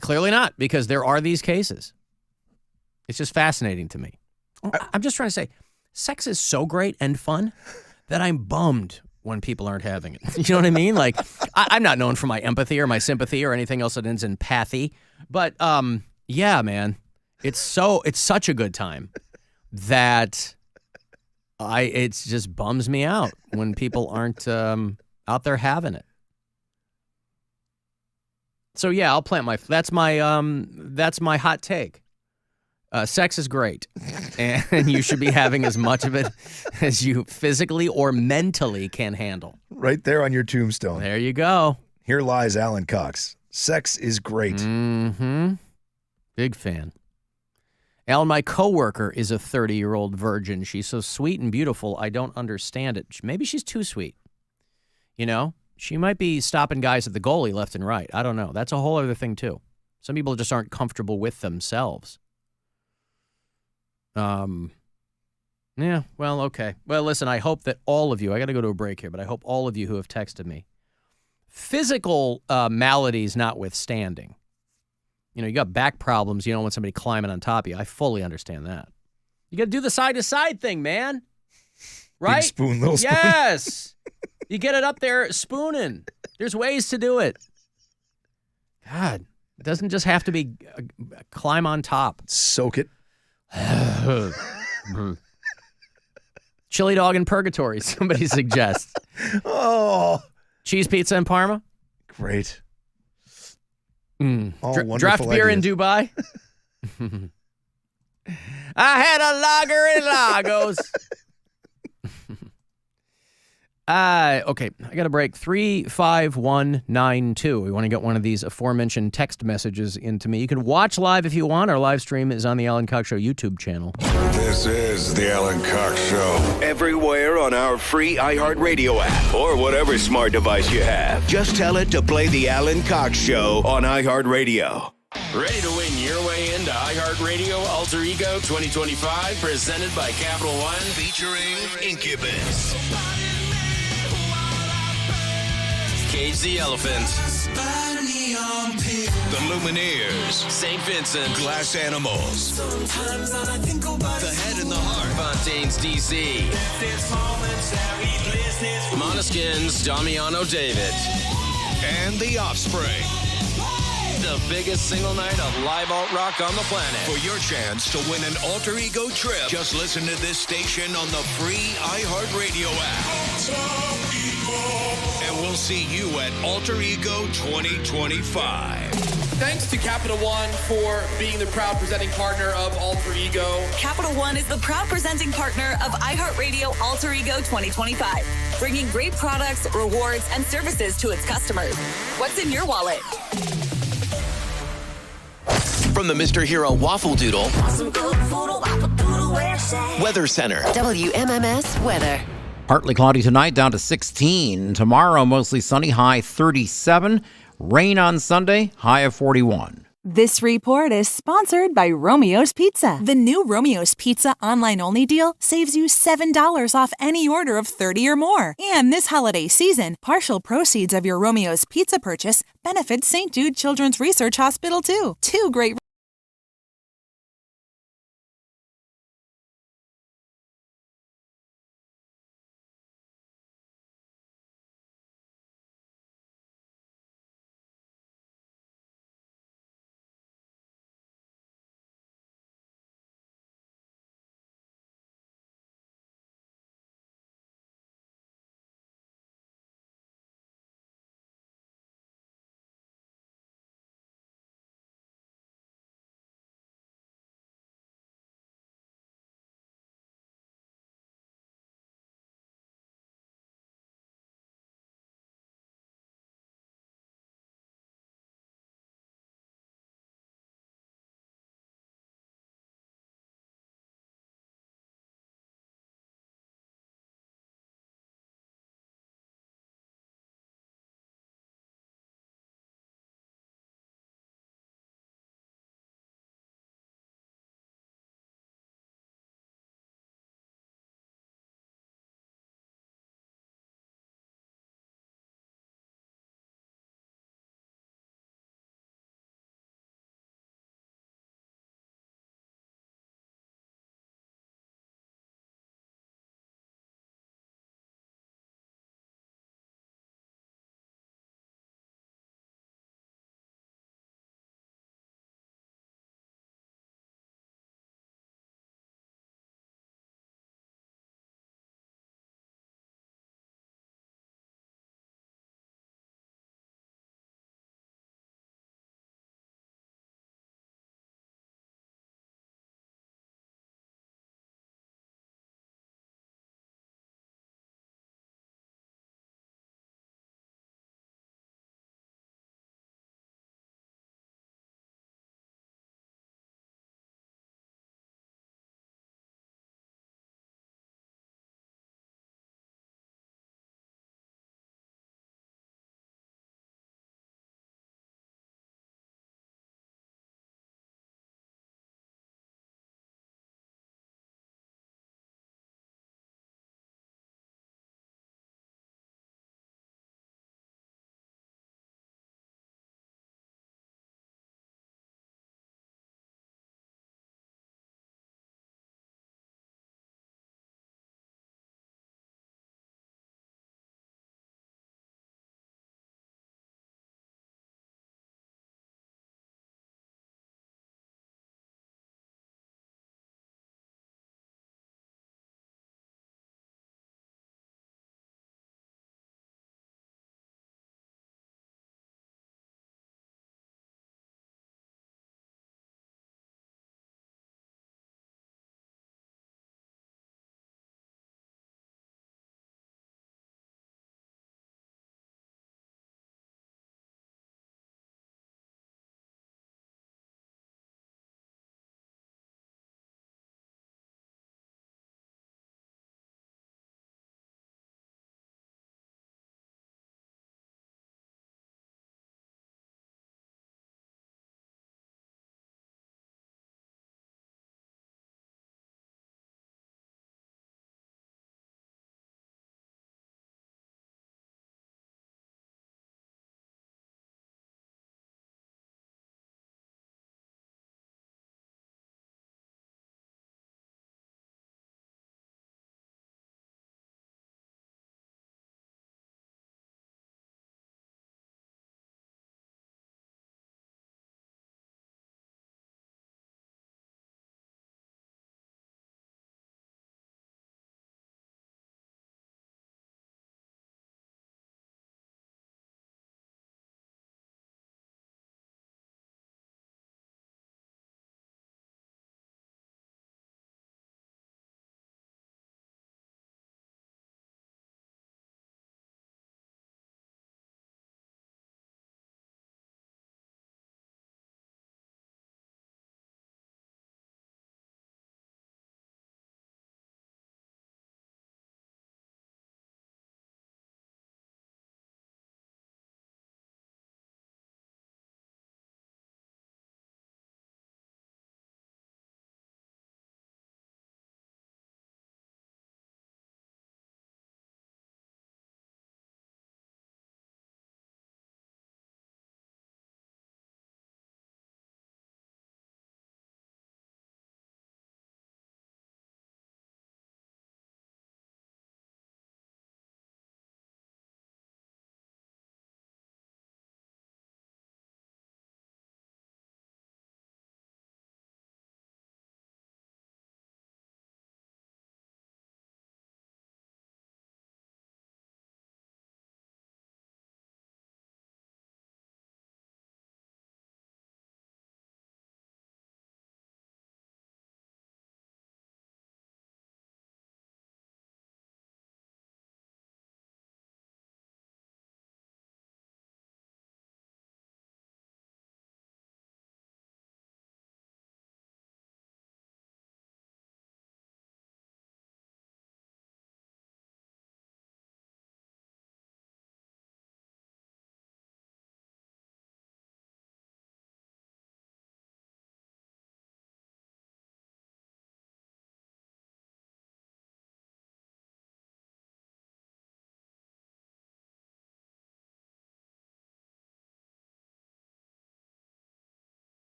Clearly not, because there are these cases. It's just fascinating to me. I'm just trying to say, sex is so great and fun that I'm bummed when people aren't having it. You know what I mean? Like, I'm not known for my empathy or my sympathy or anything else that ends in pathy. But, yeah, man, it's such a good time that it just bums me out when people aren't out there having it. So, yeah, I'll plant that's my hot take. Sex is great, and you should be having as much of it as you physically or mentally can handle. Right there on your tombstone. There you go. Here lies Alan Cox. Sex is great. Mm-hmm. Big fan. Alan, my coworker is a 30-year-old virgin. She's so sweet and beautiful, I don't understand it. Maybe she's too sweet. She might be stopping guys at the goalie left and right. I don't know. That's a whole other thing, too. Some people just aren't comfortable with themselves. Yeah, well, okay. Well, listen, I hope that all of you, I got to go to a break here, but I hope all of you who have texted me, physical maladies notwithstanding, you got back problems, you don't want somebody climbing on top of you. I fully understand that. You got to do the side-to-side thing, man. Right? Big spoon, little spoon. Yes. You get it up there spooning. There's ways to do it. God, it doesn't just have to be climb on top. Soak it. Chili dog in purgatory, somebody suggests. Oh. Cheese pizza in Parma? Great. Draft beer in Dubai? I had a lager in Lagos. Okay, I got a break. 35192. We want to get one of these aforementioned text messages into me. You can watch live if you want. Our live stream is on the Alan Cox Show YouTube channel. This is the Alan Cox Show. Everywhere on our free iHeartRadio app or whatever smart device you have. Just tell it to play the Alan Cox Show on iHeartRadio. Ready to win your way into iHeartRadio Alter Ego 2025, presented by Capital One, featuring Incubus. Cage the Elephant, The Lumineers, St. Vincent, Glass Animals, The Head and the Heart, Fontaine's DC, Måneskin's Damiano David, and The Offspring. The biggest single night of live alt rock on the planet. For your chance to win an alter ego trip, just listen to this station on the free iHeartRadio app. And we'll see you at Alter Ego 2025. Thanks to Capital One for being the proud presenting partner of Alter Ego. Capital One is the proud presenting partner of iHeartRadio Alter Ego 2025, bringing great products, rewards, and services to its customers. What's in your wallet? From the Mr. Hero Waffle Doodle Weather Center. WMMS weather. Partly cloudy tonight, down to 16. Tomorrow, mostly sunny, high 37. Rain on Sunday, high of 41. This report is sponsored by Romeo's Pizza. The new Romeo's Pizza online-only deal saves you $7 off any order of 30 or more. And this holiday season, partial proceeds of your Romeo's Pizza purchase benefits St. Jude Children's Research Hospital too. Two great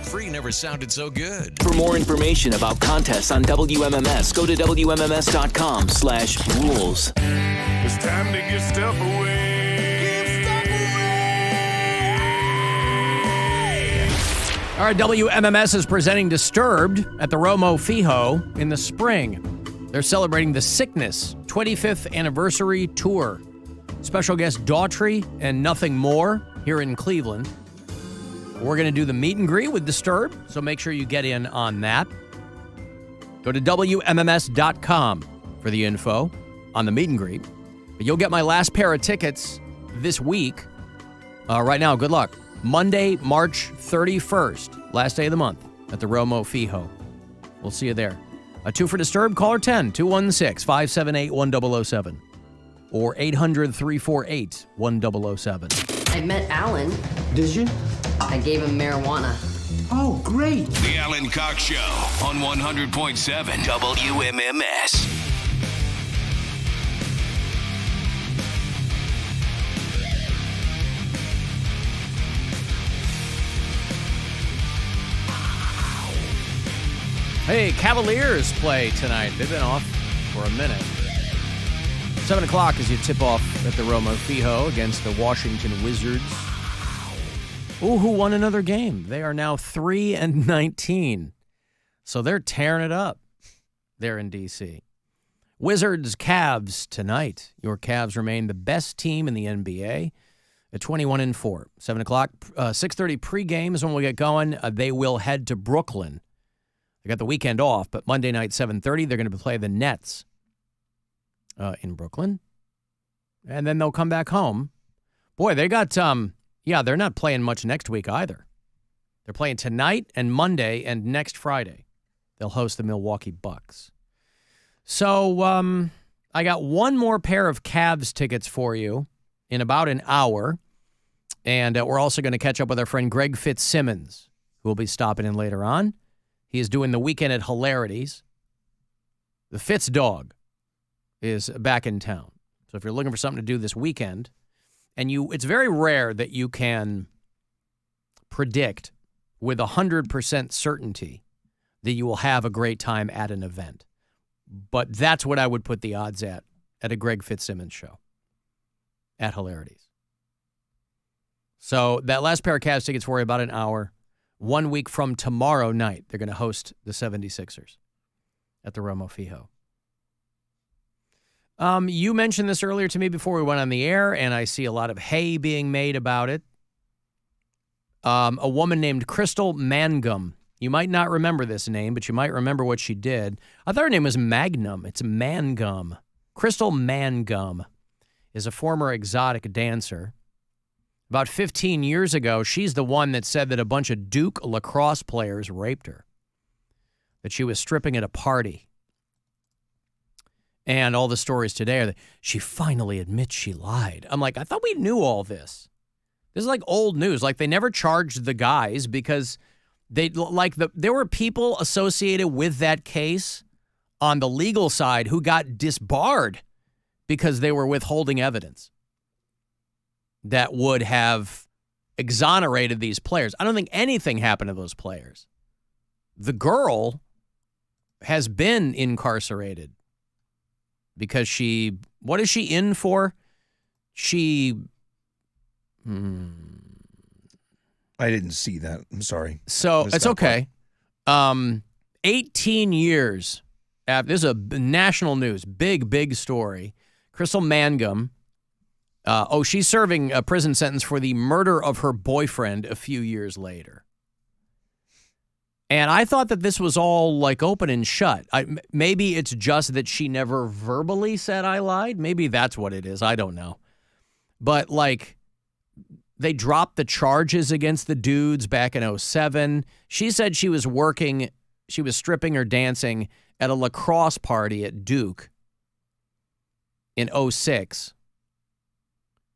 free never sounded so good. For more information about contests on WMMS, go to WMMS.com/rules. It's time to get stuff away. All right, WMMS is presenting Disturbed at the Romo Fijo in the spring. They're celebrating the Sickness 25th anniversary tour. Special guest Daughtry and Nothing More here in Cleveland. We're going to do the meet and greet with Disturbed, so make sure you get in on that. Go to WMMS.com for the info on the meet and greet. But you'll get my last pair of tickets this week. Right now, good luck. Monday, March 31st, last day of the month at the Romo Fijo. We'll see you there. A 2 for Disturbed, caller 10, 216-578-1007 or 800-348-1007. I met Alan. Did you? I gave him marijuana. Oh, great. The Alan Cox Show on 100.7 WMMS. Hey, Cavaliers play tonight. They've been off for a minute. 7 o'clock as you tip off at the Romo Fijo against the Washington Wizards. Ooh, who won another game? They are now 3-19. So they're tearing it up there in D.C. Wizards Cavs tonight. Your Cavs remain the best team in the NBA at 21-4. 7 o'clock, 6:30 pregame is when we'll get going. They will head to Brooklyn. They got the weekend off, but Monday night, 7:30, they're going to play the Nets in Brooklyn. And then they'll come back home. Boy, they got, they're not playing much next week either. They're playing tonight and Monday and next Friday. They'll host the Milwaukee Bucks. So I got one more pair of Cavs tickets for you in about an hour. And we're also going to catch up with our friend Greg Fitzsimmons, who will be stopping in later on. He is doing the weekend at Hilarities. The Fitz dog is back in town. So if you're looking for something to do this weekend, and it's very rare that you can predict with 100% certainty that you will have a great time at an event. But that's what I would put the odds at a Greg Fitzsimmons show at Hilarities. So that last pair of Cavs tickets for you about an hour. 1 week from tomorrow night, they're going to host the 76ers at the Romo Fijo. You mentioned this earlier to me before we went on the air, and I see a lot of hay being made about it. A woman named Crystal Mangum. You might not remember this name, but you might remember what she did. I thought her name was Magnum. It's Mangum. Crystal Mangum is a former exotic dancer. About 15 years ago, she's the one that said that a bunch of Duke lacrosse players raped her, that she was stripping at a party. And all the stories today are that she finally admits she lied. I'm like, I thought we knew all this. This is like old news. Like, they never charged the guys because there were people associated with that case on the legal side who got disbarred because they were withholding evidence that would have exonerated these players. I don't think anything happened to those players. The girl has been incarcerated because what is she in for? I didn't see that. I'm sorry. So it's okay. 18 years after, this is a national news, big story. Crystal Mangum, she's serving a prison sentence for the murder of her boyfriend a few years later. And I thought that this was all like open and shut. Maybe it's just that she never verbally said I lied. Maybe that's what it is. I don't know. But like, they dropped the charges against the dudes back in 2007. She said she was stripping or dancing at a lacrosse party at Duke in 2006.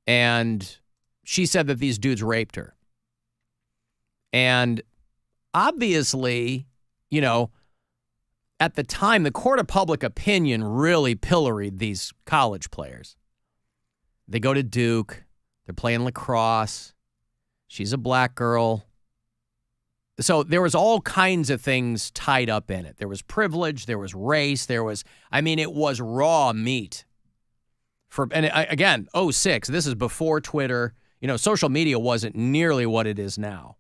And she said that these dudes raped her. And obviously, at the time, the court of public opinion really pilloried these college players. They go to Duke. They're playing lacrosse. She's a black girl. So there was all kinds of things tied up in it. There was privilege, there was race, it was raw meat. Again, 06, this is before Twitter. Social media wasn't nearly what it is now.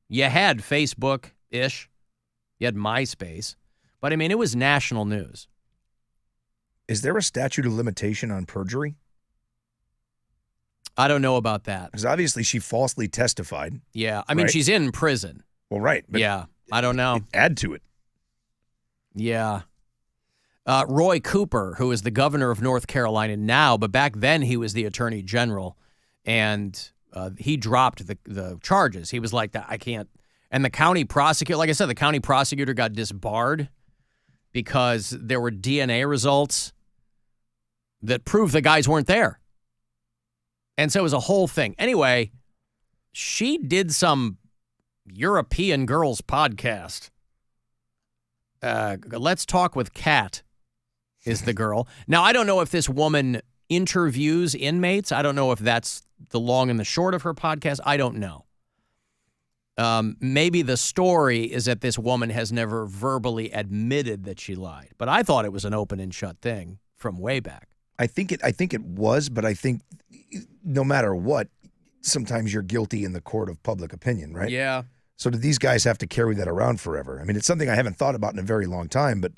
You had Facebook-ish. You had MySpace. But, it was national news. Is there a statute of limitation on perjury? I don't know about that. Because obviously she falsely testified. Yeah. Right? She's in prison. Well, right. But yeah. I don't know. Add to it. Yeah. Roy Cooper, who is the governor of North Carolina now, but back then he was the attorney general, and he dropped the charges. He was like, I can't. And the county prosecutor, like I said, the county prosecutor got disbarred because there were DNA results that proved the guys weren't there. And so it was a whole thing. Anyway, she did some European Girls podcast. Let's Talk with Kat is the girl. Now, I don't know if this woman interviews inmates. I don't know if that's the long and the short of her podcast. I don't know. Maybe the story is that this woman has never verbally admitted that she lied. But I thought it was an open and shut thing from way back. I think it was, but I think no matter what, sometimes you're guilty in the court of public opinion, right? Yeah. So do these guys have to carry that around forever? It's something I haven't thought about in a very long time, but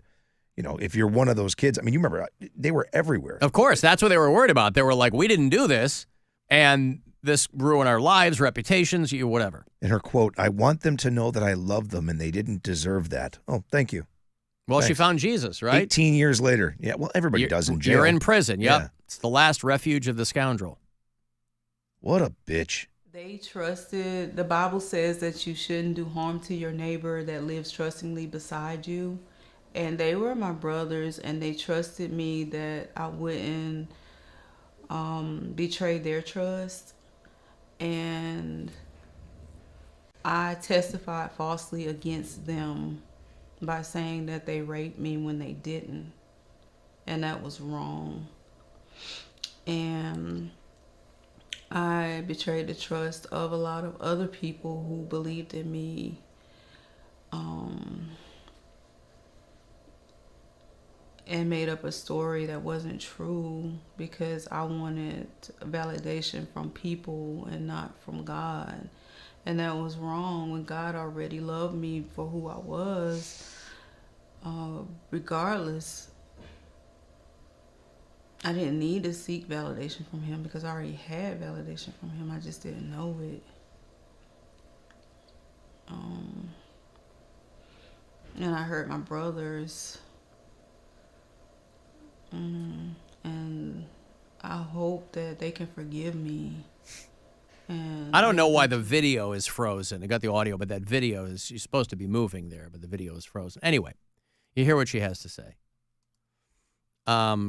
if you're one of those kids, you remember they were everywhere. Of course, that's what they were worried about. They were like, we didn't do this, and this ruined our lives, reputations, whatever. And her quote, "I want them to know that I love them and they didn't deserve that." Oh, thank you. Well, Thanks. She found Jesus, right? 18 years later. Yeah, well, everybody does in jail. You're in prison, yep. Yeah. It's the last refuge of the scoundrel. What a bitch. They trusted, the Bible says that you shouldn't do harm to your neighbor that lives trustingly beside you. And they were my brothers, and they trusted me that I wouldn't betray their trust. And I testified falsely against them by saying that they raped me when they didn't. And that was wrong. And I betrayed the trust of a lot of other people who believed in me. And made up a story that wasn't true because I wanted validation from people and not from God. And that was wrong when God already loved me for who I was. Regardless, I didn't need to seek validation from him because I already had validation from him. I just didn't know it. And I hurt my brothers. And I hope that they can forgive me. And I don't know why the video is frozen. I got the audio, but that video is, she's supposed to be moving there, but the video is frozen. Anyway, you hear what she has to say.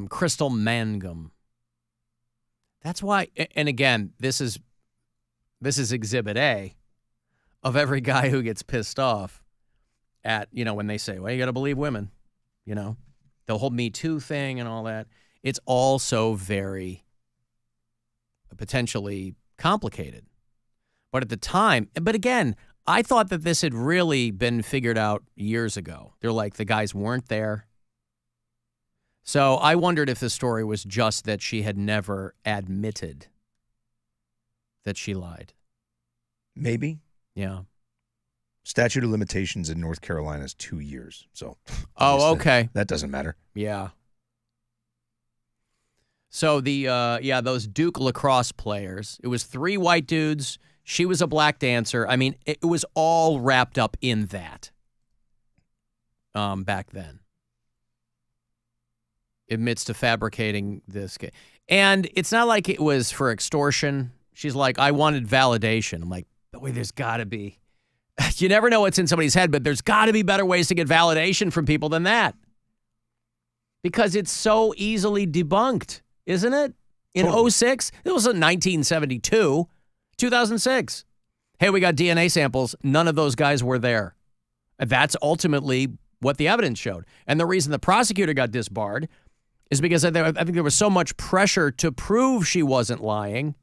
Crystal Mangum. That's why, and again, this is Exhibit A of every guy who gets pissed off at, when they say, well, you got to believe women, the whole Me Too thing and all that. It's all so very potentially complicated. But at the time, but again, I thought that this had really been figured out years ago. They're like, the guys weren't there. So I wondered if the story was just that she had never admitted that she lied. Maybe. Yeah. Statute of limitations in North Carolina is 2 years. So. Oh, okay. That doesn't matter. Yeah. So those Duke lacrosse players, it was 3 white dudes. She was a black dancer. It was all wrapped up in that back then. Admits to fabricating this. And it's not like it was for extortion. She's like, I wanted validation. I'm like, boy, there's got to be. You never know what's in somebody's head, but there's got to be better ways to get validation from people than that. Because it's so easily debunked, isn't it? In 06, it was in 1972, 2006. Hey, we got DNA samples. None of those guys were there. That's ultimately what the evidence showed. And the reason the prosecutor got disbarred is because I think there was so much pressure to prove she wasn't lying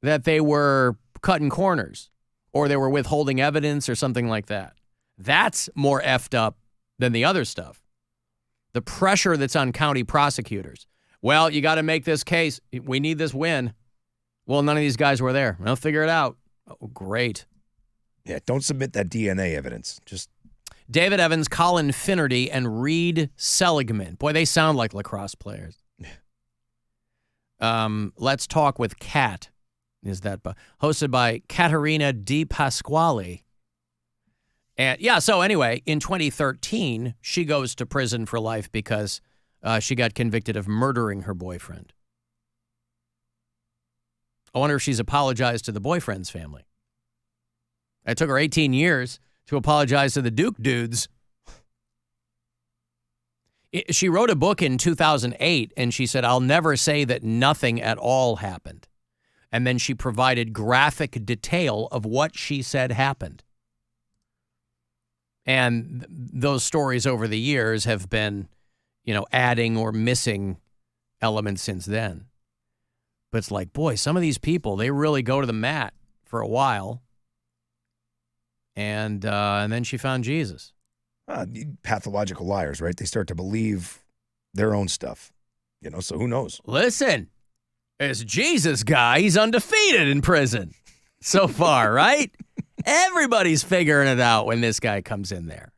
that they were cutting corners. or they were withholding evidence or something like that. That's more effed up than the other stuff. The pressure that's on county prosecutors. Well, you got to make this case. We need this win. Well, none of these guys were there. I'll figure it out. Oh, great. Yeah, don't submit that DNA evidence. Just David Evans, Colin Finnerty, and Reed Seligman. Boy, they sound like lacrosse players. Let's Talk with Kat. Is that hosted by Caterina Di Pasquale. And yeah, so anyway, in 2013, she goes to prison for life because she got convicted of murdering her boyfriend. I wonder if she's apologized to the boyfriend's family. It took her 18 years to apologize to the Duke dudes. She wrote a book in 2008, and she said, I'll never say that nothing at all happened. And then she provided graphic detail of what she said happened. And those stories over the years have been, adding or missing elements since then. But it's like, boy, some of these people, they really go to the mat for a while. And then she found Jesus. Pathological liars, right? They start to believe their own stuff, so who knows? Listen, this Jesus guy, he's undefeated in prison so far, right? Everybody's figuring it out when this guy comes in there.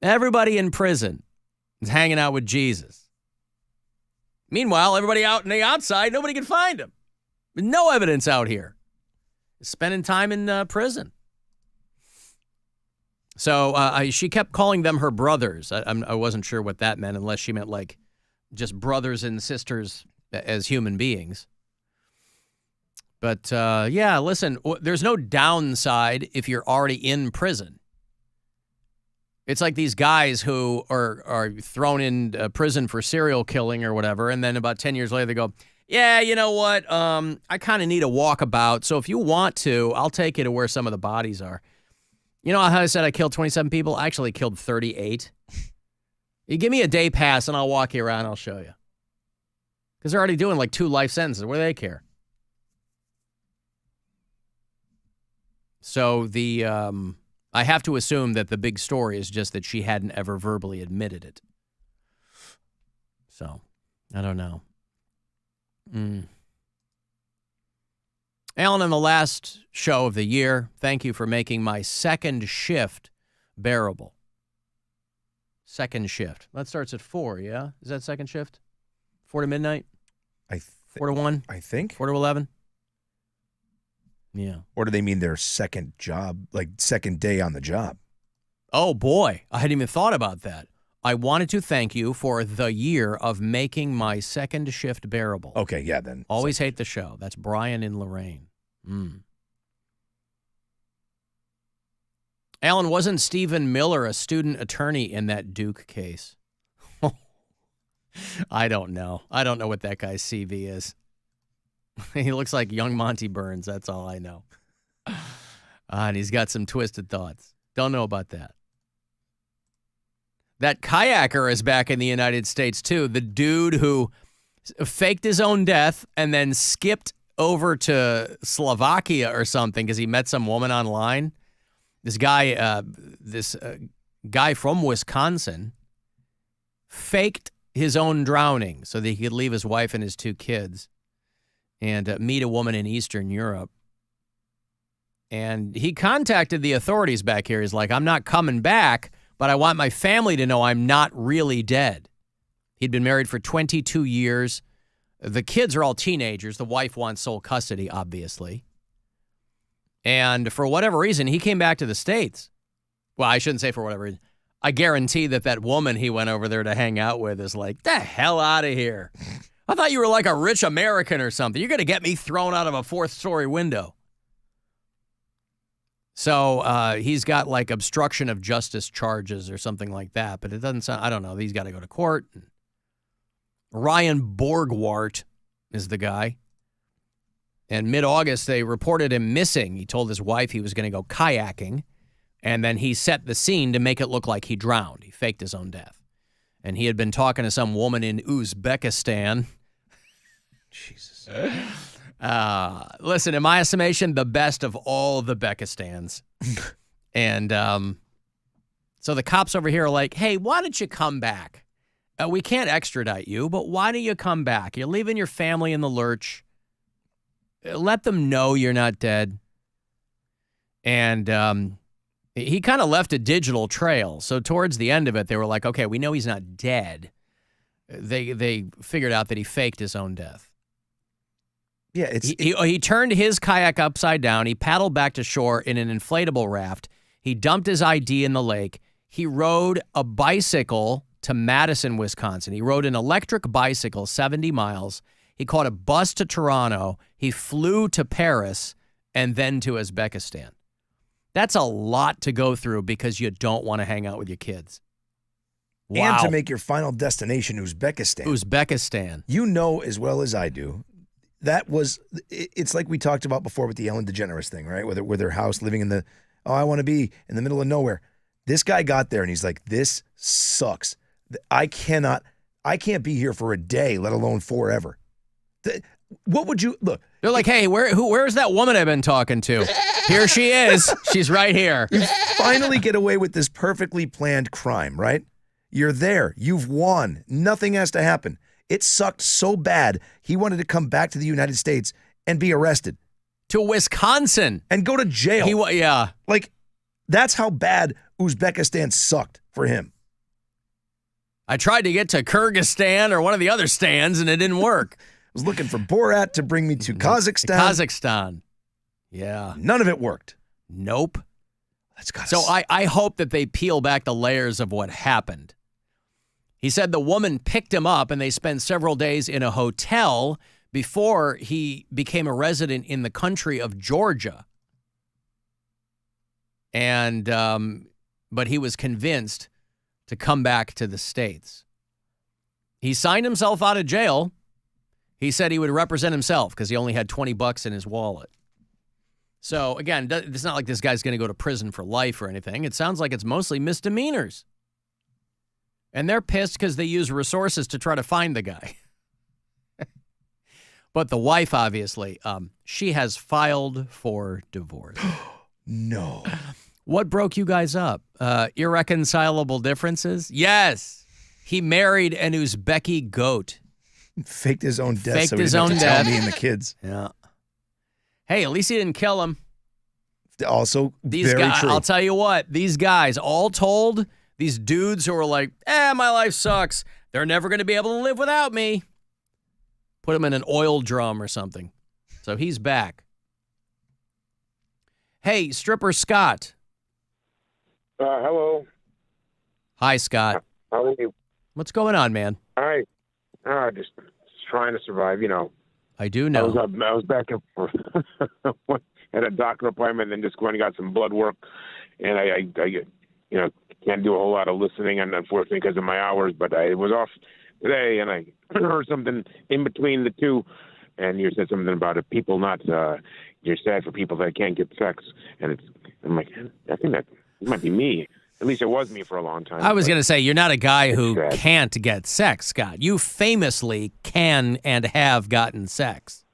Everybody in prison is hanging out with Jesus. Meanwhile, everybody out in the outside, nobody can find him. No evidence out here. Spending time in prison. So she kept calling them her brothers. I wasn't sure what that meant, unless she meant like just brothers and sisters as human beings. But yeah, listen, there's no downside if you're already in prison. It's like these guys who are thrown in prison for serial killing or whatever, and then about 10 years later they go, yeah, you know what? I kind of need a walkabout, so if you want to, I'll take you to where some of the bodies are. You know how I said I killed 27 people? I actually killed 38. You give me a day pass and I'll walk you around, I'll show you. Because they're already doing like 2 life sentences. What do they care? So I have to assume that the big story is just that she hadn't ever verbally admitted it. So, I don't know. Alan, on the last show of the year, thank you for making my second shift bearable. Second shift. That starts at 4, yeah? Is that second shift? 4 to midnight? 4 to 1? I think. 4 to 11? Yeah. Or do they mean their second job, like second day on the job? Oh, boy. I hadn't even thought about that. I wanted to thank you for the year of making my second shift bearable. Okay, yeah, then. Always hate the show. That's Brian in Lorraine. Alan, wasn't Stephen Miller a student attorney in that Duke case? I don't know. I don't know what that guy's CV is. He looks like young Monty Burns. That's all I know. And he's got some twisted thoughts. Don't know about that. That kayaker is back in the United States, too. The dude who faked his own death and then skipped over to Slovakia or something because he met some woman online. This guy from Wisconsin faked his own drowning so that he could leave his wife and his 2 kids and meet a woman in Eastern Europe. And he contacted the authorities back here. He's like, I'm not coming back, but I want my family to know I'm not really dead. He'd been married for 22 years. The kids are all teenagers. The wife wants sole custody, obviously. And for whatever reason, he came back to the States. Well, I shouldn't say for whatever reason. I guarantee that woman he went over there to hang out with is like, the hell out of here. I thought you were like a rich American or something. You're going to get me thrown out of a 4th-story window. So he's got like obstruction of justice charges or something like that. But it doesn't sound, I don't know. He's got to go to court. Ryan Borgwart is the guy. And mid-August, they reported him missing. He told his wife he was going to go kayaking. And then he set the scene to make it look like he drowned. He faked his own death. And he had been talking to some woman in Uzbekistan. Jesus. Listen, in my estimation, the best of all the Beckistans. And so the cops over here are like, hey, why don't you come back? We can't extradite you, but why don't you come back? You're leaving your family in the lurch. Let them know you're not dead. And he kind of left a digital trail. So towards the end of it, they were like, okay, we know he's not dead. They figured out that he faked his own death. Yeah, he turned his kayak upside down. He paddled back to shore in an inflatable raft. He dumped his ID in the lake. He rode a bicycle to Madison, Wisconsin. He rode an electric bicycle 70 miles. He caught a bus to Toronto. He flew to Paris and then to Uzbekistan. That's a lot to go through because you don't want to hang out with your kids. Wow. And to make your final destination Uzbekistan. Uzbekistan. You know as well as I do, it's like we talked about before with the Ellen DeGeneres thing, right? With her house living in the, I want to be in the middle of nowhere. This guy got there and he's like, this sucks. I can't be here for a day, let alone forever. What would you, look. They're like, hey, where's that woman I've been talking to? Here she is. She's right here. You finally get away with this perfectly planned crime, right? You're there. You've won. Nothing has to happen. It sucked so bad, he wanted to come back to the United States and be arrested. To Wisconsin. And go to jail. Yeah. Like, that's how bad Uzbekistan sucked for him. I tried to get to Kyrgyzstan or one of the other stands, and it didn't work. I was looking for Borat to bring me to Kazakhstan. Kazakhstan. Yeah. None of it worked. Nope. That's got So I hope that they peel back the layers of what happened. He said the woman picked him up, and they spent several days in a hotel before he became a resident in the country of Georgia. And but he was convinced to come back to the States. He signed himself out of jail. He said he would represent himself because he only had $20 in his wallet. So, again, it's not like this guy's going to go to prison for life or anything. It sounds like it's mostly misdemeanors. And they're pissed because they use resources to try to find the guy. But the wife, obviously, she has filed for divorce. No. What broke you guys up? Irreconcilable differences? Yes. He married an Uzbeki goat. Faked his own death. Faked so he his didn't own have to tell death. me and the kids. Yeah. Hey, at least he didn't kill him. Also, These very guys, true. I'll tell you what, these guys, all told, these dudes who are like, my life sucks. They're never going to be able to live without me. Put him in an oil drum or something. So he's back. Hey, Stripper Scott. Hello. Hi, Scott. How are you? What's going on, man? Hi. Just trying to survive, you know. I do know. I was back up for at a doctor appointment and then just went and got some blood work. And I can't do a whole lot of listening, and unfortunately because of my hours, but I was off today and I heard something in between the two. And you said something about it. People not, you're sad for people that can't get sex. And I'm like, I think that might be me. At least it was me for a long time. I was going to say, you're not a guy who can't get sex, Scott. You famously can and have gotten sex.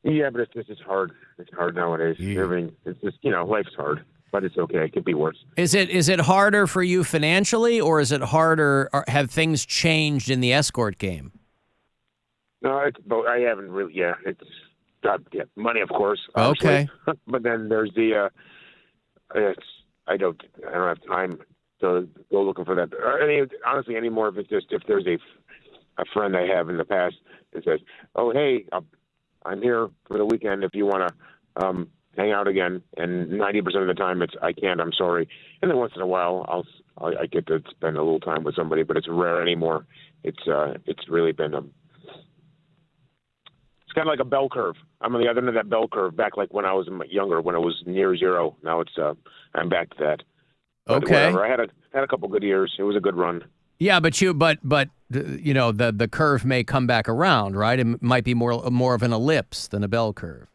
Yeah, but it's just hard. It's hard nowadays. Yeah. Everything, it's just, life's hard, but it's okay. It could be worse. Is it harder for you financially, or is it harder, or have things changed in the escort game? No, it's both. I haven't really, it's got money, of course. Obviously. Okay. But then there's the, I don't have time to go looking for that. Honestly, anymore, if there's a friend I have in the past that says, oh, hey, I'm here for the weekend if you want to hang out again. And 90% of the time I can't, I'm sorry. And then once in a while I get to spend a little time with somebody, but it's rare anymore. It's really been it's kind of like a bell curve. I'm on the other end of that bell curve back like when I was younger, when it was near zero. Now it's I'm back to that. But okay. Whatever. I had a couple good years. It was a good run. Yeah, but the curve may come back around, right? It might be more of an ellipse than a bell curve.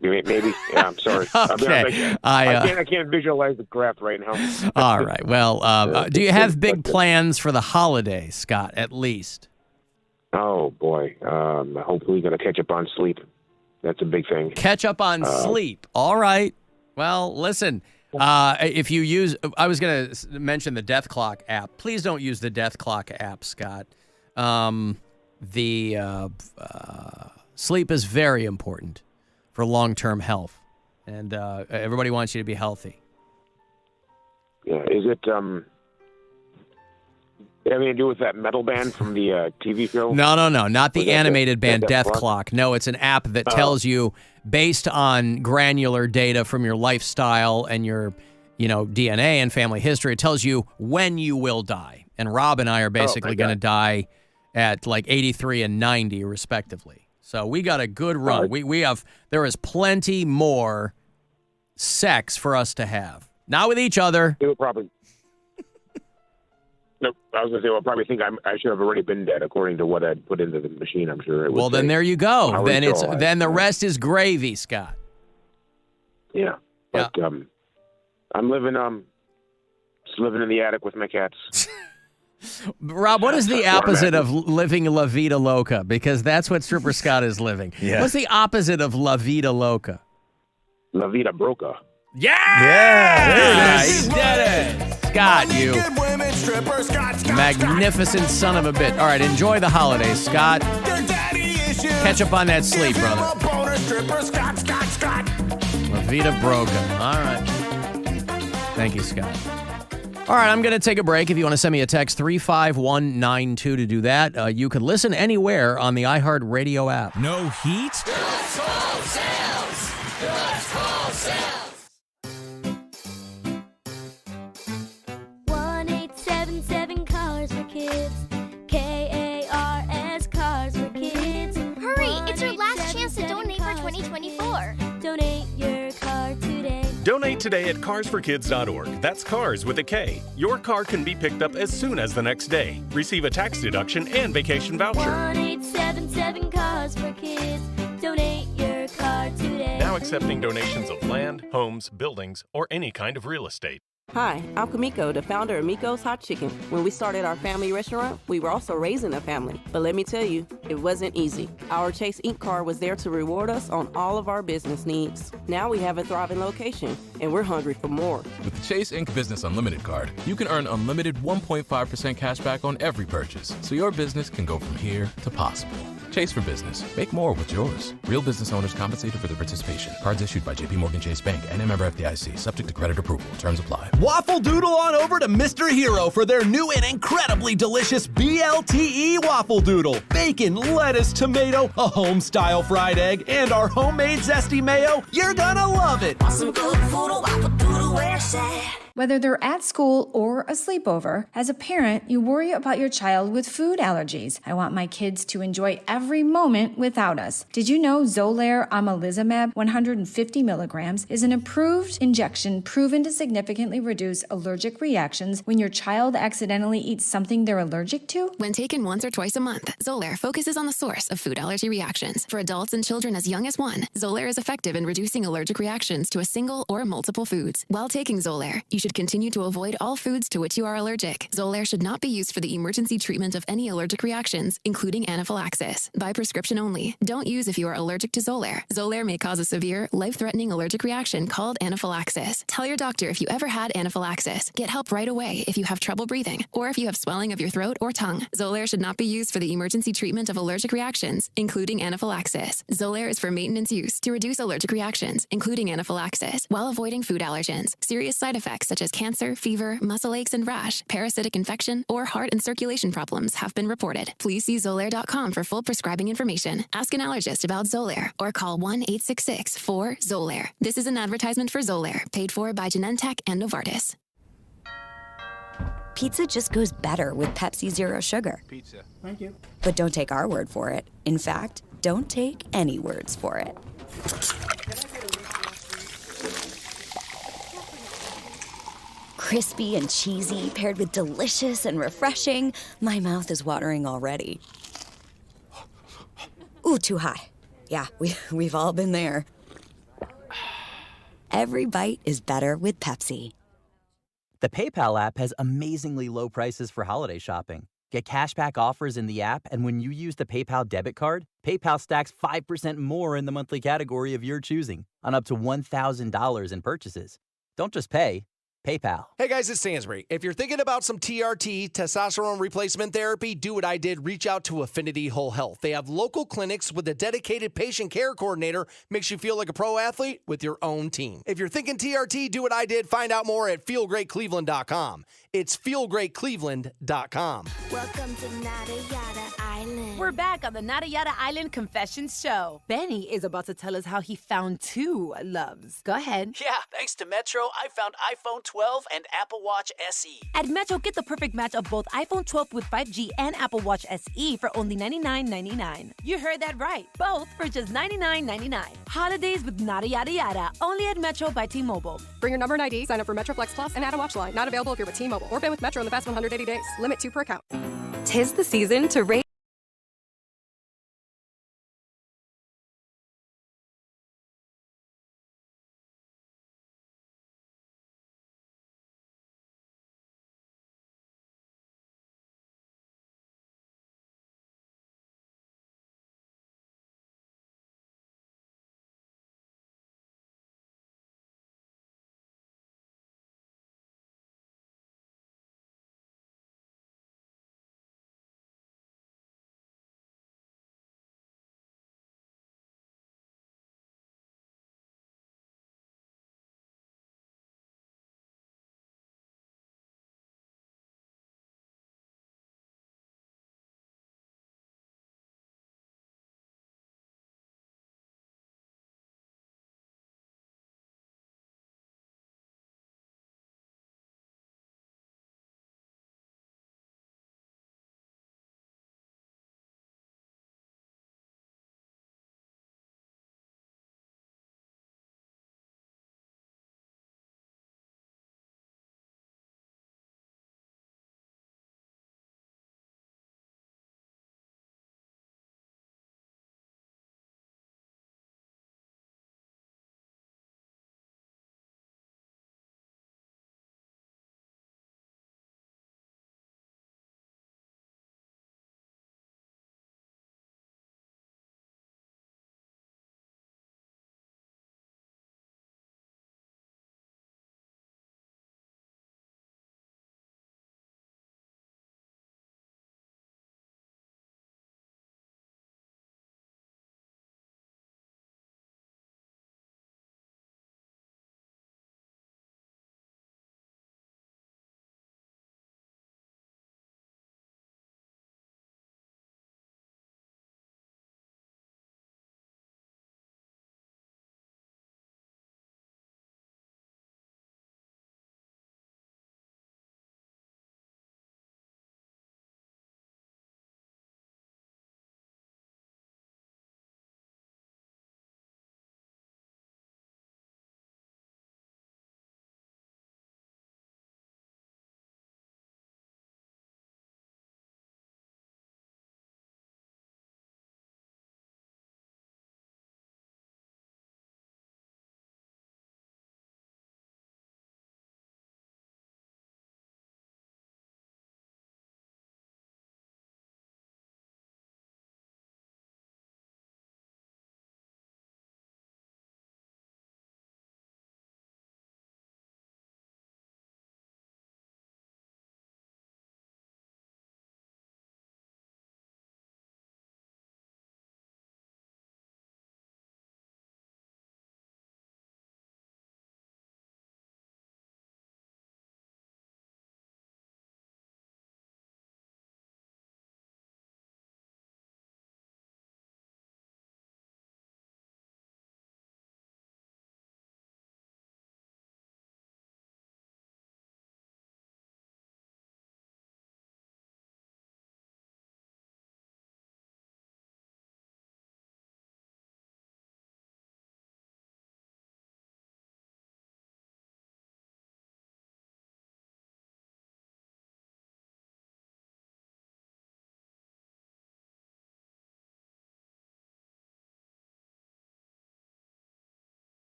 Maybe. Yeah, I'm sorry. Okay. I can't visualize the graph right now. All right. Well, do you have big plans for the holiday, Scott, at least? Oh, boy. Hopefully going to catch up on sleep. That's a big thing. Catch up on sleep. All right. Well, listen, if you use, I was going to mention the Death Clock app. Please don't use the Death Clock app, Scott. Sleep is very important for long-term health, and everybody wants you to be healthy. Yeah. Is it anything to do with that metal band from the TV show? No. Not the animated band Death Clock. No, it's an app that tells you, based on granular data from your lifestyle and your, DNA and family history, it tells you when you will die. And Rob and I are basically going to die at like 83 and 90, respectively. So we got a good run. There is plenty more sex for us to have. Not with each other. It would probably... Nope. I was going to say, probably think I should have already been dead, according to what I'd put into the machine, I'm sure. Well, then there you go. Then the rest is gravy, Scott. Yeah. But I'm living in the attic with my cats. Rob, what is the opposite of living La Vida Loca? Because that's what Stripper Scott is living. Yeah. What's the opposite of La Vida Loca? La Vida Broca. Yeah! There it is. He did it. Scott, you magnificent son of a bitch. All right, enjoy the holidays, Scott. Catch up on that sleep, brother. La Vida Broca. All right. Thank you, Scott. All right, I'm going to take a break. If you want to send me a text, 35192 to do that. You can listen anywhere on the iHeartRadio app. No heat? Let's call sales! Let's call sales! 1-877 Cars for Kids. KARS Cars for Kids. Hurry! It's your last chance to donate for 2024. Donate your car today. Donate today at carsforkids.org. That's cars with a K. Your car can be picked up as soon as the next day. Receive a tax deduction and vacation voucher. 1-877 Cars for Kids. Donate your car today. Now accepting donations of land, homes, buildings, or any kind of real estate. Hi, I'm Kamiko, the founder of Miko's Hot Chicken. When we started our family restaurant, we were also raising a family. But let me tell you, it wasn't easy. Our Chase Inc. card was there to reward us on all of our business needs. Now we have a thriving location, and we're hungry for more. With the Chase Inc. Business Unlimited card, you can earn unlimited 1.5% cash back on every purchase, so your business can go from here to possible. Chase for Business. Make more with yours. Real business owners compensated for their participation. Cards issued by JPMorgan Chase Bank and a member FDIC. Subject to credit approval. Terms apply. Waffle Doodle on over to Mr. Hero for their new and incredibly delicious BLTE Waffle Doodle. Bacon, lettuce, tomato, a home-style fried egg, and our homemade zesty mayo. You're gonna love it. Some good food, a Waffle Doodle, where it's at. Whether they're at school or a sleepover, as a parent, you worry about your child with food allergies. I want my kids to enjoy every moment without us. Did you know Xolair Omalizumab 150 milligrams is an approved injection proven to significantly reduce allergic reactions when your child accidentally eats something they're allergic to? When taken once or twice a month, Xolair focuses on the source of food allergy reactions. For adults and children as young as 1, Xolair is effective in reducing allergic reactions to a single or multiple foods. While taking Xolair, you should continue to avoid all foods to which you are allergic. Xolair should not be used for the emergency treatment of any allergic reactions, including anaphylaxis. By prescription only. Don't use if you are allergic to Xolair. Xolair may cause a severe, life-threatening allergic reaction called anaphylaxis. Tell your doctor if you ever had anaphylaxis. Get help right away if you have trouble breathing or if you have swelling of your throat or tongue. Xolair should not be used for the emergency treatment of allergic reactions, including anaphylaxis. Xolair is for maintenance use to reduce allergic reactions, including anaphylaxis, while avoiding food allergens. Serious side effects such as cancer, fever, muscle aches and rash, parasitic infection, or heart and circulation problems have been reported. Please see Xolair.com for full prescribing information. Ask an allergist about Xolair or call 1-866-4-XOLAIR. This is an advertisement for Xolair, paid for by Genentech and Novartis. Pizza just goes better with Pepsi Zero Sugar. Pizza. Thank you. But don't take our word for it. In fact, don't take any words for it. Crispy and cheesy, paired with delicious and refreshing. My mouth is watering already. Ooh, too high. Yeah, we've all been there. every bite is better with Pepsi. The PayPal app has amazingly low prices for holiday shopping. Get cashback offers in the app, and when you use the PayPal debit card, PayPal stacks 5% more in the monthly category of your choosing on up to $1,000 in purchases. Don't just pay, PayPal. Hey guys, it's Stansbury. If you're thinking about some TRT, testosterone replacement therapy, do what I did. Reach out to Affinity Whole Health. They have local clinics with a dedicated patient care coordinator. Makes you feel like a pro athlete with your own team. If you're thinking TRT, do what I did. Find out more at feelgreatcleveland.com. It's feelgreatcleveland.com. Welcome to Nada Yada Island. We're back on the Nada Yada Island Confessions Show. Benny is about to tell us how he found two loves. Go ahead. Yeah, thanks to Metro, I found iPhone 12 and Apple Watch SE. At Metro, get the perfect match of both iPhone 12 with 5G and Apple Watch SE for only $99.99. You heard that right. Both for just $99.99. Holidays with Nada Yada Yada. Only at Metro by T-Mobile. Bring your number and ID, sign up for Metro Flex Plus, and add a watch line. Not available if you're with T-Mobile or been with Metro in the past 180 days. Limit 2 per account. 'Tis the season to rate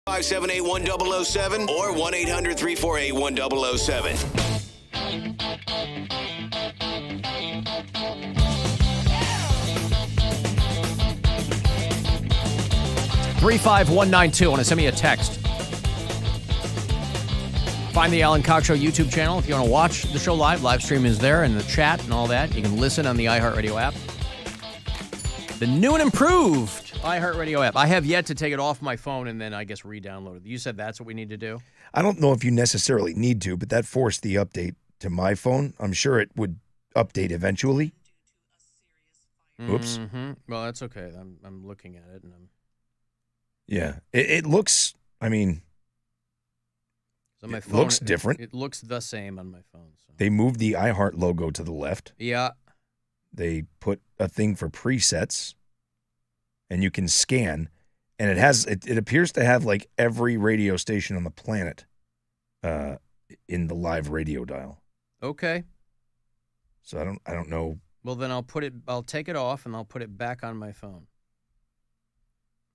578-1007 or 1-800-348-1007. 35192. Want to send me a text. Find the Alan Cox Show YouTube channel if you want to watch the show live. Live stream is there and the chat and all that. You can listen on the iHeartRadio app. The new and improved iHeartRadio app. I have yet to take it off my phone and then I guess re-download it. You said that's what we need to do? I don't know if you necessarily need to, but that forced the update to my phone. I'm sure it would update eventually. Oops. Mm-hmm. Well, that's okay. I'm looking at it and I'm... Yeah. It looks, I mean, on my it phone, looks different. It looks the same on my phone. So. They moved the iHeart logo to the left. Yeah. They put a thing for presets, and you can scan, and it has. It appears to have like every radio station on the planet, in the live radio dial. Okay. So I don't know. Well, then I'll take it off and I'll put it back on my phone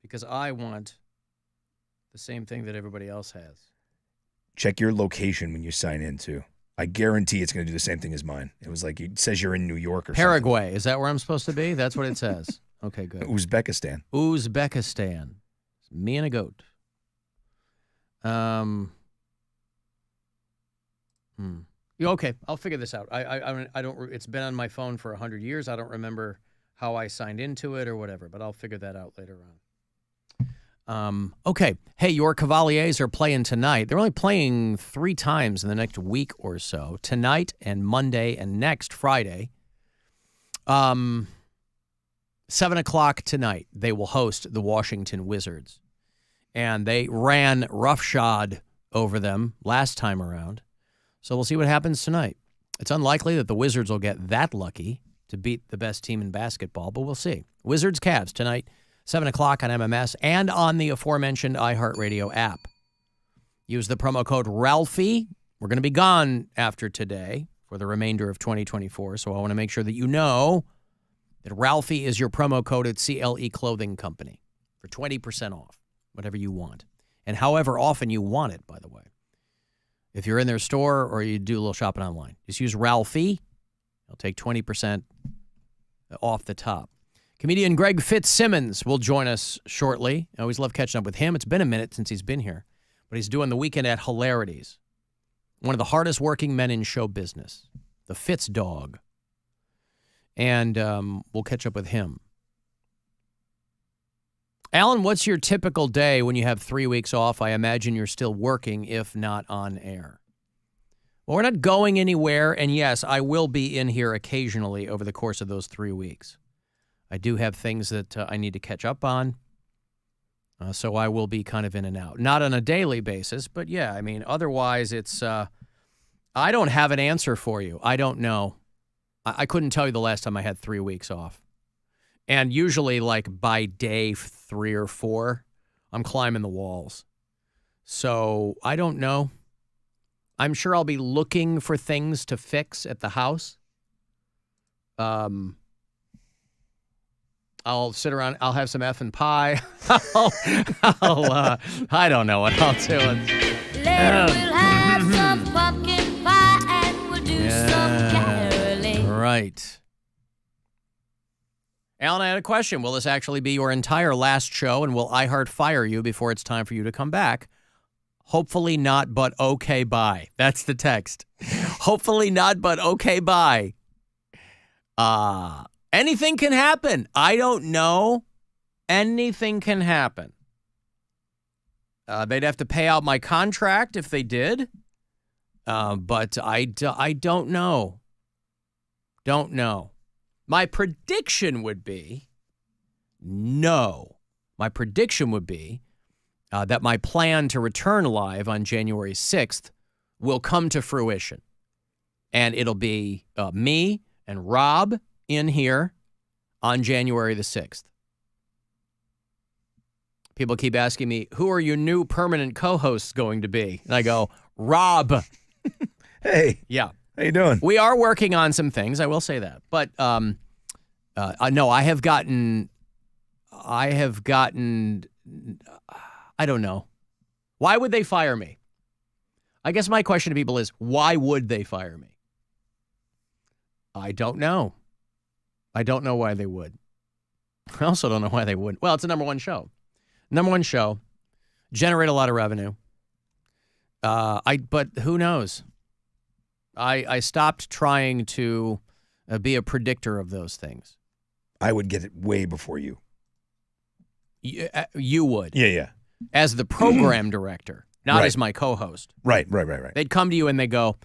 because I want the same thing that everybody else has. Check your location when you sign in too. I guarantee it's going to do the same thing as mine. It was like it says you're in New York or Paraguay. something. Is that where I'm supposed to be? That's what it says. Okay, good. Uzbekistan. Uzbekistan. Me and a goat. Okay, I'll figure this out. I don't. It's been on my phone for 100 years. I don't remember how I signed into it or whatever, but I'll figure that out later on. Okay. Hey, your Cavaliers are playing tonight. They're only playing 3 times in the next week or so. Tonight and Monday and next Friday. 7 o'clock tonight, they will host the Washington Wizards. And they ran roughshod over them last time around. So we'll see what happens tonight. It's unlikely that the Wizards will get that lucky to beat the best team in basketball, but we'll see. Wizards Cavs tonight, 7 o'clock on MMS and on the aforementioned iHeartRadio app. Use the promo code Ralphie. We're going to be gone after today for the remainder of 2024, so I want to make sure that you know that Ralphie is your promo code at CLE Clothing Company for 20% off, whatever you want. And however often you want it, by the way. If you're in their store or you do a little shopping online, just use Ralphie. I'll take 20% off the top. Comedian Greg Fitzsimmons will join us shortly. I always love catching up with him. It's been a minute since he's been here, but he's doing the Weekend at Hilarities. One of the hardest working men in show business, the Fitz dog. And we'll catch up with him. Alan, what's your typical day when you have 3 weeks off? I imagine you're still working, if not on air. Well, we're not going anywhere, and yes, I will be in here occasionally over the course of those 3 weeks. I do have things that I need to catch up on, so I will be kind of in and out. Not on a daily basis, but yeah, I mean, otherwise it's, I don't have an answer for you. I don't know. I couldn't tell you the last time I had 3 weeks off. And usually, like, by day 3 or 4, I'm climbing the walls. So, I don't know. I'm sure I'll be looking for things to fix at the house. I'll sit around. I'll have some effing pie. I don't know what I'll do. Later we'll have some pumpkin pie and we'll do some caroling. Right. Alan, I had a question. Will this actually be your entire last show, and will iHeart fire you before it's time for you to come back? Hopefully not, but okay, bye. That's the text. Hopefully not, but okay, bye. Anything can happen. I don't know. Anything can happen. They'd have to pay out my contract if they did. But I don't know. Don't know. My prediction would be no. My prediction would be that my plan to return live on January 6th will come to fruition. And it'll be me and Rob in here on January the 6th. People keep asking me, who are your new permanent co-hosts going to be? And I go, Rob. Hey. Yeah. How you doing? We are working on some things, I will say that. But no, I have gotten, I don't know. Why would they fire me? I guess my question to people is, why would they fire me? I don't know. I don't know why they would. I also don't know why they wouldn't. Well, it's a number one show. Number one show. Generate a lot of revenue. But who knows? I stopped trying to be a predictor of those things. I would get it way before you. You would. Yeah. As the program director, not Right. as my co-host. Right. They'd come to you and they go,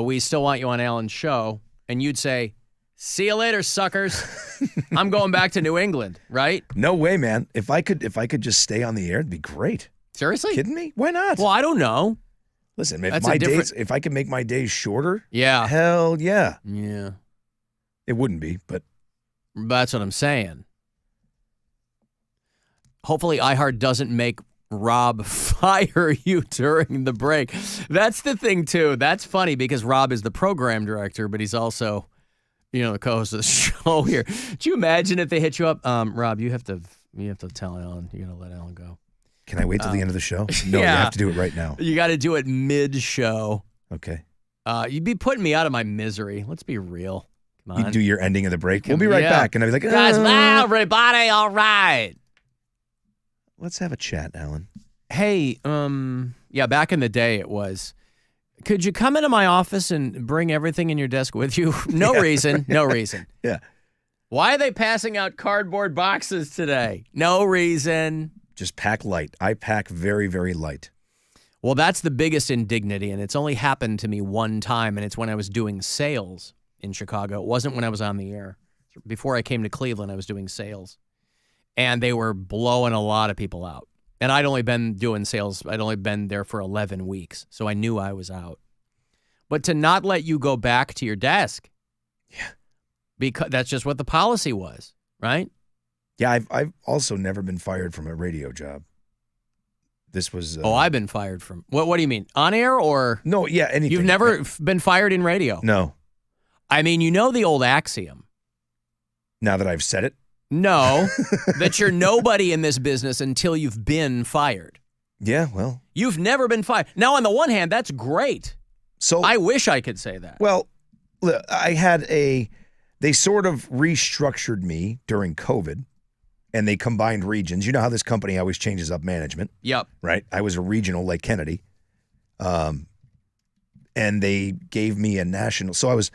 we still want you on Alan's show. And you'd say, see you later, suckers. I'm going back to New England, right? No way, man. If I could just stay on the air, it'd be great. Seriously? Kidding me? Why not? Well, I don't know. Listen, if That's a different- if I could make my days shorter, Yeah. hell yeah. Yeah. It wouldn't be, but That's what I'm saying. Hopefully iHeart doesn't make Rob fire you during the break. That's the thing, too. That's funny because Rob is the program director, but he's also, the co-host of the show here. Do you imagine if they hit you up? Rob, you have to tell Alan. You got to let Alan go. can I wait till the end of the show? No, yeah. you have to do it right now. You got to do it mid-show. Okay. You'd be putting me out of my misery. Let's be real. Come on. You do your ending of the break. We'll be right Yeah. back. And I'll be like, Guys, wow, everybody, all right. let's have a chat, Alan. Hey, back in the day it was, could you come into my office and bring everything in your desk with you? No reason. Yeah. Why are they passing out cardboard boxes today? No reason. Just pack light. I pack very, very light. Well, that's the biggest indignity, and it's only happened to me one time, and it's when I was doing sales in Chicago. It wasn't when I was on the air. Before I came to Cleveland, I was doing sales, and they were blowing a lot of people out. And I'd only been doing sales. I'd only been there for 11 weeks, so I knew I was out. But to not let you go back to your desk, because that's just what the policy was, right? Yeah, I've also never been fired from a radio job. This was... I've been fired from... What do you mean? On air or... No, yeah, anything. You've never been fired in radio? No. I mean, you know the old axiom. Now that I've said it? No, that you're nobody in this business until you've been fired. Yeah, well... You've never been fired. Now, on the one hand, that's great. So I wish I could say that. Well, look, they sort of restructured me during COVID, and they combined regions. You know how this company always changes up management. Yep. Right? I was a regional like Kennedy. And they gave me a national. So I was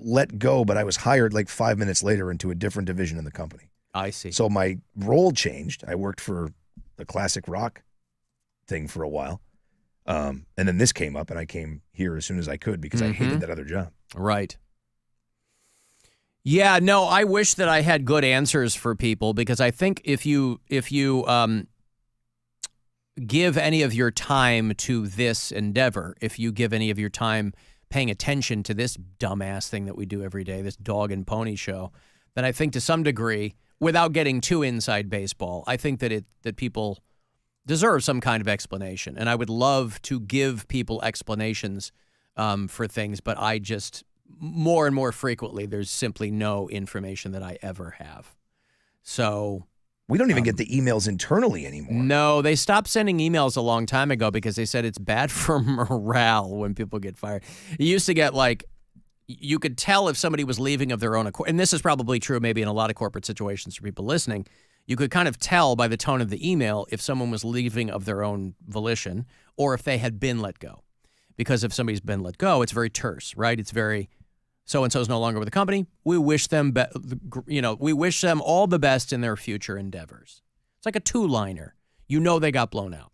let go, but I was hired like 5 minutes later into a different division in the company. I see. So my role changed. I worked for the classic rock thing for a while. And then this came up, and I came here as soon as I could because I hated that other job. Right. Yeah, no, I wish that I had good answers for people, because I think if you give any of your time to this endeavor, if you give any of your time paying attention to this dumbass thing that we do every day, this dog and pony show, then I think to some degree, without getting too inside baseball, I think that people deserve some kind of explanation. And I would love to give people explanations for things, but I just, more and more frequently, there's simply no information that I ever have. So... We don't even get the emails internally anymore. No, they stopped sending emails a long time ago because they said it's bad for morale when people get fired. You used to get you could tell if somebody was leaving of their own accord. And this is probably true maybe in a lot of corporate situations for people listening. You could kind of tell by the tone of the email if someone was leaving of their own volition or if they had been let go. Because if somebody's been let go, it's very terse, right? It's very... So-and-so's no longer with the company. We wish them, we wish them all the best in their future endeavors. It's like a two-liner. You know they got blown out.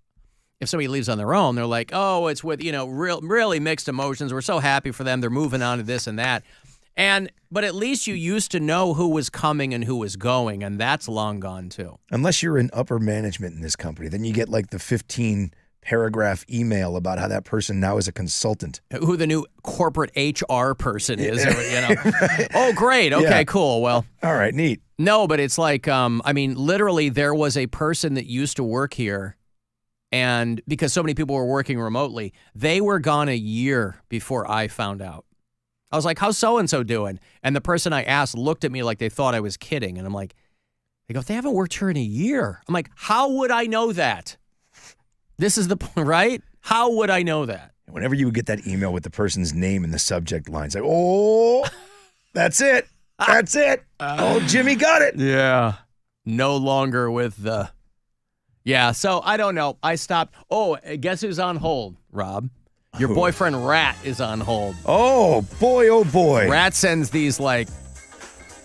If somebody leaves on their own, they're like, oh, it's with, really mixed emotions. We're so happy for them. They're moving on to this and that. But at least you used to know who was coming and who was going, and that's long gone too. Unless you're in upper management in this company, then you get like the 15-paragraph email about how that person now is a consultant. Who the new corporate HR person is. Right. Oh, great. Okay, cool. Well. All right, neat. No, but it's like, literally there was a person that used to work here, and because so many people were working remotely, they were gone a year before I found out. I was like, how's so-and-so doing? And the person I asked looked at me like they thought I was kidding. And I'm like, they go, they haven't worked here in a year. I'm like, how would I know that? This is the point, right? How would I know that? Whenever you would get that email with the person's name in the subject line, it's like, oh, that's it. That's it. Oh, Jimmy got it. Yeah. No longer with the... Yeah, so I don't know. I stopped. Oh, guess who's on hold, Rob? Your boyfriend Rat is on hold. Oh, boy. Rat sends these, like,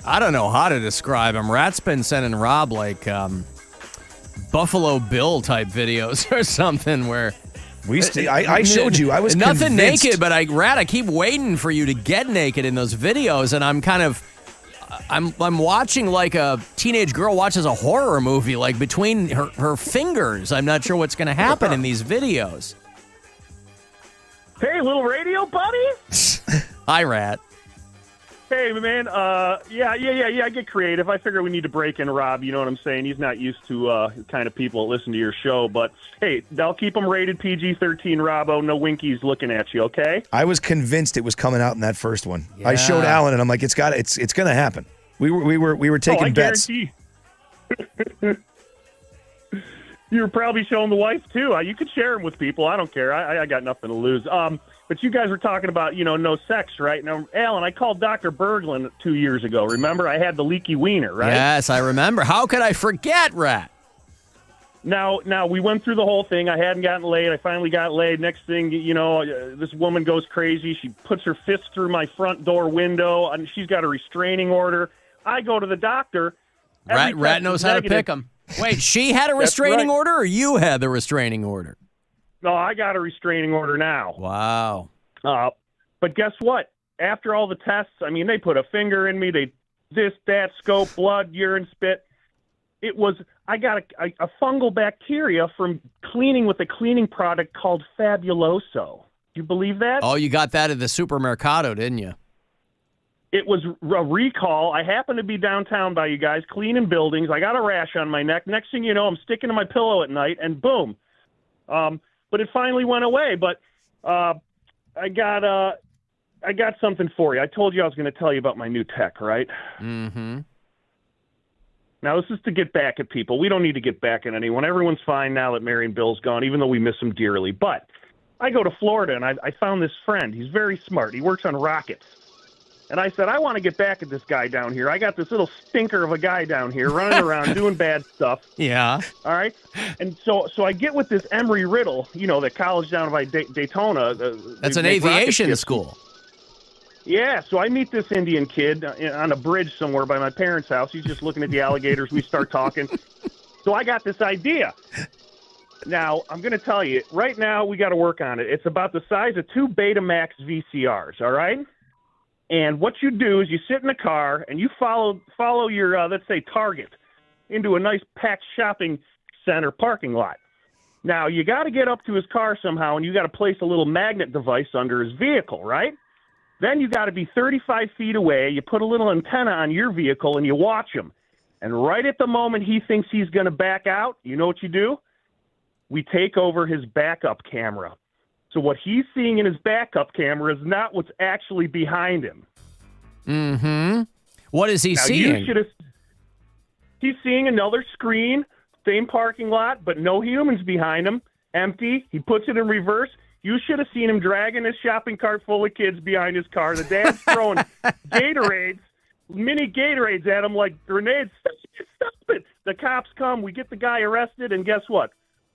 I don't know how to describe him. Rat's been sending Rob, like, Buffalo Bill type videos or something where... I showed you. I was nothing convinced. naked, but Rat, I keep waiting for you to get naked in those videos, and I'm kind of... I'm watching like a teenage girl watches a horror movie, like between her fingers. I'm not sure what's going to happen in these videos. Hey, little radio buddy. Hi, Rat. Hey, man. Yeah. I get creative. I figure we need to break in Rob. You know what I'm saying? He's not used to kind of people that listen to your show. But, hey, I'll keep him rated PG-13, Robbo. No winkies looking at you, okay? I was convinced it was coming out in that first one. Yeah. I showed Alan, and I'm like, it's going to happen. We were taking bets. Guarantee. You were probably showing the wife, too. You could share them with people. I don't care. I got nothing to lose. But you guys were talking about, no sex, right? Now, Alan, I called Dr. Berglund 2 years ago. Remember? I had the leaky wiener, right? Yes, I remember. How could I forget, Rat? Now, we went through the whole thing. I hadn't gotten laid. I finally got laid. Next thing, this woman goes crazy. She puts her fist through my front door window, and she's got a restraining order. I go to the doctor. Rat knows how to pick them. Wait, she had a restraining order, or you had the restraining order? No, I got a restraining order now. Wow. But guess what? After all the tests, they put a finger in me. That, scope, blood, urine, spit. I got a fungal bacteria from cleaning with a cleaning product called Fabuloso. Do you believe that? Oh, you got that at the supermercado, didn't you? It was a recall. I happened to be downtown by you guys, cleaning buildings. I got a rash on my neck. Next thing you know, I'm sticking to my pillow at night, and boom. But it finally went away. But I got something for you. I told you I was going to tell you about my new tech, right? Mm-hmm. Now, this is to get back at people. We don't need to get back at anyone. Everyone's fine now that Mary and Bill's gone, even though we miss them dearly. But I go to Florida, and I found this friend. He's very smart. He works on rockets. And I said, I want to get back at this guy down here. I got this little stinker of a guy down here running around doing bad stuff. Yeah. All right. And so I get with this Emory Riddle, the college down by Daytona. That's an aviation school. Yeah. So I meet this Indian kid on a bridge somewhere by my parents' house. He's just looking at the alligators. We start talking. So I got this idea. Now, I'm going to tell you, right now we got to work on it. It's about the size of 2 Betamax VCRs, all right? And what you do is you sit in the car and you follow your, let's say, target into a nice packed shopping center parking lot. Now, you got to get up to his car somehow, and you got to place a little magnet device under his vehicle, right? Then you got to be 35 feet away. You put a little antenna on your vehicle, and you watch him. And right at the moment he thinks he's going to back out, you know what you do? We take over his backup camera. So what he's seeing in his backup camera is not what's actually behind him. Mm-hmm. What is he seeing? He's seeing another screen, same parking lot, but no humans behind him, empty. He puts it in reverse. You should have seen him dragging his shopping cart full of kids behind his car. The dad's throwing Gatorades, mini Gatorades at him like grenades. Stop it. The cops come. We get the guy arrested, and guess what?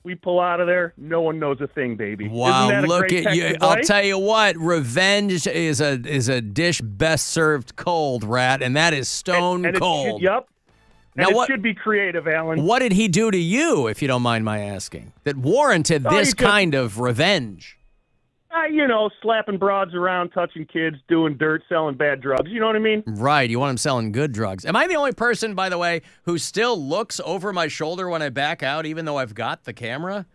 We pull out of there. No one knows a thing, baby. Wow, Isn't that look a great at you. device? I'll tell you what, revenge is a dish best served cold, Rat, and that is stone cold. Yep. Now And what, it should be creative, Alan. What did he do to you, if you don't mind my asking, that warranted this kind of revenge? Slapping broads around, touching kids, doing dirt, selling bad drugs. You know what I mean? Right. You want him selling good drugs. Am I the only person, by the way, who still looks over my shoulder when I back out, even though I've got the camera?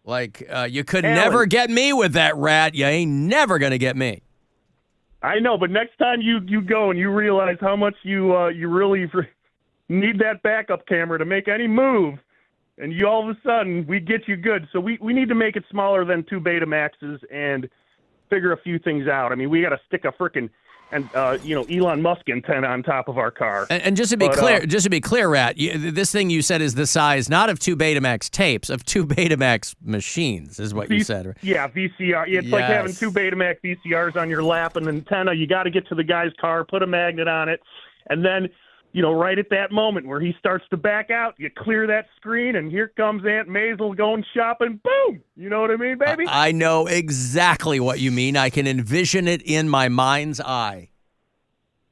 Like, you could never get me with that, Rat. You ain't never going to get me. I know, but next time you go and you realize how much you really need that backup camera to make any move, and you all of a sudden, we get you good. So we need to make it smaller than 2 Betamaxes and figure a few things out. I mean, we got to stick a freaking and Elon Musk antenna on top of our car. And just to be clear, Rat, this thing you said is the size not of 2 Betamax tapes, of 2 Betamax machines, is what you said, right? Yeah, VCR. Yeah, it's like having 2 Betamax VCRs on your lap, and an antenna. You got to get to the guy's car, put a magnet on it, and then, right at that moment where he starts to back out, you clear that screen, and here comes Aunt Maisel going shopping. Boom! You know what I mean, baby? I know exactly what you mean. I can envision it in my mind's eye.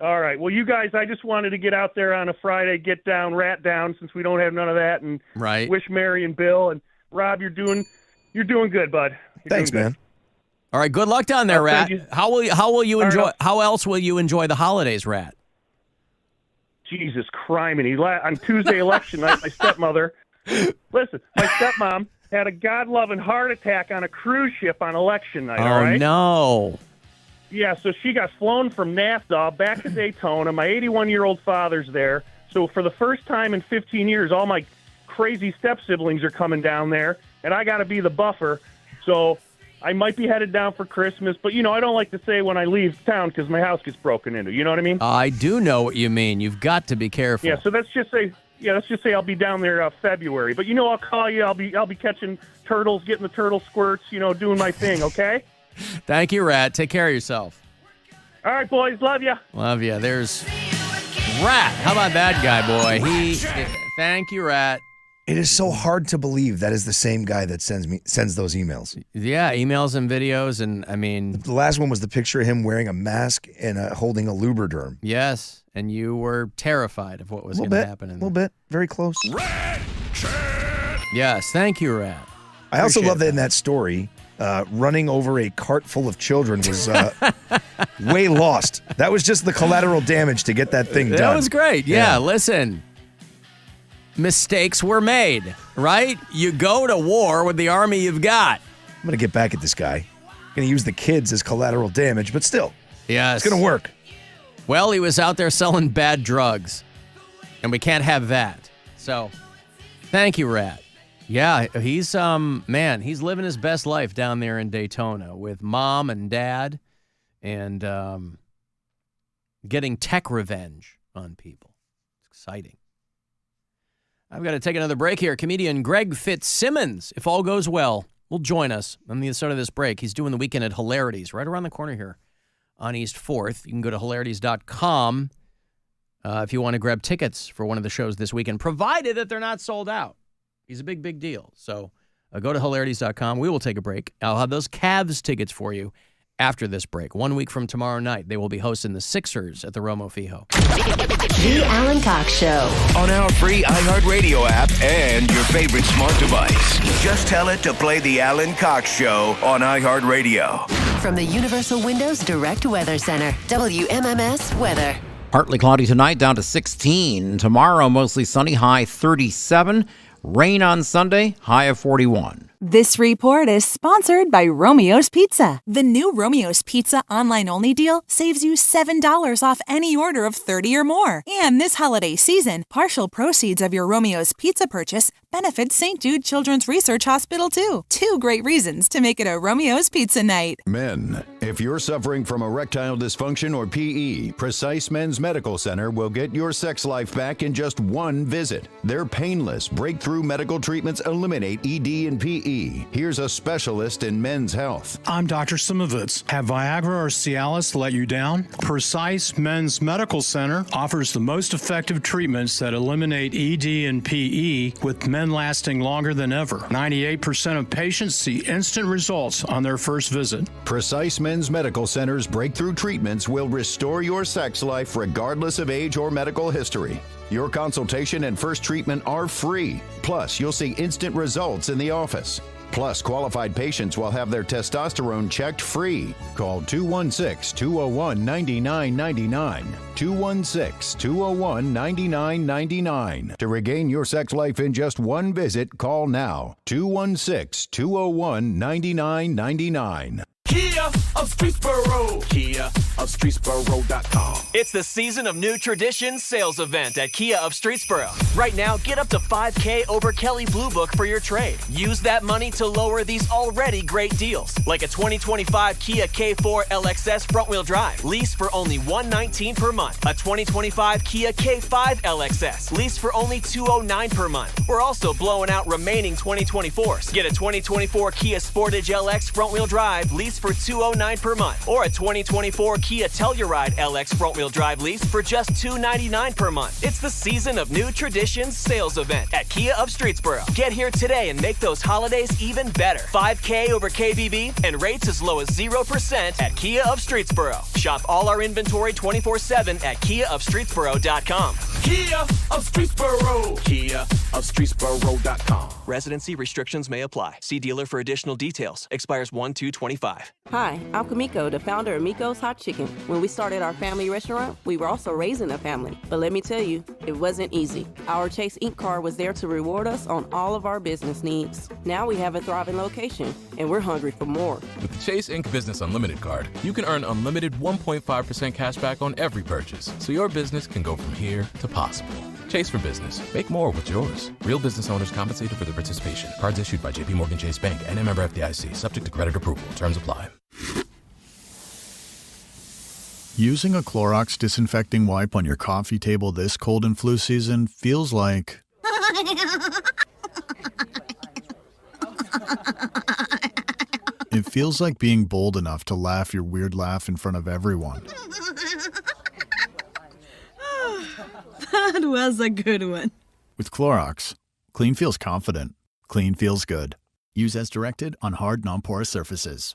All right. Well, you guys, I just wanted to get out there on a Friday, get down, rat down, since we don't have none of that, and wish Mary and Bill and Rob, you're doing good, bud. Thanks, man. All right. Good luck down there, Rat. How will you enjoy? Right, how else will you enjoy the holidays, Rat? Jesus criminy. On Tuesday election night, my stepmother, my stepmom had a God-loving heart attack on a cruise ship on election night, all right? Oh, no. Yeah, so she got flown from Nassau back to Daytona. My 81-year-old father's there. So for the first time in 15 years, all my crazy step-siblings are coming down there, and I got to be the buffer. So I might be headed down for Christmas, but, I don't like to say when I leave town because my house gets broken into. You know what I mean? I do know what you mean. You've got to be careful. Yeah, so let's just say I'll be down there February. But, I'll call you. I'll be catching turtles, getting the turtle squirts, doing my thing, okay? Thank you, Rat. Take care of yourself. All right, boys. Love you. Love you. There's Rat. How about that guy, boy? Thank you, Rat. It is so hard to believe that is the same guy that sends those emails. Yeah, emails and videos, and the last one was the picture of him wearing a mask and holding a Lubriderm. Yes, and you were terrified of what was going to happen. A little bit, very close. Rat chat. Yes, thank you, Rat. I also love that in that story, running over a cart full of children was way lost. That was just the collateral damage to get that thing done. That was great. Yeah, listen. Mistakes were made, right? You go to war with the army you've got. I'm going to get back at this guy. I'm going to use the kids as collateral damage, but still. Yes. It's going to work. Well, he was out there selling bad drugs, and we can't have that. So, thank you, Rat. Yeah, he's he's living his best life down there in Daytona with Mom and Dad and getting tech revenge on people. It's exciting. I've got to take another break here. Comedian Greg Fitzsimmons, if all goes well, will join us on the start of this break. He's doing the weekend at Hilarities right around the corner here on East 4th. You can go to hilarities.com if you want to grab tickets for one of the shows this weekend, provided that they're not sold out. He's a big, big deal. So go to hilarities.com. We will take a break. I'll have those Cavs tickets for you after this break. 1 week from tomorrow night, they will be hosting the Sixers at the Romo Fijo. The Alan Cox Show. On our free iHeartRadio app and your favorite smart device. Just tell it to play the Alan Cox Show on iHeartRadio. From the Universal Windows Direct Weather Center, WMMS Weather. Partly cloudy tonight, down to 16. Tomorrow, mostly sunny, high 37. Rain on Sunday, high of 41. This report is sponsored by Romeo's Pizza. The new Romeo's Pizza online-only deal saves you $7 off any order of 30 or more. And this holiday season, partial proceeds of your Romeo's Pizza purchase benefits St. Jude Children's Research Hospital, too. 2 great reasons to make it a Romeo's Pizza night. Men, if you're suffering from erectile dysfunction or PE, Precise Men's Medical Center will get your sex life back in just 1 visit. Their painless, breakthrough medical treatments eliminate ED and PE. Here's a specialist in men's health. I'm Dr. Simovitz. Have Viagra or Cialis let you down? Precise Men's Medical Center offers the most effective treatments that eliminate ED and PE, with men lasting longer than ever. 98% of patients see instant results on their first visit. Precise Men's Medical Center's breakthrough treatments will restore your sex life regardless of age or medical history. Your consultation and first treatment are free. Plus, you'll see instant results in the office. Plus, qualified patients will have their testosterone checked free. Call 216-201-9999. 216-201-9999. To regain your sex life in just 1 visit, call now. 216-201-9999. Kia of Streetsboro. Kia of Streetsboro.com. It's the season of new traditions sales event at Kia of Streetsboro. Right now, get up to $5K over Kelley Blue Book for your trade. Use that money to lower these already great deals, like a 2025 Kia K4 LXS front-wheel drive, lease for only $119 per month. A 2025 Kia K5 LXS, lease for only $209 per month. We're also blowing out remaining 2024s. Get a 2024 Kia Sportage LX front-wheel drive, lease for $209 per month, or a 2024 Kia Telluride LX front-wheel drive lease for just $299 per month. It's the season of new traditions sales event at Kia of Streetsboro. Get here today and make those holidays even better. 5K over KBB and rates as low as 0% at Kia of Streetsboro. Shop all our inventory 24/7 at KiaofStreetsboro.com. Kia of Streetsboro. Kia of Streetsboro.com. Residency restrictions may apply. See dealer for additional details. Expires 1/2/25. Hi, I'm Kamiko, the founder of Miko's Hot Chicken. When we started our family restaurant, we were also raising a family. But let me tell you, it wasn't easy. Our Chase Inc. card was there to reward us on all of our business needs. Now we have a thriving location, and we're hungry for more. With the Chase Inc. Business Unlimited card, you can earn unlimited 1.5% cash back on every purchase, so your business can go from here to possible. Chase for business. Make more with yours. Real business owners compensated for their participation. Cards issued by JPMorgan Chase Bank and a member FDIC. Subject to credit approval. Terms apply. Using a Clorox disinfecting wipe on your coffee table this cold and flu season feels like... It feels like being bold enough to laugh your weird laugh in front of everyone. That was a good one. With Clorox, clean feels confident. Clean feels good. Use as directed on hard, non-porous surfaces.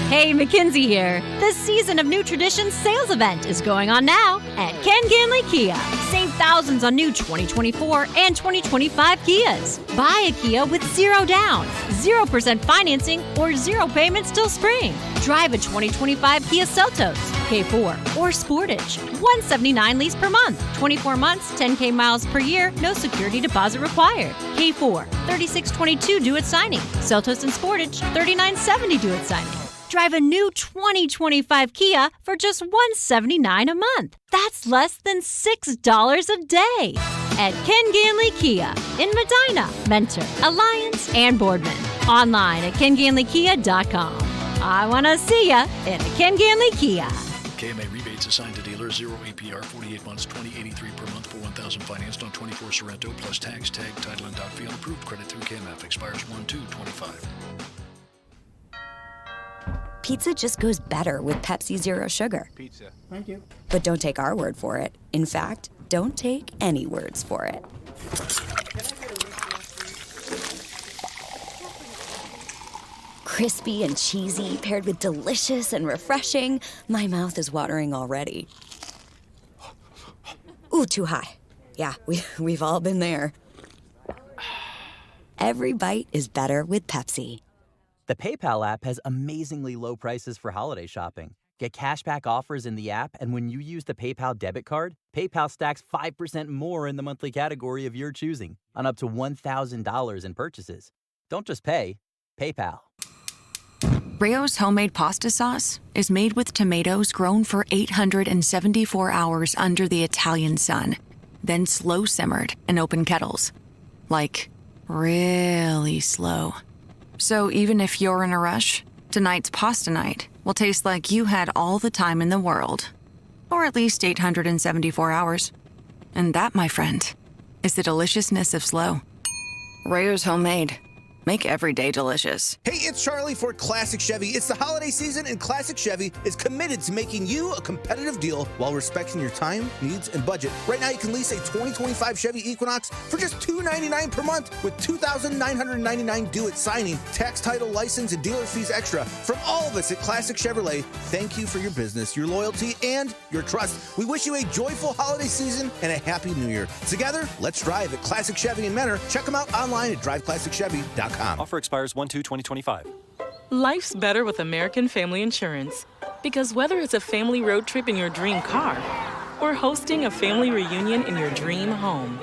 Hey, Mackenzie here. The season of new traditions sales event is going on now at Ken Ganley Kia. Save thousands on new 2024 and 2025 Kias. Buy a Kia with 0 down, 0% financing, or 0 payments till spring. Drive a 2025 Kia Seltos, K4, or Sportage. $179 lease per month. 24 months, 10K miles per year, no security deposit required. K4, $3622 due at signing. Seltos and Sportage, $3970 due at signing. Drive a new 2025 Kia for just $179 a month. That's less than $6 a day. At Ken Ganley Kia in Medina, Mentor, Alliance, and Boardman. Online at KenGanleyKia.com. I want to see ya in a Ken Ganley Kia. KMA rebates assigned to dealer, 0 APR, 48 months, $20.83 per month for $1,000 financed on 24 Sorrento, plus tax, tag, title, and doc fee on approved credit through KMF. Expires 1/2/25. Pizza just goes better with Pepsi Zero Sugar. Pizza. Thank you. But don't take our word for it. In fact, don't take any words for it. Crispy and cheesy, paired with delicious and refreshing. My mouth is watering already. Ooh, too high. Yeah, we've all been there. Every bite is better with Pepsi. The PayPal app has amazingly low prices for holiday shopping. Get cashback offers in the app, and when you use the PayPal debit card, PayPal stacks 5% more in the monthly category of your choosing on up to $1,000 in purchases. Don't just pay, PayPal. Rayo's homemade pasta sauce is made with tomatoes grown for 874 hours under the Italian sun, then slow simmered in open kettles. Like, really slow. So even if you're in a rush, tonight's pasta night will taste like you had all the time in the world. Or at least 874 hours. And that, my friend, is the deliciousness of slow. Rayo's homemade. Make every day delicious. Hey, it's Charlie for Classic Chevy. It's the holiday season, and Classic Chevy is committed to making you a competitive deal while respecting your time, needs, and budget. Right now, you can lease a 2025 Chevy Equinox for just $299 per month with $2,999 due at signing, tax, title, license, and dealer fees extra. From all of us at Classic Chevrolet, thank you for your business, your loyalty, and your trust. We wish you a joyful holiday season and a happy new year. Together, let's drive at Classic Chevy in Mentor. Check them out online at driveclassicchevy.com. Offer expires 1/2/2025. Life's better with American Family Insurance. Because whether it's a family road trip in your dream car or hosting a family reunion in your dream home,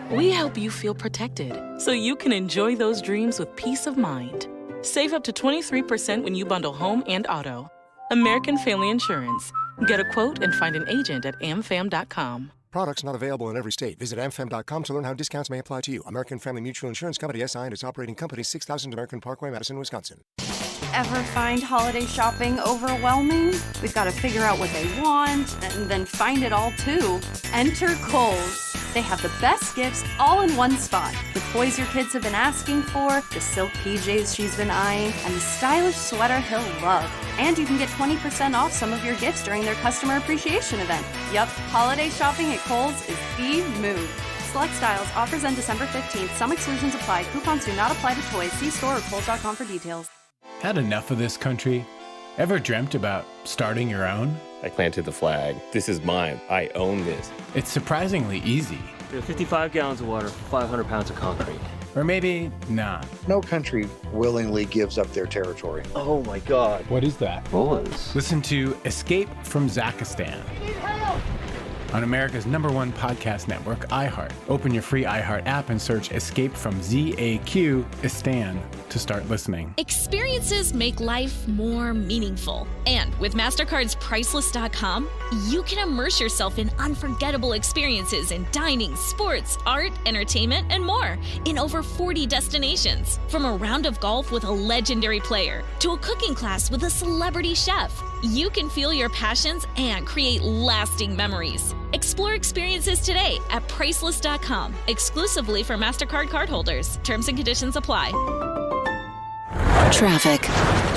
we help you feel protected so you can enjoy those dreams with peace of mind. Save up to 23% when you bundle home and auto. American Family Insurance. Get a quote and find an agent at amfam.com. Products not available in every state. Visit amfam.com to learn how discounts may apply to you. American Family Mutual Insurance Company, SI, and its operating company, 6000 American Parkway, Madison, Wisconsin. Ever find holiday shopping overwhelming? We've got to figure out what they want and then find it all too. Enter Kohl's. They have the best gifts all in one spot. The toys your kids have been asking for, the silk PJs she's been eyeing, and the stylish sweater he'll love. And you can get 20% off some of your gifts during their customer appreciation event. Yup, holiday shopping at Kohl's is the move. Select styles, offers end December 15th. Some exclusions apply. Coupons do not apply to toys. See store or Kohl's.com for details. Had enough of this country? Ever dreamt about starting your own? I planted the flag. This is mine. I own this. It's surprisingly easy. 55 gallons of water, 500 pounds of concrete. Or maybe not. No country willingly gives up their territory. Oh my God. What is that? Bullets. Listen to Escape from Zakistan on America's #1 podcast network, iHeart. Open your free iHeart app and search Escape from ZAQ-istan to start listening. Experiences make life more meaningful. And with MasterCard's Priceless.com, you can immerse yourself in unforgettable experiences in dining, sports, art, entertainment, and more in over 40 destinations. From a round of golf with a legendary player to a cooking class with a celebrity chef, you can fuel your passions and create lasting memories. Explore experiences today at Priceless.com, exclusively for MasterCard cardholders. Terms and conditions apply. Traffic.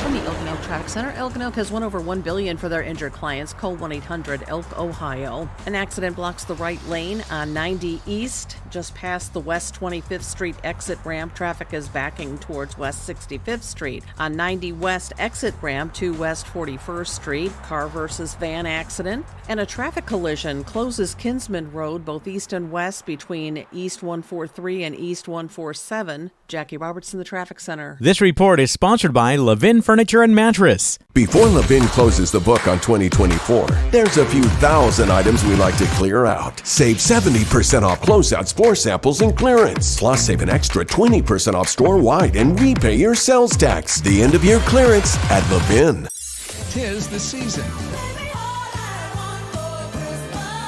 From the Elgin Oak Traffic Center, Elgin Oak has won over $1 billion for their injured clients. Call 1-800-ELK, Ohio. An accident blocks the right lane on 90 East, just past the West 25th Street exit ramp. Traffic is backing towards West 65th Street. On 90 West exit ramp to West 41st Street, car versus van accident. And a traffic collision closes Kinsman Road, both east and west, between East 143 and East 147. Jackie Robertson, the Traffic Center. This report is sponsored by Levin Furniture and Mattress. Before Levin closes the book on 2024, there's a few thousand items we like to clear out. Save 70% off closeouts, floor samples, and clearance. Plus, save an extra 20% off store-wide and repay your sales tax. The end-of-year clearance at Levin. 'Tis the season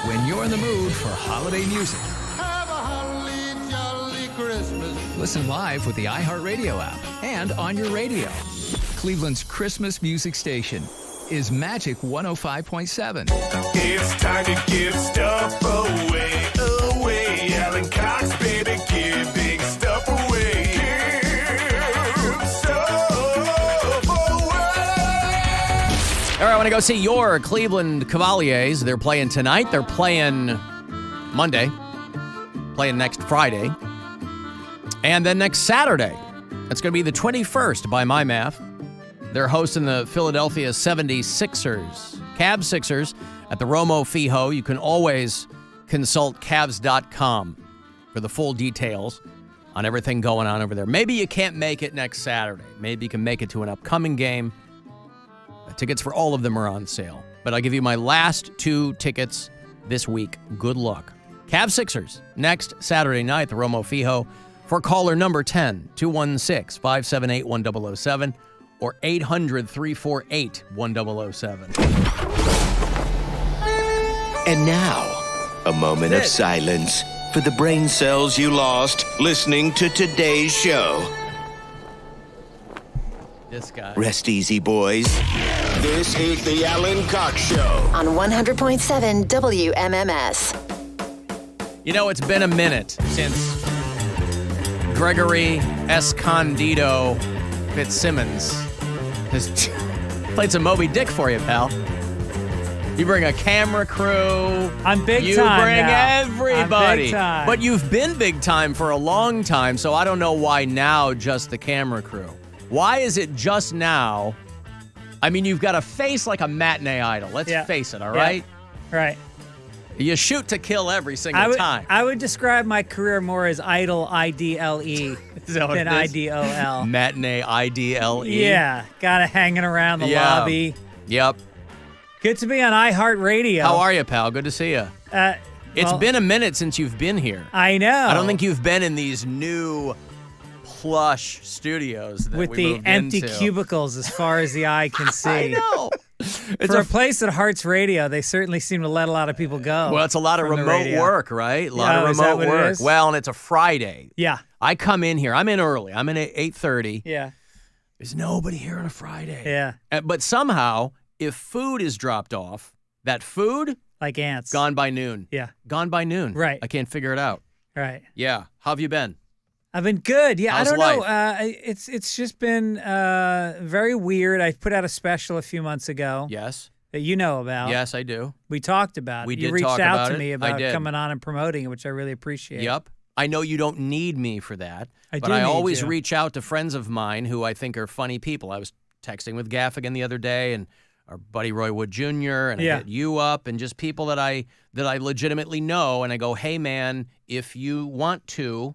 when you're in the mood for holiday music. Listen live with the iHeartRadio app and on your radio. Cleveland's Christmas music station is Magic 105.7. It's time to give stuff away. Alan Cox, baby, giving stuff away. Give stuff away. All right, I want to go see your Cleveland Cavaliers. They're playing tonight. They're playing Monday. Playing next Friday. And then next Saturday, it's going to be the 21st by my math. They're hosting the Philadelphia 76ers, Cavs Sixers, at the Romo Fijo. You can always consult Cavs.com for the full details on everything going on over there. Maybe you can't make it next Saturday. Maybe you can make it to an upcoming game. Tickets for all of them are on sale. But I'll give you my last 2 tickets this week. Good luck. Cavs Sixers, next Saturday night, the Romo Fijo. For caller number 10, 216-578-1007 or 800-348-1007. And now, a moment of silence for the brain cells you lost listening to today's show. This guy. Rest easy, boys. This is the Alan Cox Show. On 100.7 WMMS. You know, it's been a minute since Gregory Escondido Fitzsimmons has played some Moby Dick for you, pal. You bring a camera crew. I'm big you time. You bring now. everybody. I'm big time. But you've been big time for a long time, so I don't know why now just the camera crew. Why is it just now? I mean, you've got a face like a matinee idol. Let's face it, all right? Yeah. Right. You shoot to kill every single time. I would describe my career more as idol, I-D-L-E, than I-D-O-L. Matinee, I-D-L-E? Yeah, got it hanging around the lobby. Yep. Good to be on iHeartRadio. How are you, pal? Good to see you. It's been a minute since you've been here. I know. I don't think you've been in these new plush studios that with we the moved empty into. cubicles as far as the eye can see. I know. For a place that hearts radio, they certainly seem to let a lot of people go. Well, it's a lot of from the remote radio. work, right? A lot of is that remote what it work. is? Well, and it's a Friday. Yeah. I come in here. I'm in early. I'm in at 8:30. Yeah. There's nobody here on a Friday. Yeah. But somehow, if food is dropped off, that food like ants gone by noon. Yeah. Gone by noon. Right. I can't figure it out. Right. Yeah. How have you been? I've been good. Yeah, How's I don't life? know. It's just been very weird. I put out a special a few months ago. Yes. That you know about. Yes, I do. We talked about it. We You did reached talk out about to it. me I about did. coming on and promoting it, which I really appreciate. Yep. I know you don't need me for that, I but do I need always you. reach out to friends of mine who I think are funny people. I was texting with Gaffigan the other day, and our buddy Roy Wood Jr., and I hit you up, and just people that I legitimately know, and I go, hey, man, if you want to,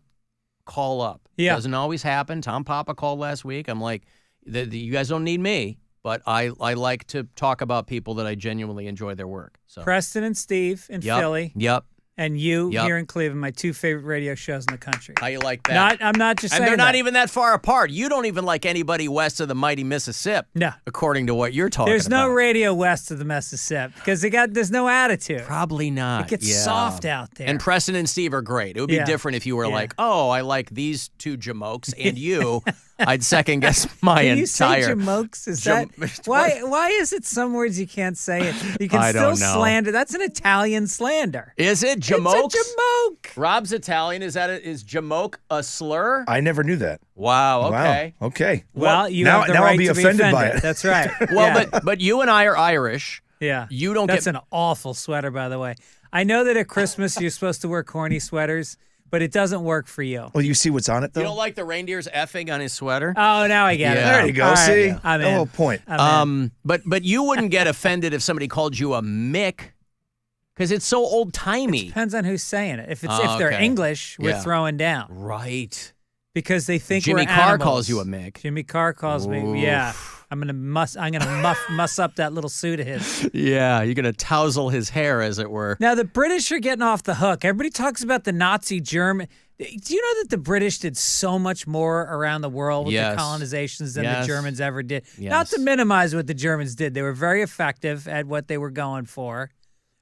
call up. Yeah. Doesn't always happen. Tom Papa called last week. I'm like, you guys don't need me, but I like to talk about people that I genuinely enjoy their work. So Preston and Steve in Philly. Yep. And you Yep. here in Cleveland, my two favorite radio shows in the country. How you like that? I'm not just and saying they're not that. even that far apart. You don't even like anybody west of the mighty Mississippi. No. According to what you're talking There's about. no radio west of the Mississippi because there's no attitude. Probably not. It gets Yeah. soft out there. And Preston and Steve are great. It would be Yeah. different if you were Yeah. like, oh, I like these two jamokes, and you. I'd second guess my Can entire. you say jamokes? Is that why is it some words you can't say it? You can I still don't know. slander. That's an Italian slander. Is it jamokes? It's a jamoke. Rob's Italian. Is jamoke a slur? I never knew that. Wow. Okay. Wow. Okay. Well, you now, have the now right I'll be to offended by it. That's right. Well, Yeah. but you and I are Irish. Yeah. You don't That's get. an awful sweater, by the way. I know that at Christmas you're supposed to wear corny sweaters, but it doesn't work for you. Well, you see what's on it, though? You don't like the reindeer's effing on his sweater? Oh, now I get it. There you go. All right. See? I'm The in. whole point. I'm in. But you wouldn't get offended if somebody called you a Mick, because it's so old-timey. Depends on who's saying it. If Oh, they're okay. English, we're Yeah. throwing down. Right. Because they think Jimmy we're Carr animals. calls you a Mick. Jimmy Carr calls me. Yeah. I'm gonna muss up that little suit of his. Yeah, you're going to tousle his hair, as it were. Now the British are getting off the hook. Everybody talks about the Nazi German. Do you know that the British did so much more around the world with Yes. their colonizations than Yes. the Germans ever did? Yes. Not to minimize what the Germans did. They were very effective at what they were going for,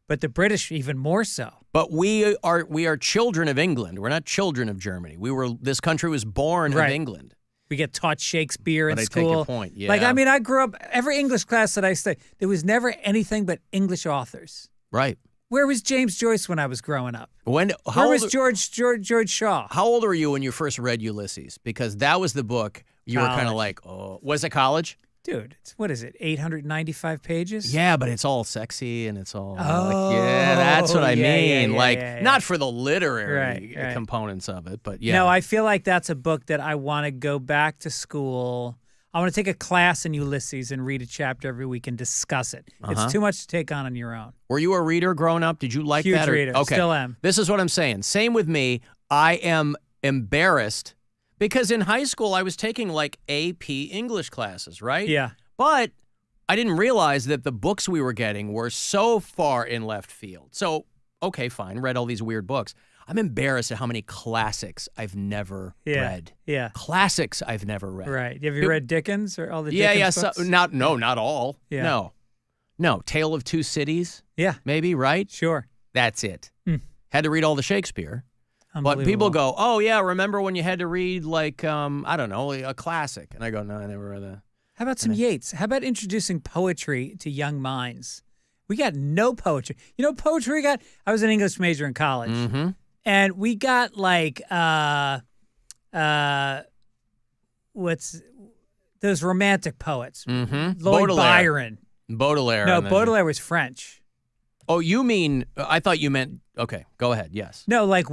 but the British even more so. But we are children of England. We're not children of Germany. This country was born Right. of England. We get taught Shakespeare in But I school. take your point, yeah. Like, I mean, I grew up, every English class that I studied, there was never anything but English authors. Right. Where was James Joyce when I was growing up? Where was George Shaw? How old were you when you first read Ulysses? Because that was the book you were kind of College. like, oh, was it college? Dude, what is it, 895 pages? Yeah, but it's all sexy and it's all Oh, yeah, that's what I yeah, mean. yeah, like, yeah. not for the literary Right. components of it, but yeah. No, I feel like that's a book that I want to go back to school. I want to take a class in Ulysses and read a chapter every week and discuss it. Uh-huh. It's too much to take on your own. Were you a reader growing up? Did you like Huge that? reader. Okay. Still am. This is what I'm saying. Same with me. I am embarrassed because in high school I was taking like AP English classes, right? Yeah. But I didn't realize that the books we were getting were so far in left field. So, okay, fine, read all these weird books. I'm embarrassed at how many classics I've never read. Yeah. Classics I've never read. Right. Have you read Dickens or all the Yeah, Dickens yeah. books? Not all. Yeah. No. Tale of Two Cities. Yeah. Maybe, right? Sure. That's it. Hmm. Had to read all the Shakespeare. But people go, oh, yeah, remember when you had to read, like, I don't know, a classic? And I go, no, I never read that. How about some Yeats? How about introducing poetry to young minds? We got no poetry. You know what poetry we got? I was an English major in college. Mm-hmm. And we got like what's those romantic poets? Mm-hmm. Lloyd Baudelaire. Byron. Baudelaire. No, and then- Baudelaire was French. Oh, you mean, I thought you meant, okay, go ahead, yes. No, like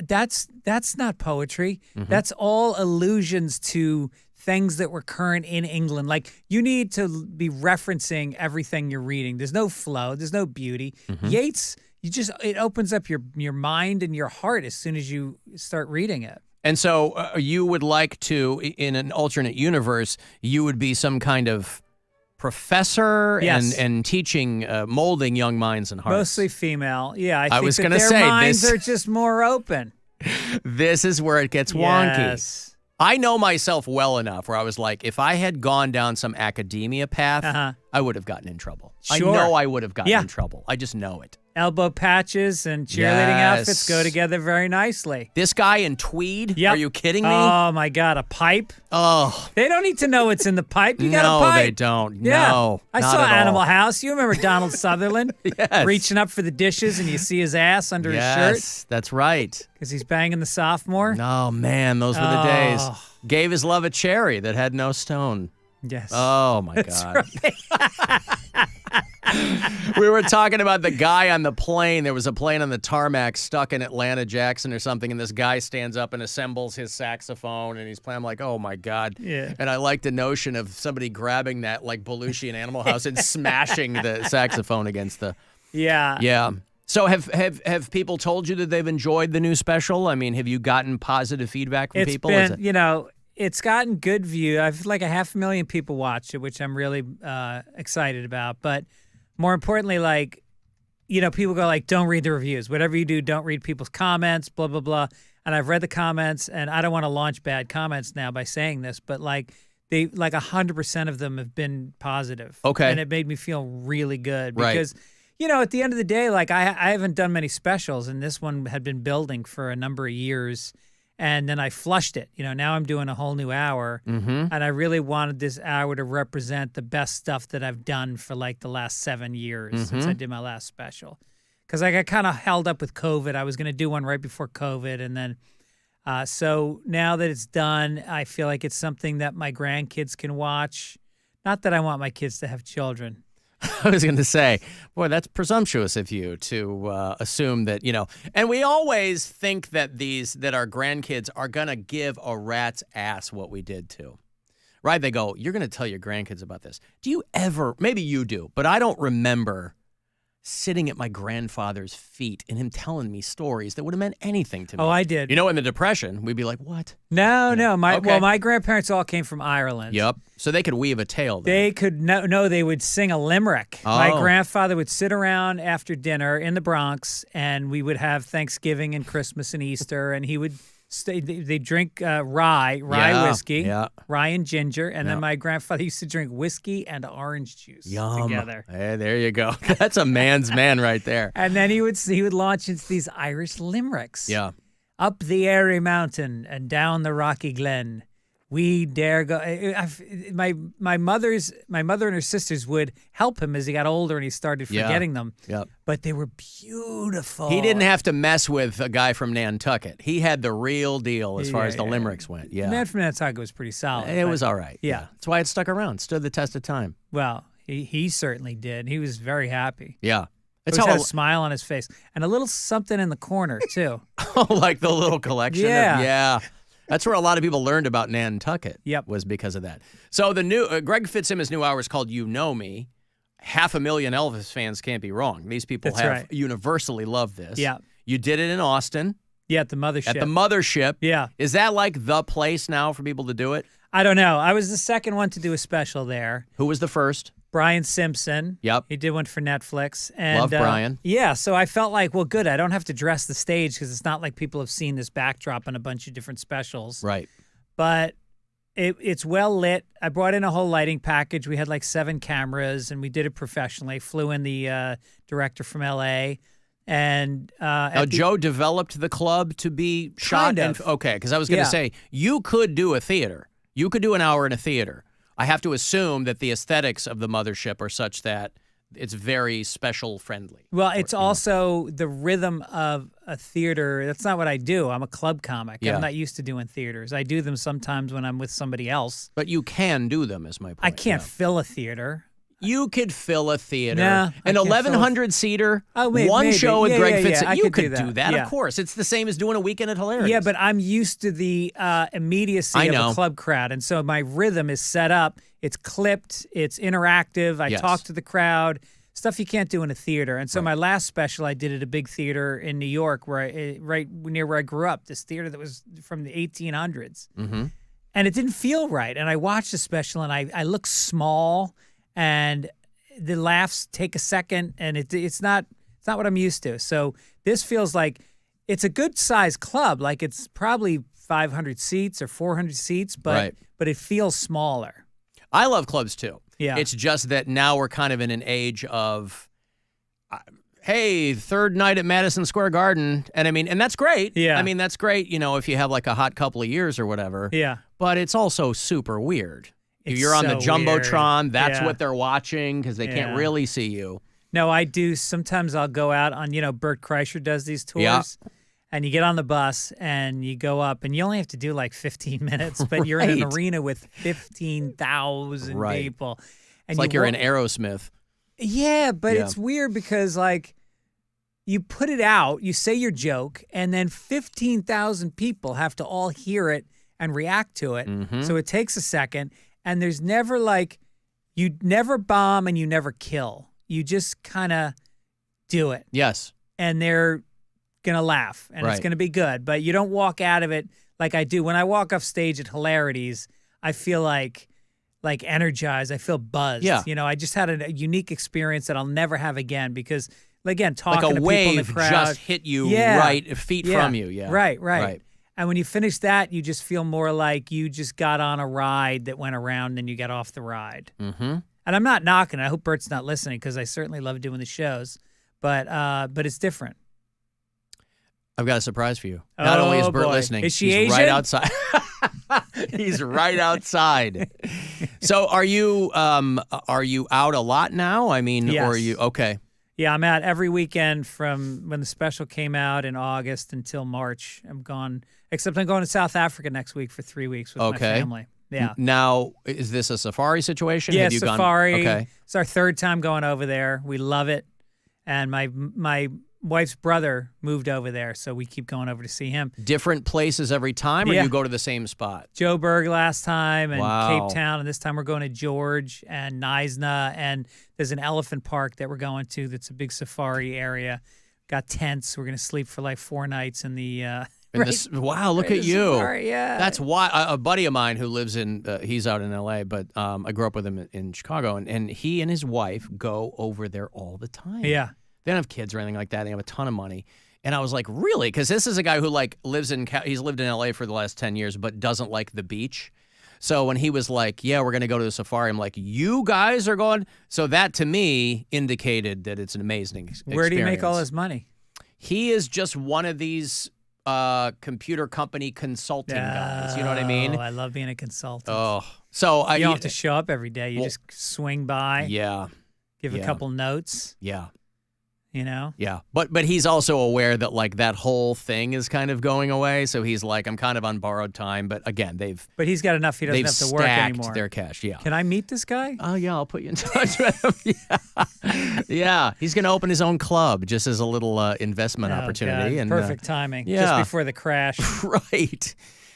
that's not poetry. Mm-hmm. That's all allusions to things that were current in England. Like you need to be referencing everything you're reading. There's no flow. There's no beauty. Mm-hmm. Yeats, it opens up your mind and your heart as soon as you start reading it. And so you would like to, in an alternate universe, you would be some kind of professor Yes. and teaching, molding young minds and hearts. Mostly female. Yeah, I think was that gonna their say, minds this- are just more open. This is where it gets wonky. Yes. I know myself well enough where I was like, if I had gone down some academia path, I would have gotten in trouble. Sure. I know I would have gotten in trouble. I just know it. Elbow patches and cheerleading outfits go together very nicely. This guy in tweed? Yep. Are you kidding me? Oh, my God. A pipe? Oh. They don't need to know what's in the pipe. You got a pipe. No, they don't. Yeah. No, I not saw at all. Animal House. You remember Donald Sutherland Yes. reaching up for the dishes and you see his ass under his shirt? Yes, that's right. Because he's banging the sophomore? Oh, man, those were the days. Gave his love a cherry that had no stone. Yes. Oh, my That's God. right. We were talking about the guy on the plane. There was a plane on the tarmac stuck in Atlanta, Jackson or something, and this guy stands up and assembles his saxophone, and he's playing. I'm like, oh, my God. Yeah. And I like the notion of somebody grabbing that like Belushi in Animal House and smashing the saxophone against the... Yeah. Yeah. So have people told you that they've enjoyed the new special? I mean, have you gotten positive feedback from people? It's been, it's gotten good view. I've like 500,000 people watched it, which I'm really excited about. But more importantly, people go like, don't read the reviews. Whatever you do, don't read people's comments, blah, blah, blah. And I've read the comments, and I don't want to launch bad comments now by saying this, but 100% of them have been positive. Okay. And it made me feel really good Right. because, at the end of the day, I haven't done many specials, and this one had been building for a number of years. And then I flushed it. Now I'm doing a whole new hour. Mm-hmm. And I really wanted this hour to represent the best stuff that I've done for the last 7 years since I did my last special. Because I got kind of held up with COVID. I was going to do one right before COVID. And then, so now that it's done, I feel like it's something that my grandkids can watch. Not that I want my kids to have children. I was going to say, boy, that's presumptuous of you to assume that, and we always think that our grandkids are going to give a rat's ass what we did to, right? They go, you're going to tell your grandkids about this. Do you ever, maybe you do, but I don't remember sitting at my grandfather's feet and him telling me stories that would have meant anything to me. Oh, I did. In the Depression, we'd be like, what? No. Okay. My grandparents all came from Ireland. Yep. So they could weave a tale. Then. They could they would sing a limerick. Oh. My grandfather would sit around after dinner in the Bronx, and we would have Thanksgiving and Christmas and Easter, and he would they drink rye whiskey, rye and ginger, and then my grandfather used to drink whiskey and orange juice together. Hey, there you go. That's a man's man right there. And then he would launch into these Irish limericks. Yeah. Up the airy mountain and down the rocky glen, we dare go. My mother and her sisters would help him as he got older and he started forgetting them. Yep. But they were beautiful. He didn't have to mess with a guy from Nantucket. He had the real deal as far as the limericks went. Yeah. The man from Nantucket was pretty solid. It was all right. Yeah. That's why it stuck around. Stood the test of time. Well, he certainly did. He was very happy. Yeah. It's had a smile on his face and a little something in the corner too. Oh, like the little collection. Yeah. Yeah. That's where a lot of people learned about Nantucket. Yep. Was because of that. So the new Greg Fitzsimmons' new hour is called You Know Me. 500,000 Elvis fans can't be wrong. These people universally love this. Yeah. You did it in Austin. Yeah, at the Mothership. At the Mothership. Yeah. Is that like the place now for people to do it? I don't know. I was the second one to do a special there. Who was the first? Brian Simpson. Yep. He did one for Netflix. And, love Brian. Yeah, so I felt like, well, good. I don't have to dress the stage because it's not like people have seen this backdrop in a bunch of different specials. Right. But it's well lit. I brought in a whole lighting package. We had like 7 cameras, and we did it professionally. Flew in the director from L.A., and now Joe developed the club to be shot. Okay, because I was going to say, you could do a theater. You could do an hour in a theater. I have to assume that the aesthetics of the Mothership are such that it's very special friendly. Well, it's also the rhythm of a theater. That's not what I do. I'm a club comic. Yeah. I'm not used to doing theaters. I do them sometimes when I'm with somebody else. But you can do them, is my point. I can't fill a theater. You could fill a theater. Nah, an 1,100-seater, one show with Greg Fitzsimmons. You could do that, of course. It's the same as doing a weekend at Hilarious. Yeah, but I'm used to the immediacy of a club crowd. And so my rhythm is set up. It's clipped. It's interactive. I talk to the crowd. Stuff you can't do in a theater. And so my last special I did at a big theater in New York, right near where I grew up, this theater that was from the 1800s. Mm-hmm. And it didn't feel right. And I watched the special, and I look small. And the laughs take a second, and it's not what I'm used to. So this feels like it's a good sized club. Like it's probably 500 seats or 400 seats, but it feels smaller. I love clubs too. Yeah. It's just that now we're kind of in an age of, hey, third night at Madison Square Garden. And I mean, and that's great. Yeah. I mean, that's great, if you have like a hot couple of years or whatever. Yeah. But it's also super weird. If It's you're on the so Jumbotron, weird. that's Yeah. what they're watching because they can't really see you. No, I do. Sometimes I'll go out on, Bert Kreischer does these tours. Yeah. And you get on the bus and you go up and you only have to do like 15 minutes, but you're in an Right. arena with 15,000 Right. people. And It's like you're in Aerosmith. Yeah, but it's weird because like you put it out, you say your joke, and then 15,000 people have to all hear it and react to it. Mhm. So it takes a second, and there's never like, you never bomb and you never kill. You just kind of do it. Yes. And they're going to laugh, and it's Right. going to be good. But you don't walk out of it like I do. When I walk off stage at Hilarities, I feel like energized. I feel buzzed. Yeah. I just had a unique experience that I'll never have again because, again, talking Like a to people in wave the crowd. just hit you right feet from you. Yeah. Right. And when you finish that, you just feel more like you just got on a ride that went around and you got off the ride. Mm-hmm. And I'm not knocking it. I hope Bert's not listening because I certainly love doing the shows. But it's different. I've got a surprise for you. Not only is Bert boy. listening, Is she he's Asian? right outside. He's right outside. So are you out a lot now? I mean, Yes. or are you okay? Yeah, I'm out every weekend from when the special came out in August until March. I'm gone, except I'm going to South Africa next week for 3 weeks with my family. Yeah. Now, is this a safari situation? Yeah, Have you safari. Gone? Okay. It's our third time going over there. We love it. And my wife's brother moved over there, so we keep going over to see him. Different places every time, or Yeah. you go to the same spot? Joburg last time and Wow. Cape Town, and this time we're going to George and Knysna, and there's an elephant park that we're going to that's a big safari area. Got tents. We're going to sleep for like 4 nights in the Wow, look right at in the you. safari, yeah. That's why a buddy of mine who lives in, he's out in L.A., but I grew up with him in Chicago, and he and his wife go over there all the time. Yeah. They don't have kids or anything like that. They have a ton of money. And I was like, really? Because this is a guy who he's lived in L.A. for the last 10 years, but doesn't like the beach. So when he was like, yeah, we're going to go to the safari, I'm like, you guys are going? So that to me indicated that it's an amazing experience. Where do you make all his money? He is just one of these computer company consulting guys. You know what I mean? Oh, I love being a consultant. Oh, so you don't have to show up every day. You Well, just swing by. Yeah. Give a couple notes. Yeah. Yeah. But he's also aware that like that whole thing is kind of going away. So he's like, I'm kind of on borrowed time. But again, But he's got enough. He doesn't have to work stacked anymore. their cash. Yeah. Can I meet this guy? Oh yeah, I'll put you in touch with him. Yeah. He's going to open his own club just as a little investment opportunity. God. And Perfect timing. Yeah. Just before the crash. Right.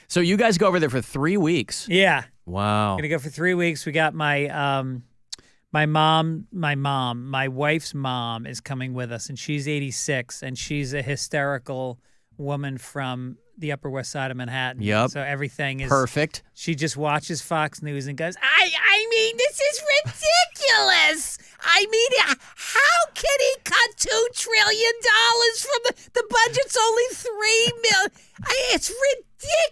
So you guys go over there for 3 weeks. Yeah. Wow. Gonna go for 3 weeks. We got my wife's mom is coming with us, and she's 86, and she's a hysterical woman from the Upper West Side of Manhattan. Yep. So everything is perfect. She just watches Fox News and goes, I mean, this is ridiculous. I mean, how can he cut $2 trillion from the budget's only $3 million? It's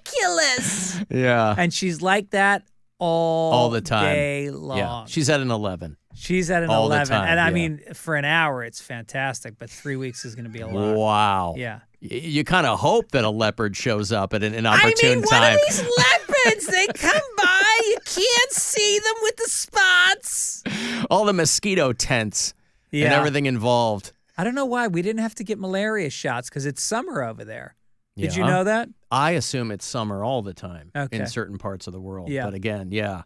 ridiculous. Yeah. And she's like that all the time. day long. Yeah. She's at an 11. She's at an all 11. The time, and I yeah. mean, for an hour, it's fantastic, but 3 weeks is going to be a lot. Wow. Yeah. You kind of hope that a leopard shows up at an opportune what time. are these leopards? They come by. You can't see them with the spots. All the mosquito tents and Yeah. everything involved. I don't know why we didn't have to get malaria shots because it's summer over there. Did you Yeah. know that? I assume it's summer all the time Okay. in certain parts of the world. Yeah. But again, yeah.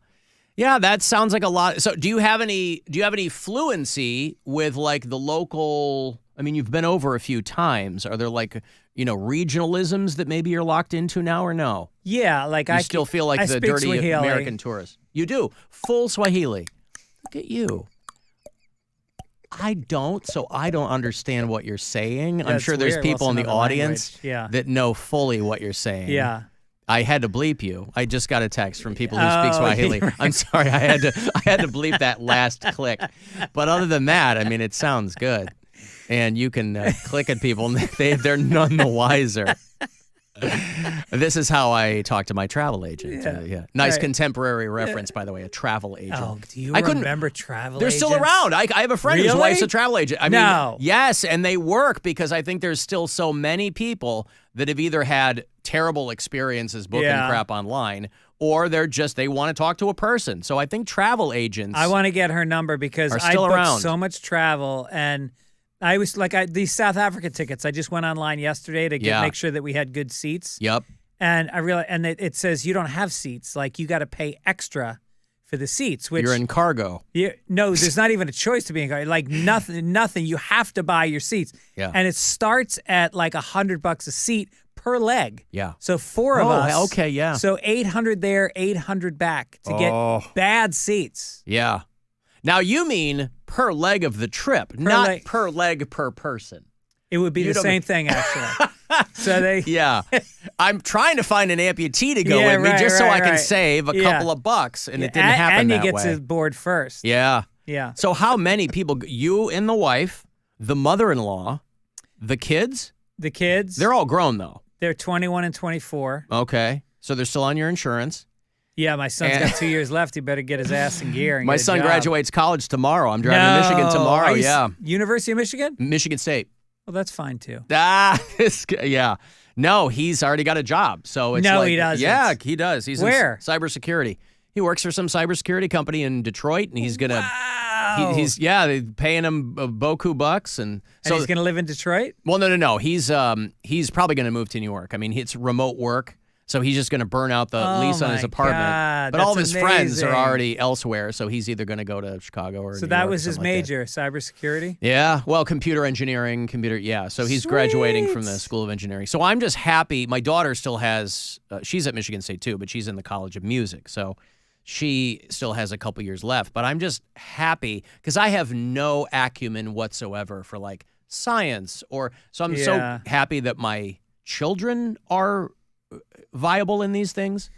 Yeah, that sounds like a lot. So do you have any fluency with like the local, I mean, you've been over a few times. Are there like, regionalisms that maybe you're locked into now or no? Yeah, like You I still feel like I the speak dirty Swahili. American tourist. You do. Full Swahili. Look at you. I don't, so I don't understand what you're saying. Yeah, I'm it's sure there's weird. people Well, in it's the another audience language. Yeah. that know fully what you're saying. Yeah. I had to bleep you. I just got a text from people who speak Oh, Swahili. right. I'm sorry. I had to bleep that last click. But other than that, I mean, it sounds good. And you can click at people, and they're none the wiser. This is how I talk to my travel agent. Yeah. Nice Right. contemporary reference, by the way, a travel agent. Oh, do you I couldn't remember travel They're agents? still around. I have a friend whose Really? wife's a travel agent. I No. mean, yes, and they work because I think there's still so many people that have either had terrible experiences booking Yeah. crap online or they want to talk to a person. So I think travel agents I want to get her number because are I still booked around. so much travel, and I was like, these South Africa tickets. I just went online yesterday to make sure that we had good seats. Yep. And I realized, and it says you don't have seats. Like you got to pay extra for the seats. Which You're in cargo. no, there's not even a choice to be in cargo. Like nothing. You have to buy your seats. Yeah. And it starts at like $100 a seat per leg. Yeah. So four of us. Okay, yeah. So 800 there, 800 back to get bad seats. Yeah. Now you mean per leg of the trip, not per leg per person. It would be the same thing, actually. So Yeah. I'm trying to find an amputee to go with me just so I can save a couple of bucks, and it didn't happen that way. And you get to board first. Yeah. Yeah. So how many people, you and the wife, the mother-in-law, the kids? The kids. They're all grown, though. They're 21 and 24. Okay. So they're still on your insurance. Yeah, my son's got 2 years left. He better get his ass in gear. And My get a son job. graduates college tomorrow. I'm driving to Michigan tomorrow. Are you Yeah. University of Michigan? Michigan State. Well, that's fine, too. Yeah. No, he's already got a job. So it's No, he doesn't. Yeah, he does. He's Where? in cybersecurity. He works for some cybersecurity company in Detroit, and he's gonna. Wow. They're paying him boku bucks, and so he's gonna live in Detroit. Well, no. He's probably gonna move to New York. I mean, it's remote work, so he's just gonna burn out the lease on his apartment. God, but all of that's his friends are amazing. already elsewhere, so he's either gonna go to Chicago or. So New that York or was his something like major, cybersecurity. Yeah, well, computer engineering, Yeah, so he's graduating from the School of Engineering. So I'm just happy. My daughter still has, she's at Michigan State too, but she's in the College of Music. So she still has a couple years left. But I'm just happy because I have no acumen whatsoever for like science so I'm so happy that my children are viable in these things.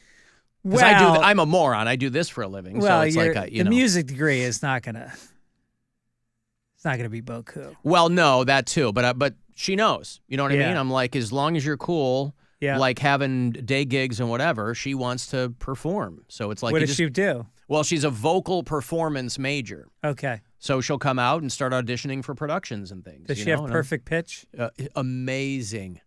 Because I'm a moron. I do this for a living. Well, so it's like the music degree is not gonna. It's not gonna be boku. Well, no, that too. But she knows. You know what I Yeah. mean? I'm like, as long as you're cool, like having day gigs and whatever, she wants to perform. So it's like, What does she do? Well, she's a vocal performance major. Okay. So she'll come out and start auditioning for productions and things. Does she have perfect pitch? Amazing.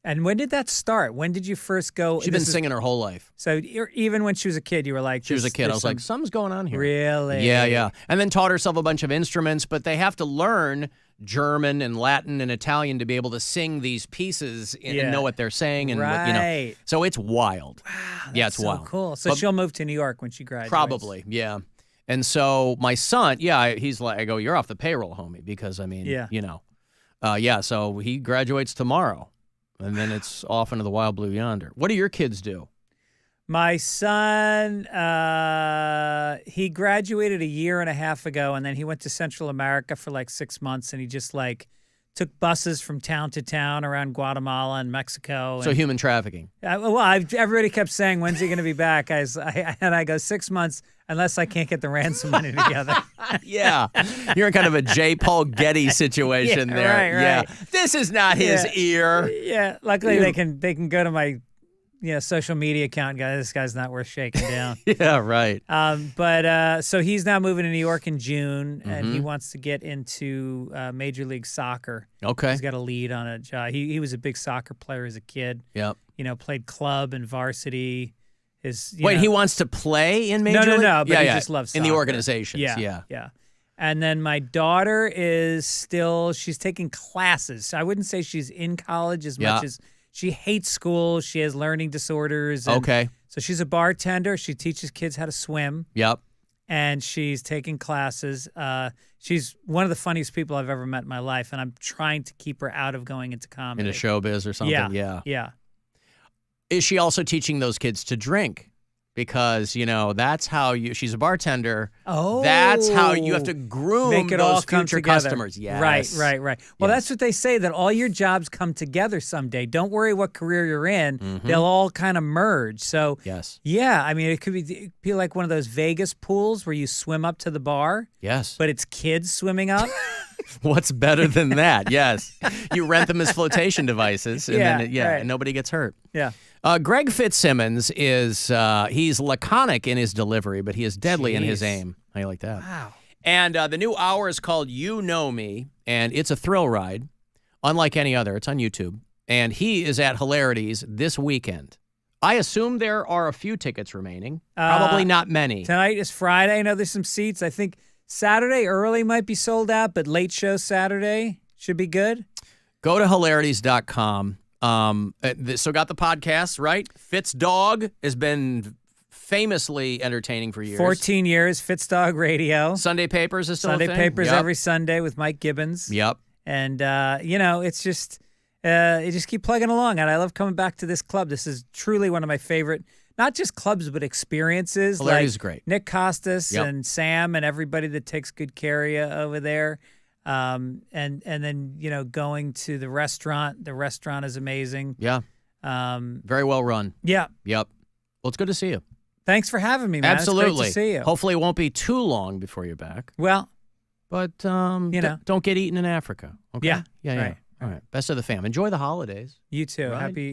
And when did that start? When did you first go? She's been singing her whole life. So even when she was a kid, you were like, She was a kid. I was like, something's going on here. Really? Yeah. And then taught herself a bunch of instruments, but they have to learn German and Latin and Italian to be able to sing these pieces and know what they're saying. And Right. So it's wild. Wow, Yeah, it's so wild. cool. So But- she'll move to New York when she graduates. Probably, yeah. And so my son, he's like, I go, you're off the payroll, homie, because I mean, so he graduates tomorrow, and then it's off into the wild blue yonder. What do your kids do? My son, he graduated a year and a half ago, and then he went to Central America for like 6 months, and he just like took buses from town to town around Guatemala and Mexico. So human trafficking. Everybody kept saying, when's he going to be back? And I go, 6 months, unless I can't get the ransom money together. Yeah. You're in kind of a J. Paul Getty situation there. Right. Yeah. This is not his ear. Yeah. Luckily, they can go to my social media account and go, this guy's not worth shaking down. Yeah, right. But so he's now moving to New York in June, and he wants to get into Major League Soccer. Okay. He's got a lead on a job. He was a big soccer player as a kid. Yep. Played club and varsity. He wants to play in Major League? No, but he just loves soccer. In the organizations, Yeah. And then my daughter she's taking classes. I wouldn't say she's in college as much as she hates school. She has learning disorders. Okay. So she's a bartender. She teaches kids how to swim. Yep. And she's taking classes. She's one of the funniest people I've ever met in my life, and I'm trying to keep her out of going into comedy. Into showbiz or something? Yeah. Is she also teaching those kids to drink? Because, that's how she's a bartender. Oh. That's how you have to groom Make it those all come future together. customers. Yes. Right. Well, that's what they say, that all your jobs come together someday. Don't worry what career you're in. They'll all kind of merge. So, yes. Yeah, I mean, it could be like one of those Vegas pools where you swim up to the bar. Yes. But it's kids swimming up. What's better than that? Yes. You rent them as flotation devices, and then, and nobody gets hurt. Yeah. Greg Fitzsimmons is, he's laconic in his delivery, but he is deadly in his aim. How you like that? Wow. And the new hour is called You Know Me, and it's a thrill ride, unlike any other. It's on YouTube. And he is at Hilarities this weekend. I assume there are a few tickets remaining. Probably not many. Tonight is Friday. I know there's some seats. I think Saturday early might be sold out, but late show Saturday should be good. Go to hilarities.com. So got the podcast, right? Fitz Dog has been famously entertaining for years. 14 years, Fitz Dog Radio. Sunday Papers is still a thing? Sunday Papers every Sunday with Mike Gibbons. Yep. And, it's just, you just keep plugging along. And I love coming back to this club. This is truly one of my favorite, not just clubs, but experiences. Hilarities is great. Nick Costas and Sam and everybody that takes good care of you over there. And then, going to the restaurant. The restaurant is amazing. Yeah. Very well run. Yeah. Yep. Well, it's good to see you. Thanks for having me, man. Absolutely. It's great to see you. Hopefully it won't be too long before you're back. Well. But, don't get eaten in Africa. Okay? Yeah. Yeah. Right. All right. Best of the fam. Enjoy the holidays. You too. Right? Happy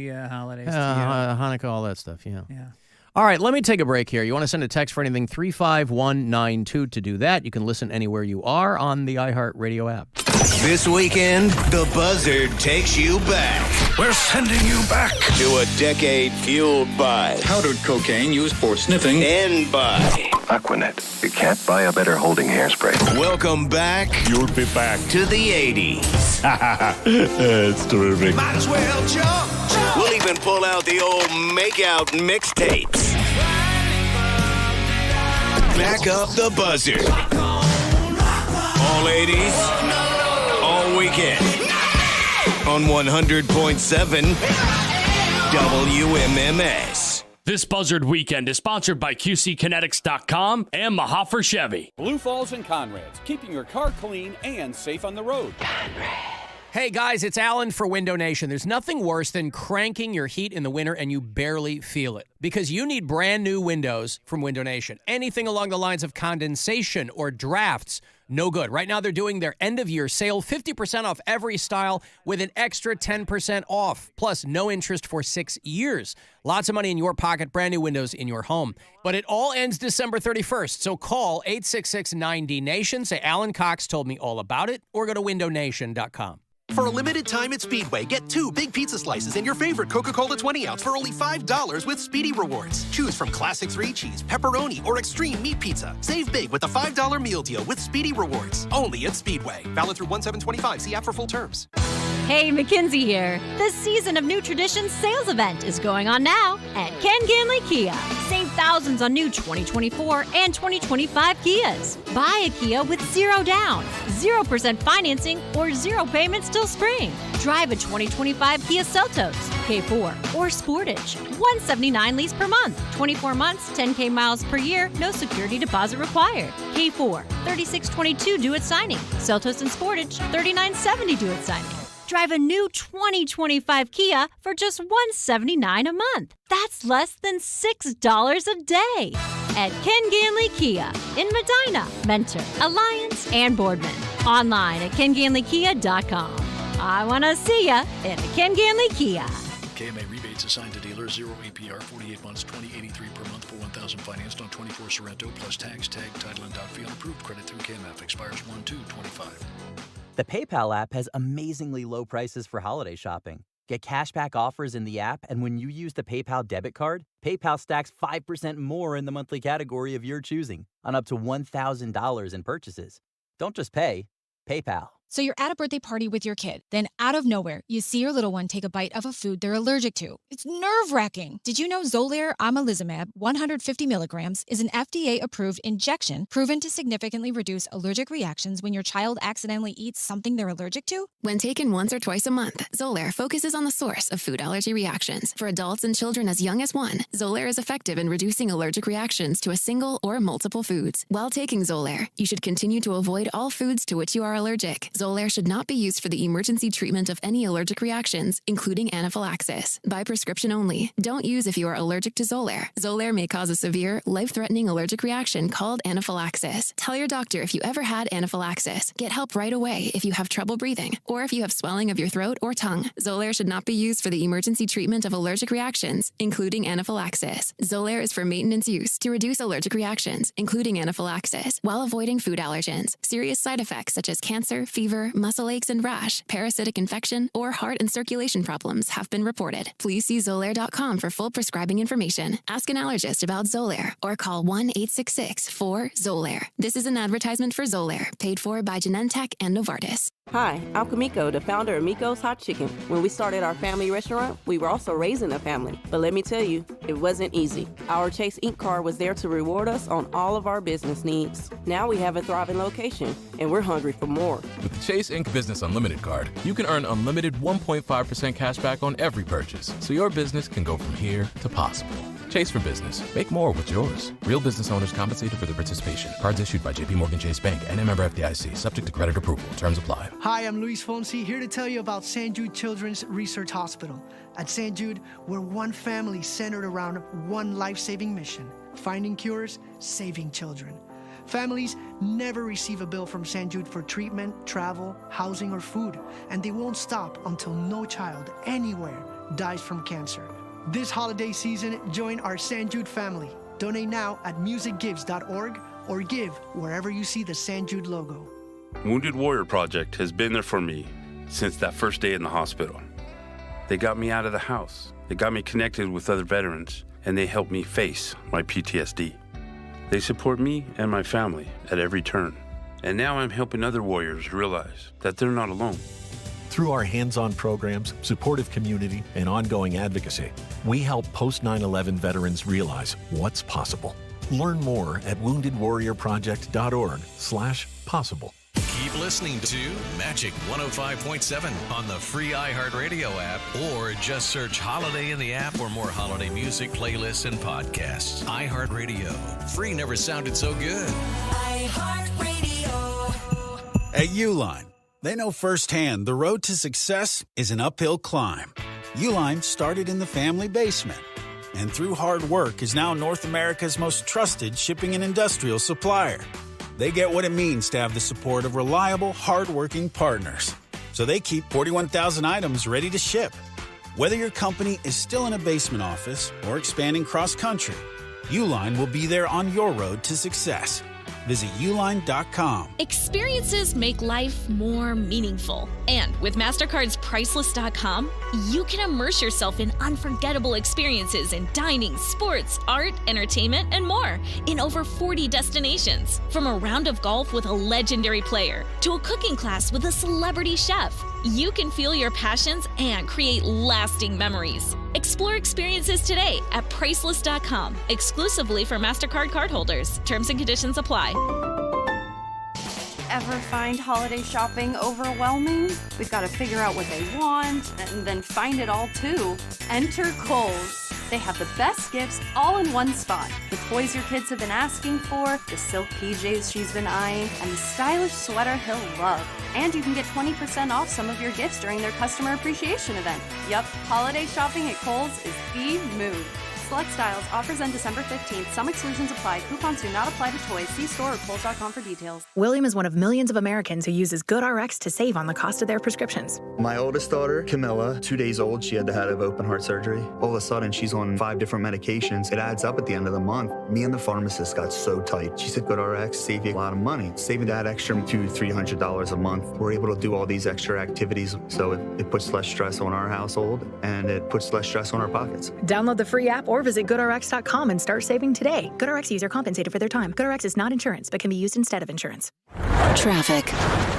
holidays to you. Hanukkah, all that stuff. Yeah. Yeah. All right, let me take a break here. You want to send a text for anything, 35192 to do that. You can listen anywhere you are on the iHeartRadio app. This weekend, the Buzzard takes you back. We're sending you back to a decade fueled by powdered cocaine used for sniffing and by Aquanet. You can't buy a better holding hairspray. Welcome back. You'll be back to the 80s. It's terrific. Might as well jump. We'll even pull out the old make-out mixtapes. Back up the Buzzard. All 80s, all weekend. On 100.7 WMMS. This Buzzard weekend is sponsored by QCkinetics.com and Mahafer Chevy. Blue Falls and Conrad's, keeping your car clean and safe on the road. Hey guys, it's Alan for Window Nation. There's nothing worse than cranking your heat in the winter and you barely feel it. Because you need brand new windows from Window Nation. Anything along the lines of condensation or drafts, no good. Right now they're doing their end of year sale, 50% off every style with an extra 10% off. Plus no interest for 6 years. Lots of money in your pocket, brand new windows in your home. But it all ends December 31st. So call 866-9D-NATION, say Alan Cox told me all about it, or go to windownation.com. For a limited time at Speedway, get 2 big pizza slices and your favorite Coca-Cola 20-ounce for only $5 with Speedy Rewards. Choose from Classic 3-Cheese, Pepperoni, or Extreme Meat Pizza. Save big with a $5 meal deal with Speedy Rewards. Only at Speedway. Valid through 1/7/25. See app for full terms. Hey, Mackenzie here. The Season of New Traditions sales event is going on now at Ken Ganley Kia. Save thousands on new 2024 and 2025 Kias. Buy a Kia with 0 down, 0% financing, or 0 payments till spring. Drive a 2025 Kia Seltos, K4, or Sportage. $179 lease per month. 24 months, 10K miles per year, no security deposit required. K4, $3622 due at signing. Seltos and Sportage, $3970 due at signing. Drive a new 2025 Kia for just $179 a month. That's less than $6 a day. At Ken Ganley Kia in Medina, Mentor, Alliance, and Boardman. Online at KenGanleyKia.com. I want to see ya at a Ken Ganley Kia. KMA rebates assigned to dealer, 0 APR, 48 months, $20.83 per month for $1,000 financed on 24 Sorrento plus tax, tag, title, and fee on approved credit through KMF. Expires 1/2/25. The PayPal app has amazingly low prices for holiday shopping. Get cashback offers in the app, and when you use the PayPal debit card, PayPal stacks 5% more in the monthly category of your choosing on up to $1,000 in purchases. Don't just pay, PayPal. So you're at a birthday party with your kid. Then out of nowhere, you see your little one take a bite of a food they're allergic to. It's nerve-wracking. Did you know Xolair amlizumab 150 milligrams is an FDA-approved injection proven to significantly reduce allergic reactions when your child accidentally eats something they're allergic to? When taken once or twice a month, Xolair focuses on the source of food allergy reactions. For adults and children as young as 1, Xolair is effective in reducing allergic reactions to a single or multiple foods. While taking Xolair, you should continue to avoid all foods to which you are allergic. Xolair should not be used for the emergency treatment of any allergic reactions, including anaphylaxis. By prescription only. Don't use if you are allergic to Xolair. Xolair may cause a severe, life-threatening allergic reaction called anaphylaxis. Tell your doctor if you ever had anaphylaxis. Get help right away if you have trouble breathing or if you have swelling of your throat or tongue. Xolair should not be used for the emergency treatment of allergic reactions, including anaphylaxis. Xolair is for maintenance use to reduce allergic reactions, including anaphylaxis, while avoiding food allergens. Serious side effects such as cancer, fever, muscle aches and rash, parasitic infection, or heart and circulation problems have been reported. Please see Xolair.com for full prescribing information. Ask an allergist about Xolair or call 1-866-4-XOLAIR. This is an advertisement for Xolair, paid for by Genentech and Novartis. Hi, I'm Kamiko, the founder of Miko's Hot Chicken. When we started our family restaurant, we were also raising a family. But let me tell you, it wasn't easy. Our Chase Inc. card was there to reward us on all of our business needs. Now we have a thriving location, and we're hungry for more. With the Chase Inc. Business Unlimited card, you can earn unlimited 1.5% cash back on every purchase, so your business can go from here to possible. Chase for Business. Make more with yours. Real business owners compensated for their participation. Cards issued by J.P. Morgan Chase Bank and a member FDIC. Subject to credit approval. Terms apply. Hi, I'm Luis Fonsi, here to tell you about St. Jude Children's Research Hospital. At St. Jude, we're one family centered around one life-saving mission: finding cures, saving children. Families never receive a bill from St. Jude for treatment, travel, housing, or food, and they won't stop until no child anywhere dies from cancer. This holiday season, join our St. Jude family. Donate now at musicgives.org or give wherever you see the St. Jude logo. Wounded Warrior Project has been there for me since that first day in the hospital. They got me out of the house. They got me connected with other veterans, and they helped me face my PTSD. They support me and my family at every turn. And now I'm helping other warriors realize that they're not alone. Through our hands-on programs, supportive community, and ongoing advocacy, we help post-9/11 veterans realize what's possible. Learn more at woundedwarriorproject.org/possible. Keep listening to Magic 105.7 on the free iHeartRadio app, or just search Holiday in the app for more holiday music playlists and podcasts. iHeartRadio. Free never sounded so good. iHeartRadio. At Uline, they know firsthand the road to success is an uphill climb. Uline started in the family basement, and through hard work is now North America's most trusted shipping and industrial supplier. They get what it means to have the support of reliable, hard-working partners. So they keep 41,000 items ready to ship. Whether your company is still in a basement office or expanding cross-country, Uline will be there on your road to success. Visit uline.com. Experiences make life more meaningful. And with MasterCard's Priceless.com, you can immerse yourself in unforgettable experiences in dining, sports, art, entertainment, and more in over 40 destinations. From a round of golf with a legendary player to a cooking class with a celebrity chef, you can feel your passions and create lasting memories. Explore experiences today at Priceless.com, exclusively for MasterCard cardholders. Terms and conditions apply. Ever find holiday shopping overwhelming? We've got to figure out what they want and then find it all too. Enter Kohl's. They have the best gifts all in one spot. The toys your kids have been asking for, the silk PJs she's been eyeing, and the stylish sweater he'll love. And you can get 20% off some of your gifts during their customer appreciation event. Yup, holiday shopping at Kohl's is the move. Select styles. Offers end December 15th. Some exclusions apply. Coupons do not apply to toys. See store or Kohl's.com for details. William is one of millions of Americans who uses GoodRx to save on the cost of their prescriptions. My oldest daughter, Camilla, 2 days old, she had to have open heart surgery. All of a sudden, she's on 5 different medications. It adds up at the end of the month. Me and the pharmacist got so tight. She said, GoodRx save you a lot of money. Saving that extra $200-300 a month. We're able to do all these extra activities, so it puts less stress on our household, and it puts less stress on our pockets. Download the free app or visit GoodRx.com and start saving today. GoodRx user compensated for their time. GoodRx is not insurance, but can be used instead of insurance. Traffic.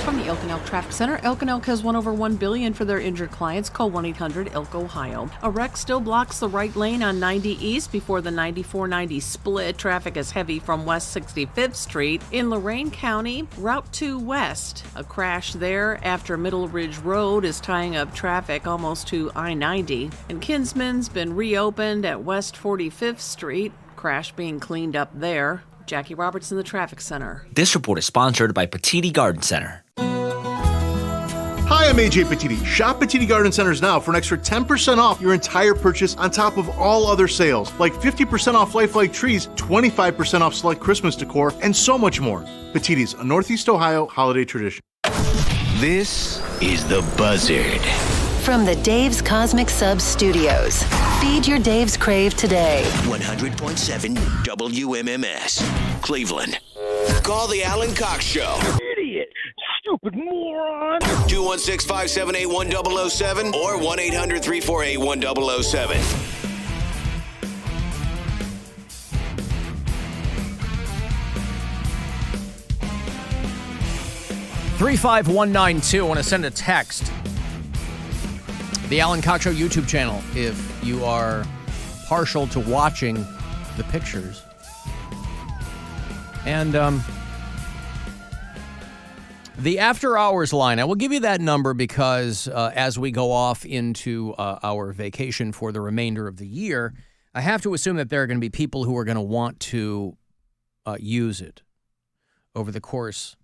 From the Elk and Elk Traffic Center, Elk and Elk has won over $1 billion for their injured clients. Call 1-800-ELK-OHIO. A wreck still blocks the right lane on 90 East before the 94-90 split. Traffic is heavy from West 65th Street. In Lorain County, Route 2 West. A crash there after Middle Ridge Road is tying up traffic almost to I-90. And Kinsman's been reopened at West 45th Street. Crash being cleaned up there. Jackie Roberts in the Traffic Center. This report is sponsored by Petiti Garden Center. Hi, I'm AJ Petiti. Shop Petiti Garden Centers now for an extra 10% off your entire purchase on top of all other sales, like 50% off lifelike trees, 25% off select Christmas decor, and so much more. Petiti's, a Northeast Ohio holiday tradition. This is The Buzzard. From the Dave's Cosmic Sub Studios. Feed your Dave's Crave today. 100.7 WMMS, Cleveland. Call the Alan Cox Show. Idiot! Stupid moron! 216-578-1007 or 1-800-348-1007. 35192. I want to send a text. The Alan Cox Show YouTube channel, if you are partial to watching the pictures. And the after hours line, I will give you that number because as we go off into our vacation for the remainder of the year, I have to assume that there are going to be people who are going to want to use it over the course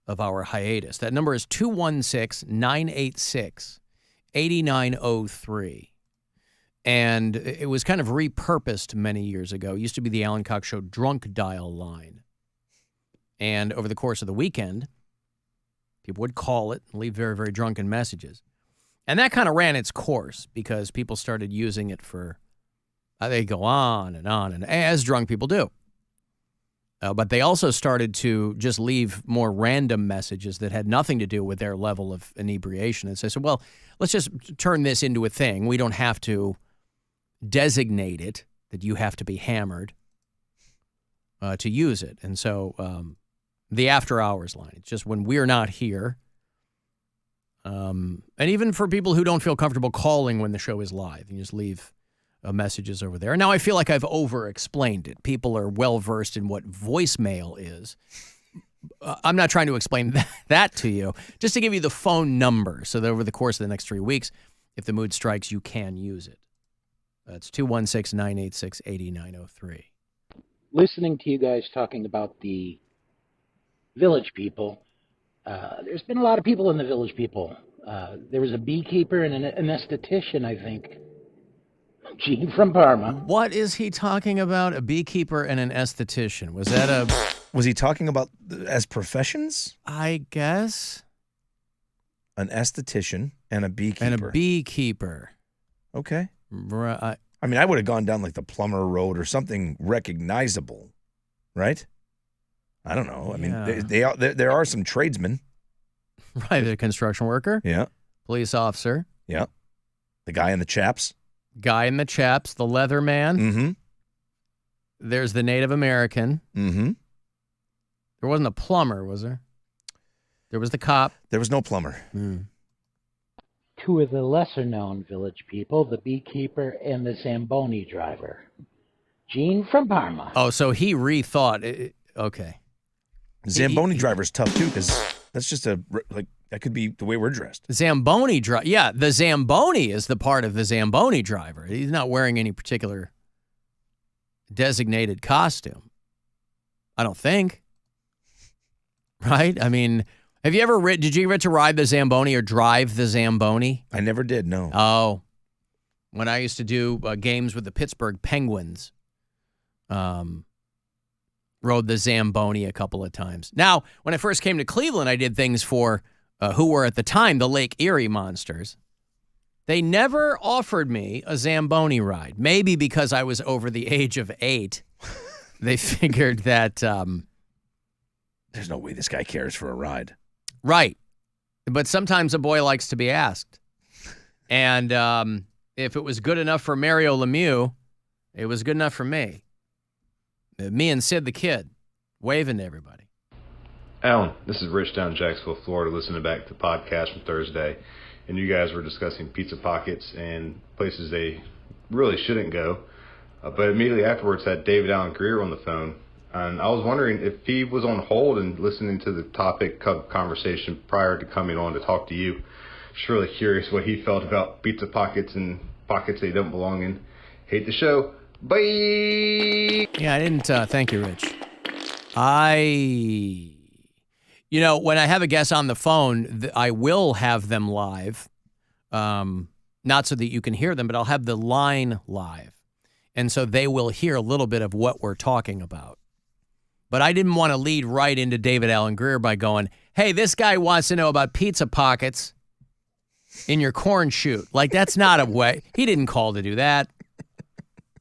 of our hiatus. That number is 216-986-8903. And it was kind of repurposed many years ago. It used to be the Alan Cox Show drunk dial line. And over the course of the weekend, people would call it and leave very, very drunken messages. And that kind of ran its course because people started using it for, they go on, and as drunk people do. But they also started to just leave more random messages that had nothing to do with their level of inebriation. And so I said, well, let's just turn this into a thing. We don't have to designate it, that you have to be hammered to use it. And so the after hours line, it's just when we're not here. And even for people who don't feel comfortable calling when the show is live, you just leave messages over there. Now, I feel like I've over-explained it. People are well-versed in what voicemail is. I'm not trying to explain that to you, just to give you the phone number so that over the course of the next 3 weeks, if the mood strikes, you can use it. That's 216-986-8903. Listening to you guys talking about the Village People, there's been a lot of people in the Village People. There was a beekeeper and an esthetician, I think. Gene from Parma. What is he talking about? A beekeeper and an esthetician. Was he talking about as professions? I guess. An esthetician and a beekeeper. Okay. Right. I mean, I would have gone down like the Plumber Road or something recognizable, right? I don't know. I mean, there are some tradesmen. Right, the construction worker. Yeah. Police officer. Yeah. The guy in the chaps. Guy in the chaps, the leather man. Mm-hmm. There's the Native American. Mm-hmm. There wasn't a plumber, was there? There was the cop. There was no plumber. Two of the lesser-known Village People, the beekeeper and the Zamboni driver. Gene from Parma. Oh, so he rethought it. Okay. Zamboni driver's tough, too, because that's just that could be the way we're dressed. Zamboni driver. Yeah, the Zamboni is the part of the Zamboni driver. He's not wearing any particular designated costume. I don't think. Right? I mean, have you ever did you get to ride the Zamboni or drive the Zamboni? I never did, no. Oh. When I used to do games with the Pittsburgh Penguins, rode the Zamboni a couple of times. Now, when I first came to Cleveland, I did things for who were at the time the Lake Erie Monsters. They never offered me a Zamboni ride. Maybe because I was over the age of 8. They figured that there's no way this guy cares for a ride. Right. But sometimes a boy likes to be asked. And if it was good enough for Mario Lemieux, it was good enough for me. Me and Sid the Kid, waving to everybody. Alan, this is Rich down in Jacksonville, Florida, listening back to the podcast from Thursday. And you guys were discussing pizza pockets and places they really shouldn't go. But immediately afterwards, had David Allen Greer on the phone. And I was wondering if he was on hold and listening to the topic conversation prior to coming on to talk to you. Just really curious what he felt about pizza pockets and pockets they don't belong in. Hate the show. Bye! Yeah, I didn't. Thank you, Rich. You know, when I have a guest on the phone, I will have them live, not so that you can hear them, but I'll have the line live. And so they will hear a little bit of what we're talking about. But I didn't want to lead right into David Alan Grier by going, hey, this guy wants to know about pizza pockets in your corn chute. Like, that's not a way. He didn't call to do that.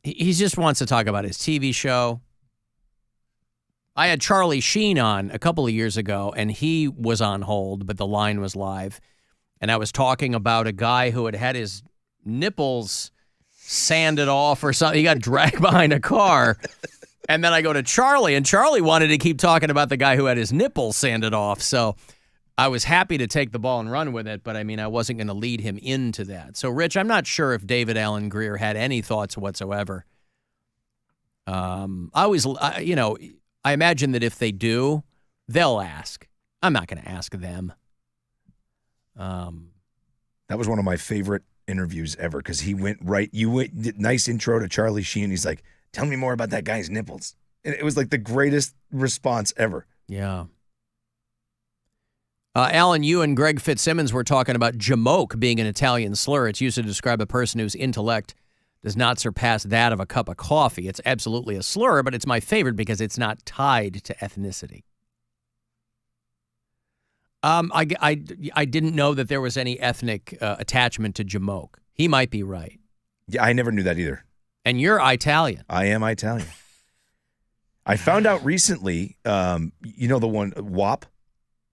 He just wants to talk about his TV show. I had Charlie Sheen on a couple of years ago, and he was on hold, but the line was live. And I was talking about a guy who had his nipples sanded off or something. He got dragged behind a car. And then I go to Charlie, and Charlie wanted to keep talking about the guy who had his nipples sanded off. So I was happy to take the ball and run with it, but I mean, I wasn't going to lead him into that. So, Rich, I'm not sure if David Alan Grier had any thoughts whatsoever. I imagine that if they do, they'll ask. I'm not going to ask them. That was one of my favorite interviews ever because he went right. Nice intro to Charlie Sheen. He's like, tell me more about that guy's nipples. And it was like the greatest response ever. Yeah. Alan, you and Greg Fitzsimmons were talking about jamoke being an Italian slur. It's used to describe a person whose intellect does not surpass that of a cup of coffee. It's absolutely a slur, but it's my favorite because it's not tied to ethnicity. I didn't know that there was any ethnic attachment to jamoke. He might be right. Yeah, I never knew that either. And you're Italian. I am Italian. I found out recently, you know the one, WAP?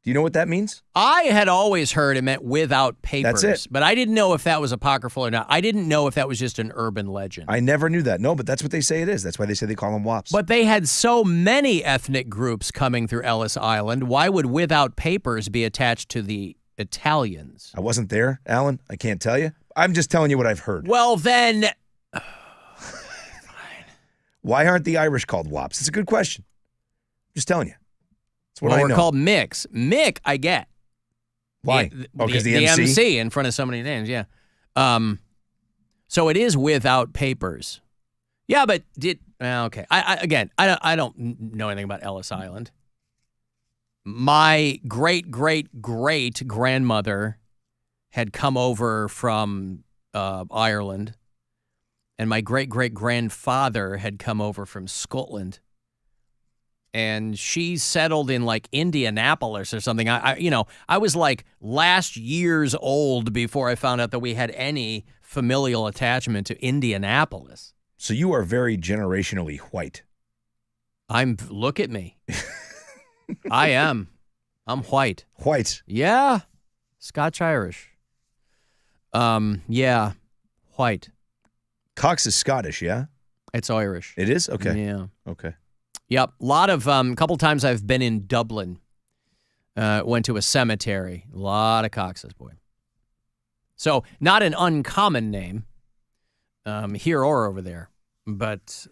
Do you know what that means? I had always heard it meant without papers. That's it. But I didn't know if that was apocryphal or not. I didn't know if that was just an urban legend. I never knew that. No, but that's what they say it is. That's why they say they call them WAPs. But they had so many ethnic groups coming through Ellis Island. Why would without papers be attached to the Italians? I wasn't there, Alan. I can't tell you. I'm just telling you what I've heard. Well, then... Why aren't the Irish called WAPs? It's a good question. Just telling you. That's what well, I we're know. called Mix. Mick, I get. Why? Because the MC? MC in front of so many names, yeah. So it is without papers. Yeah, but okay. I don't know anything about Ellis Island. My great-great-great-grandmother had come over from Ireland, and my great-great-grandfather had come over from Scotland. And she settled in like Indianapolis or something. I was like last year's old before I found out that we had any familial attachment to Indianapolis. So you are very generationally white. Look at me. I am. I'm white. White. Yeah. Scotch-Irish. Yeah. White. Cox is Scottish, yeah? It's Irish. It is? Okay. Yeah. Okay. Yep. A couple times I've been in Dublin. Went to a cemetery. A lot of Coxes, boy. So not an uncommon name here or over there. But,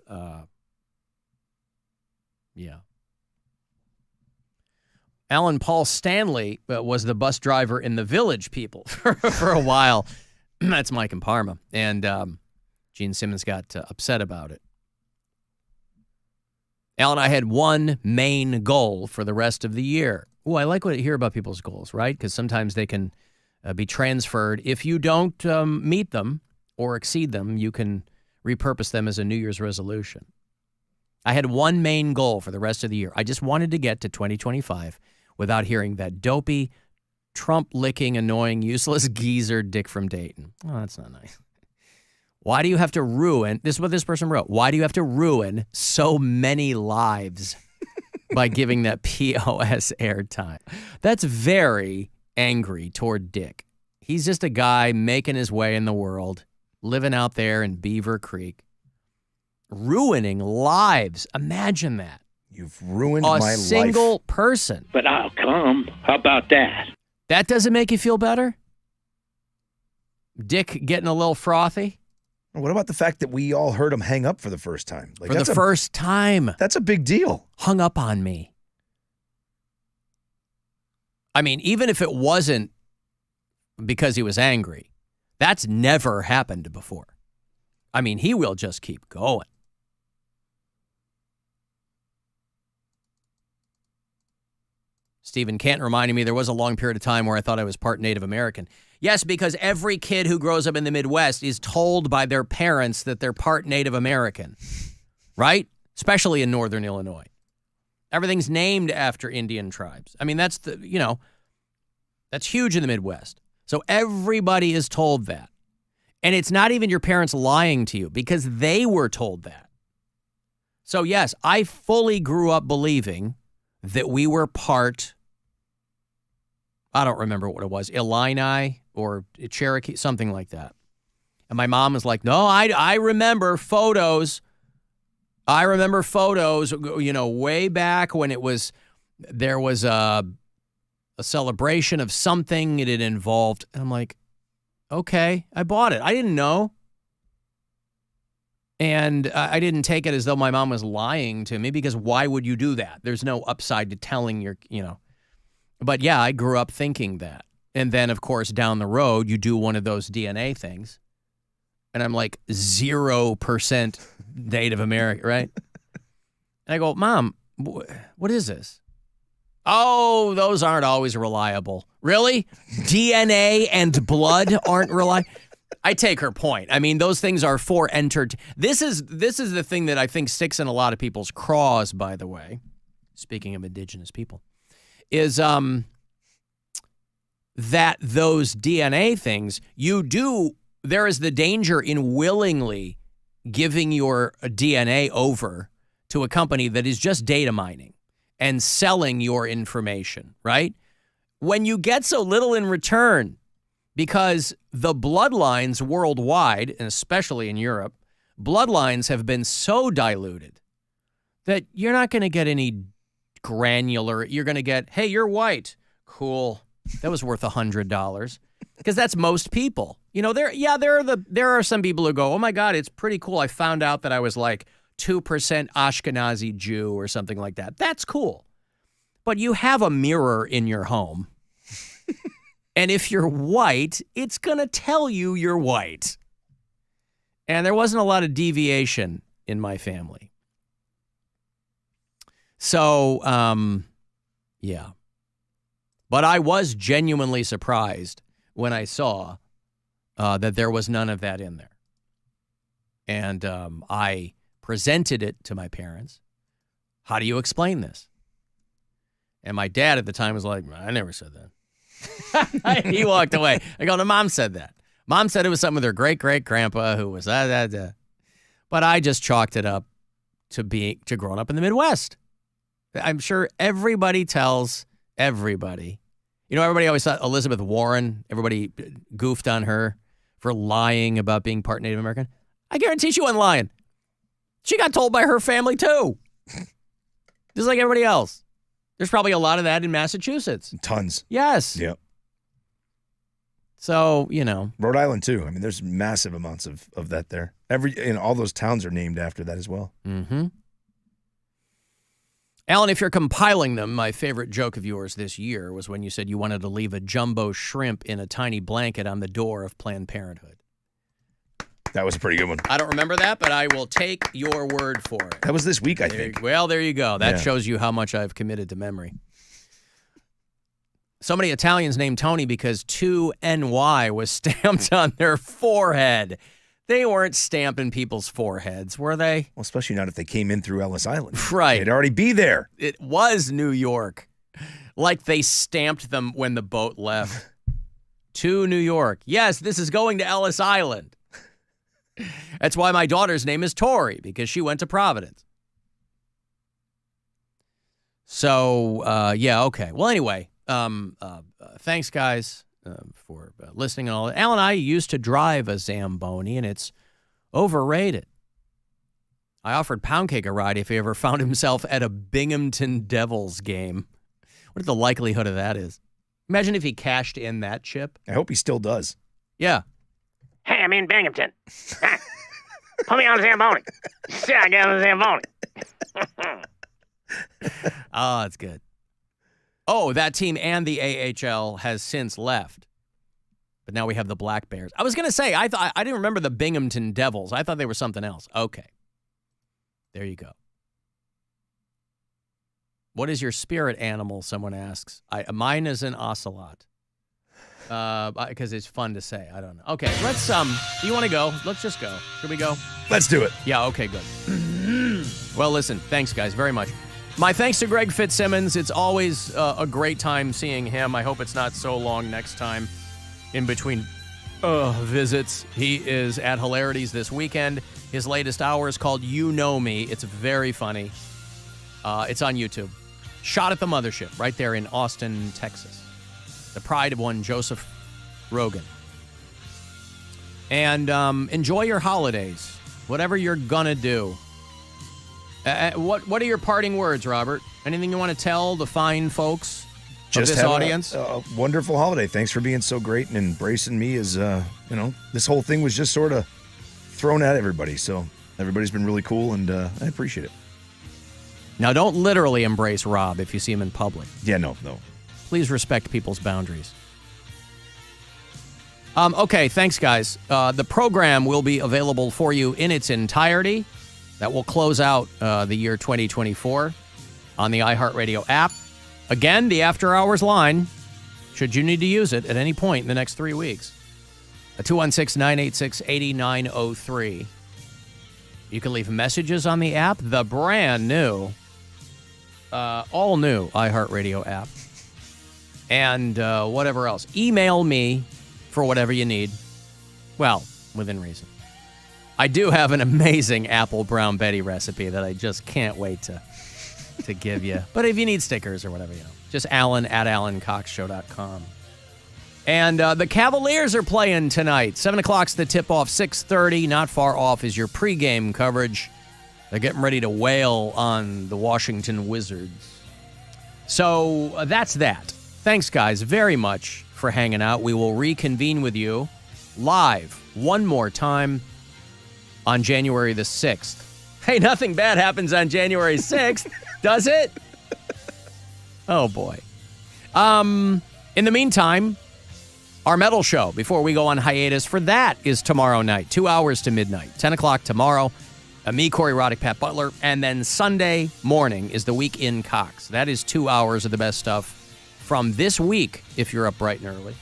yeah. Alan Paul Stanley was the bus driver in The Village People for a while. That's Mike and Parma. And Gene Simmons got upset about it. Alan, I had one main goal for the rest of the year. Oh, I like what I hear about people's goals, right? Because sometimes they can be transferred. If you don't meet them or exceed them, you can repurpose them as a New Year's resolution. I had one main goal for the rest of the year. I just wanted to get to 2025 without hearing that dopey, Trump-licking, annoying, useless geezer Dick from Dayton. Oh, that's not nice. Why do you have to ruin, this is what this person wrote, why do you have to ruin so many lives by giving that POS airtime? That's very angry toward Dick. He's just a guy making his way in the world, living out there in Beaver Creek, ruining lives. Imagine that. You've ruined my life. A single person. But I'll come. How about that? That doesn't make you feel better? Dick getting a little frothy? What about the fact that we all heard him hang up for the first time? Like, for the first time. That's a big deal. Hung up on me. I mean, even if it wasn't because he was angry, that's never happened before. I mean, he will just keep going. Stephen Canton reminded me there was a long period of time where I thought I was part Native American. Yes, because every kid who grows up in the Midwest is told by their parents that they're part Native American, right? Especially in northern Illinois. Everything's named after Indian tribes. I mean, that's huge in the Midwest. So everybody is told that. And it's not even your parents lying to you because they were told that. So yes, I fully grew up believing that we were part, I don't remember what it was, Illini or Cherokee, something like that. And my mom was like, no, I remember photos. I remember photos, way back when there was a celebration of something it involved. And I'm like, okay, I bought it. I didn't know. And I didn't take it as though my mom was lying to me because why would you do that? There's no upside to telling But yeah, I grew up thinking that. And then, of course, down the road, you do one of those DNA things. And I'm like 0% Native American, right? And I go, Mom, what is this? Oh, those aren't always reliable. Really? DNA and blood aren't reliable? I take her point. I mean, those things are for This is the thing that I think sticks in a lot of people's craws, by the way, speaking of indigenous people, is that those DNA things, there is the danger in willingly giving your DNA over to a company that is just data mining and selling your information, right? When you get so little in return, because the bloodlines worldwide, and especially in Europe, bloodlines have been so diluted that you're not going to get any granular. You're going to get, hey, you're white. Cool. That was worth $100. Because that's most people. There are some people who go, oh, my God, it's pretty cool. I found out that I was like 2% Ashkenazi Jew or something like that. That's cool. But you have a mirror in your home. And if you're white, it's going to tell you you're white. And there wasn't a lot of deviation in my family. So, yeah. But I was genuinely surprised when I saw that there was none of that in there. And I presented it to my parents. How do you explain this? And my dad at the time was like, I never said that. He walked away. I go, no, Mom said that. Mom said it was something with her great-great-grandpa who was that. But I just chalked it up to growing up in the Midwest. I'm sure everybody tells everybody. Everybody always thought Elizabeth Warren, everybody goofed on her for lying about being part Native American. I guarantee she wasn't lying. She got told by her family, too. Just like everybody else. There's probably a lot of that in Massachusetts. Tons. Yes. Yep. So, Rhode Island, too. I mean, there's massive amounts of that there. All those towns are named after that as well. Mm-hmm. Alan, if you're compiling them, my favorite joke of yours this year was when you said you wanted to leave a jumbo shrimp in a tiny blanket on the door of Planned Parenthood. That was a pretty good one. I don't remember that, but I will take your word for it. That was this week, I think. Well, there you go. That shows you how much I've committed to memory. So many Italians named Tony because 2NY was stamped on their forehead. They weren't stamping people's foreheads, were they? Well, especially not if they came in through Ellis Island. Right. They'd already be there. It was New York. Like they stamped them when the boat left. To New York. Yes, this is going to Ellis Island. That's why my daughter's name is Tori, because she went to Providence. So, okay. Well, anyway, thanks, guys, for listening and all that. Alan and I used to drive a Zamboni, and it's overrated. I offered Pound Cake a ride if he ever found himself at a Binghamton Devils game. What the likelihood of that is? Imagine if he cashed in that chip. I hope he still does. Yeah. Hey, I'm in Binghamton. Put me on the Zamboni. I got on the Zamboni. Oh, that's good. Oh, that team and the AHL has since left. But now we have the Black Bears. I was going to say, I didn't remember the Binghamton Devils. I thought they were something else. Okay. There you go. What is your spirit animal? Someone asks. Mine is an ocelot. Because it's fun to say. I don't know. Okay, let's, you want to go? Let's just go. Should we go? Let's do it. Yeah, okay, good. Well, listen, thanks, guys, very much. My thanks to Greg Fitzsimmons. It's always a great time seeing him. I hope it's not so long next time in between visits. He is at Hilarities this weekend. His latest hour is called You Know Me. It's very funny. It's on YouTube. Shot at the Mothership right there in Austin, Texas. The pride of one Joseph Rogan. And enjoy your holidays, whatever you're going to do. What are your parting words, Robert? Anything you want to tell the fine folks of this audience? A wonderful holiday. Thanks for being so great and embracing me as, this whole thing was just sort of thrown at everybody. So everybody's been really cool, and I appreciate it. Now, don't literally embrace Rob if you see him in public. Yeah, no. Please respect people's boundaries. Okay, thanks, guys. The program will be available for you in its entirety. That will close out the year 2024 on the iHeartRadio app. Again, the After Hours line, should you need to use it at any point in the next 3 weeks. 216-986-8903. You can leave messages on the app, the brand new, all new iHeartRadio app. And whatever else. Email me for whatever you need. Well, within reason. I do have an amazing apple brown Betty recipe that I just can't wait to give you. But if you need stickers or whatever, just Alan at AlanCoxShow.com. And the Cavaliers are playing tonight. 7 o'clock's the tip-off. 6:30, not far off, is your pregame coverage. They're getting ready to wail on the Washington Wizards. So that's that. Thanks, guys, very much for hanging out. We will reconvene with you live one more time on January the 6th. Hey, nothing bad happens on January 6th, does it? Oh, boy. In the meantime, our metal show, before we go on hiatus for that, is tomorrow night, 2 hours to midnight, 10 o'clock tomorrow. Me, Corey Roddick, Pat Butler. And then Sunday morning is the Week in Cox. That is 2 hours of the best stuff from this week, if you're up bright and early.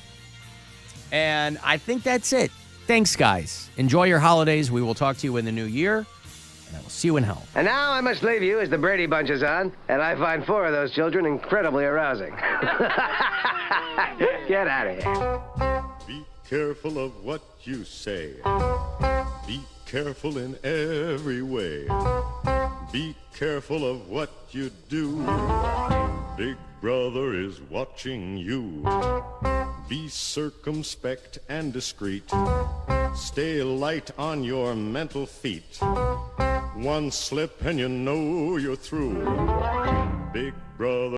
And I think that's it. Thanks, guys. Enjoy your holidays. We will talk to you in the new year, and I will see you in hell. And now I must leave you as the Brady Bunch is on, and I find 4 of those children incredibly arousing. Get out of here. Be careful of what you say. Be careful in every way. Be careful of what you do. Big Brother is watching you. Be circumspect and discreet. Stay light on your mental feet. One slip and you know you're through. Big Brother.